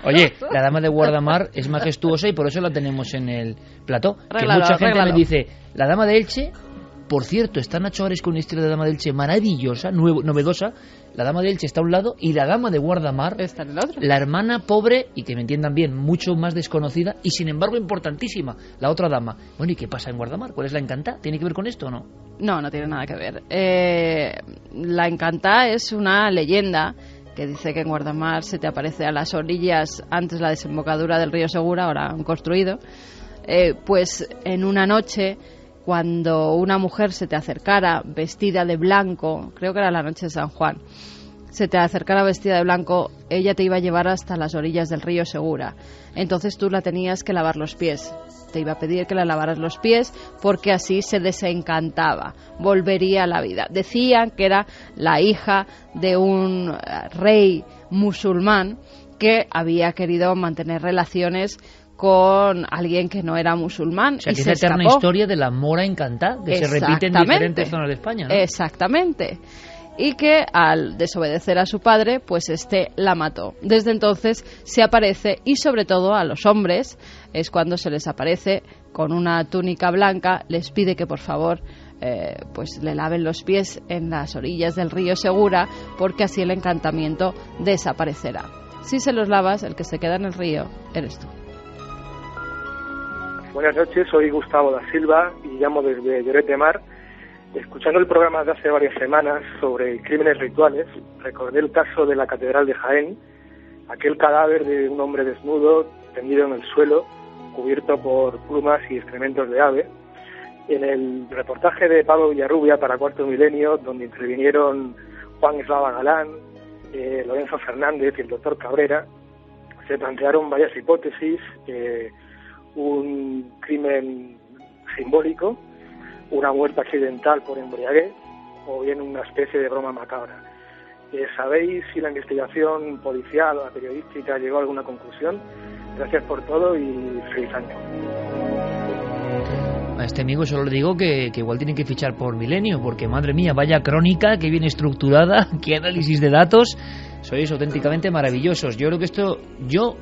Oye, la dama de Guardamar es majestuosa y por eso la tenemos en el plató. Arréglalo, que mucha gente arréglalo. me dice, la dama de Elche. Por cierto, está Nacho Ares con una historia de la dama de Elche maravillosa, novedosa. La dama de Elche está a un lado y la dama de Guardamar está en el otro. La hermana pobre, y que me entiendan bien, mucho más desconocida y sin embargo importantísima, la otra dama. Bueno, ¿y qué pasa en Guardamar? ¿Cuál es la Encantá? ¿Tiene que ver con esto o no? No, no tiene nada que ver. La Encantá es una leyenda que dice que en Guardamar se te aparece a las orillas, antes la desembocadura del río Segura, ahora han construido, pues en una noche, cuando una mujer se te acercara vestida de blanco, creo que era la noche de San Juan, se te acercara vestida de blanco, ella te iba a llevar hasta las orillas del río Segura. Entonces tú la tenías que lavar los pies. Te iba a pedir que le lavaras los pies porque así se desencantaba, volvería a la vida. Decían que era la hija de un rey musulmán que había querido mantener relaciones con alguien que no era musulmán. O sea, y que se esa eterna escapó. historia de la mora encantada, que se repite en diferentes zonas de España, ¿no? Exactamente. Y que al desobedecer a su padre, pues la mató. Desde entonces se aparece, y sobre todo a los hombres, es cuando se les aparece con una túnica blanca, les pide que por favor pues le laven los pies en las orillas del río Segura, porque así el encantamiento desaparecerá. Si se los lavas, el que se queda en el río eres tú. Buenas noches, soy Gustavo da Silva y llamo desde Lloret de Mar. Escuchando el programa de hace varias semanas sobre crímenes rituales, recordé el caso de la Catedral de Jaén, aquel cadáver de un hombre desnudo, tendido en el suelo, cubierto por plumas y excrementos de ave. En el reportaje de Pablo Villarrubia para Cuarto Milenio, donde intervinieron Juan Eslava Galán, Lorenzo Fernández y el doctor Cabrera, se plantearon varias hipótesis, un crimen simbólico, una muerte accidental por embriaguez o bien una especie de broma macabra. ¿Sabéis si la investigación policial o la periodística llegó a alguna conclusión? Gracias por todo y feliz año. A este amigo solo le digo que igual tienen que fichar por Milenio, porque madre mía, vaya crónica, qué bien estructurada, qué análisis de datos, sois auténticamente maravillosos. Yo creo que yo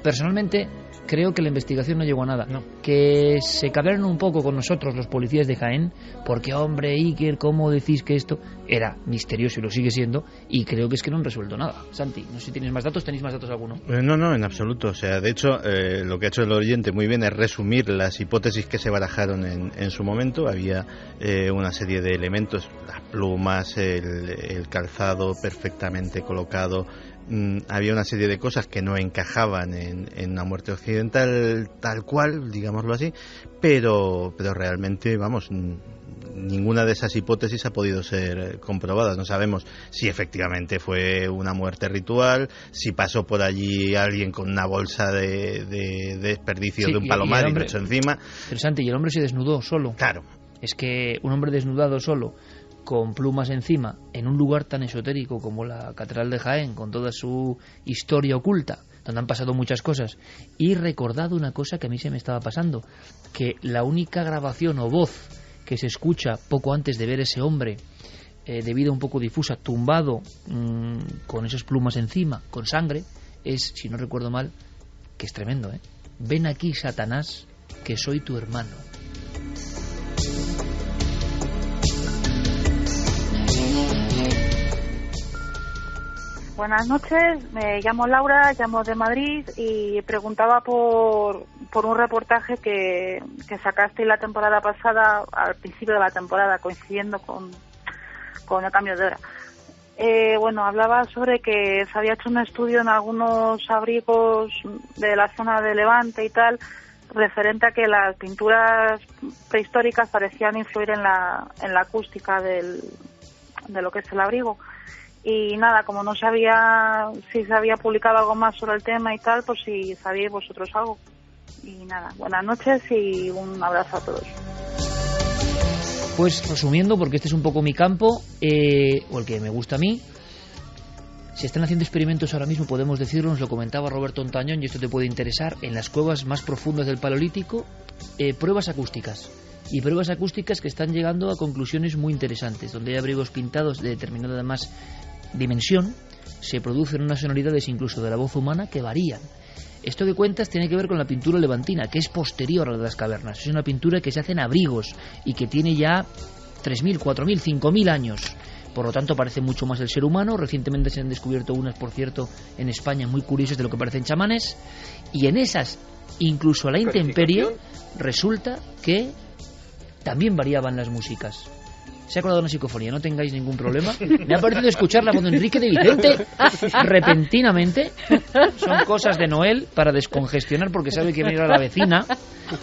personalmente creo que la investigación no llegó a nada, que se cabrearon un poco con nosotros los policías de Jaén, porque hombre, Iker, ¿cómo decís que esto era misterioso y lo sigue siendo? Y creo que es que no han resuelto nada. Santi, no sé si tienes más datos, ¿tenéis más datos alguno? No, en absoluto. O sea, de hecho, lo que ha hecho el oyente muy bien es resumir las hipótesis que se barajaron en su momento. Había una serie de elementos, las plumas, el calzado perfectamente colocado. Había una serie de cosas que no encajaban en una muerte occidental tal cual, digámoslo así, pero realmente, vamos, ninguna de esas hipótesis ha podido ser comprobada. No sabemos si efectivamente fue una muerte ritual, si pasó por allí alguien con una bolsa de desperdicio de un palomar y lo echó encima. Pero Santi, y el hombre se desnudó solo. Claro. Es que un hombre desnudado solo, con plumas encima, en un lugar tan esotérico como la Catedral de Jaén, con toda su historia oculta, donde han pasado muchas cosas, y recordado una cosa que a mí se me estaba pasando, que la única grabación o voz que se escucha poco antes de ver ese hombre, de vida un poco difusa, tumbado, con esas plumas encima, con sangre, es, si no recuerdo mal, que es tremendo, ¿eh? Ven aquí, Satanás, que soy tu hermano. Buenas noches, me llamo Laura, llamo de Madrid y preguntaba por un reportaje que sacaste la temporada pasada, al principio de la temporada, coincidiendo con el cambio de hora. Hablaba sobre que se había hecho un estudio en algunos abrigos de la zona de Levante y tal, referente a que las pinturas prehistóricas parecían influir en la acústica de lo que es el abrigo. Y nada, como no sabía si se había publicado algo más sobre el tema y tal, pues si sabíais vosotros algo. Y nada, buenas noches y un abrazo a todos. Pues resumiendo, porque este es un poco mi campo, o el que me gusta a mí, se están haciendo experimentos ahora mismo, podemos decirlo, nos lo comentaba Roberto Ontañón, y esto te puede interesar, en las cuevas más profundas del Paleolítico, pruebas acústicas. Y pruebas acústicas que están llegando a conclusiones muy interesantes, donde hay abrigos pintados de determinada además dimensión, se producen unas sonoridades incluso de la voz humana que varían. Esto que cuentas tiene que ver con la pintura levantina, que es posterior a la de las cavernas. Es una pintura que se hace en abrigos y que tiene ya 3.000, 4.000, 5.000 años. Por lo tanto, parece mucho más el ser humano. Recientemente se han descubierto unas, por cierto, en España muy curiosas de lo que parecen chamanes. Y en esas, incluso a la intemperie, resulta que también variaban las músicas. Se ha colado una psicofonía, no tengáis ningún problema. Me ha parecido escuchar la voz de Enrique de Vicente repentinamente. Son cosas de Noel para descongestionar porque sabe que viene a la vecina.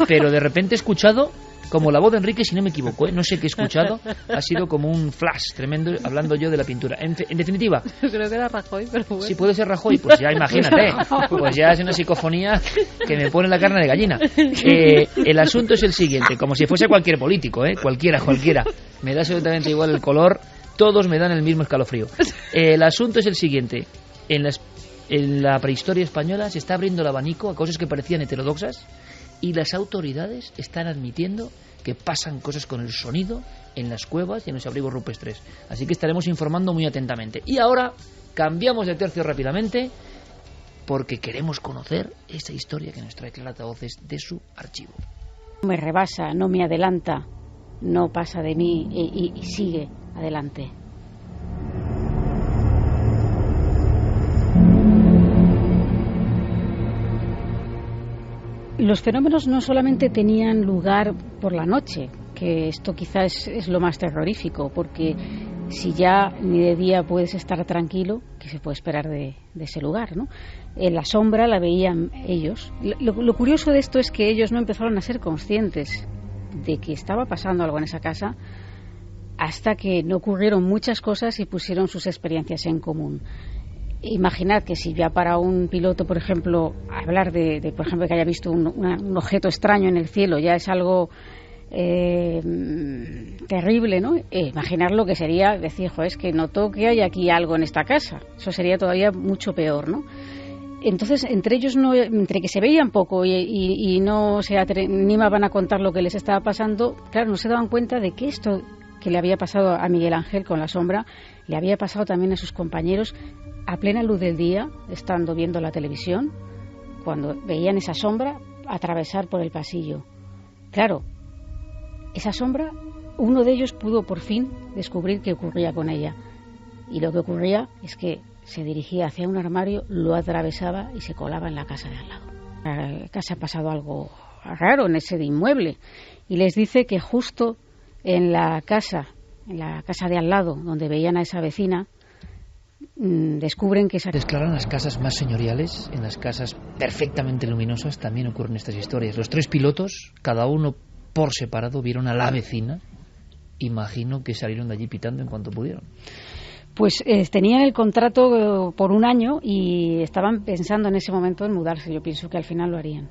Pero de repente he escuchado como la voz de Enrique, si no me equivoco, no sé qué he escuchado. Ha sido como un flash tremendo hablando yo de la pintura. En definitiva, creo que era Rajoy, pero bueno. Si puede ser Rajoy, pues ya imagínate. Pues ya es una psicofonía que me pone la carne de gallina. El asunto es el siguiente, como si fuese cualquier político, cualquiera. Me da absolutamente igual el color, todos me dan el mismo escalofrío. El asunto es el siguiente, en la prehistoria española se está abriendo el abanico a cosas que parecían heterodoxas y las autoridades están admitiendo que pasan cosas con el sonido en las cuevas y en los abrigos rupestres. Así que estaremos informando muy atentamente. Y ahora cambiamos de tercio rápidamente porque queremos conocer esa historia que nos trae Clara Tavoces de su archivo. Me rebasa, no me adelanta, no pasa de mí y sigue adelante. Los fenómenos no solamente tenían lugar por la noche, que esto quizás es lo más terrorífico, porque si ya ni de día puedes estar tranquilo, ¿qué se puede esperar de ese lugar, ¿no? En la sombra la veían ellos. Lo curioso de esto es que ellos no empezaron a ser conscientes de que estaba pasando algo en esa casa hasta que no ocurrieron muchas cosas y pusieron sus experiencias en común. Imaginad que si ya para un piloto, por ejemplo, hablar de por ejemplo, que haya visto un objeto extraño en el cielo ya es algo terrible, ¿no? Imaginar lo que sería decir, es que noto que hay aquí algo en esta casa. Eso sería todavía mucho peor, ¿no? Entonces, entre ellos, entre que se veían poco y no se animaban a contar lo que les estaba pasando, claro, no se daban cuenta de que esto que le había pasado a Miguel Ángel con la sombra, le había pasado también a sus compañeros a plena luz del día, estando viendo la televisión, cuando veían esa sombra atravesar por el pasillo. Claro, esa sombra, uno de ellos pudo por fin descubrir qué ocurría con ella. Y lo que ocurría es que se dirigía hacia un armario, lo atravesaba y se colaba en la casa de al lado. En la casa ha pasado algo raro en ese inmueble. Y les dice que justo en la casa de al lado, donde veían a esa vecina, descubren que Claro, en las casas más señoriales, en las casas perfectamente luminosas, también ocurren estas historias. Los 3 pilotos, cada uno por separado, vieron a la vecina. Imagino que salieron de allí pitando en cuanto pudieron. Pues tenían el contrato por un año y estaban pensando en ese momento en mudarse. Yo pienso que al final lo harían.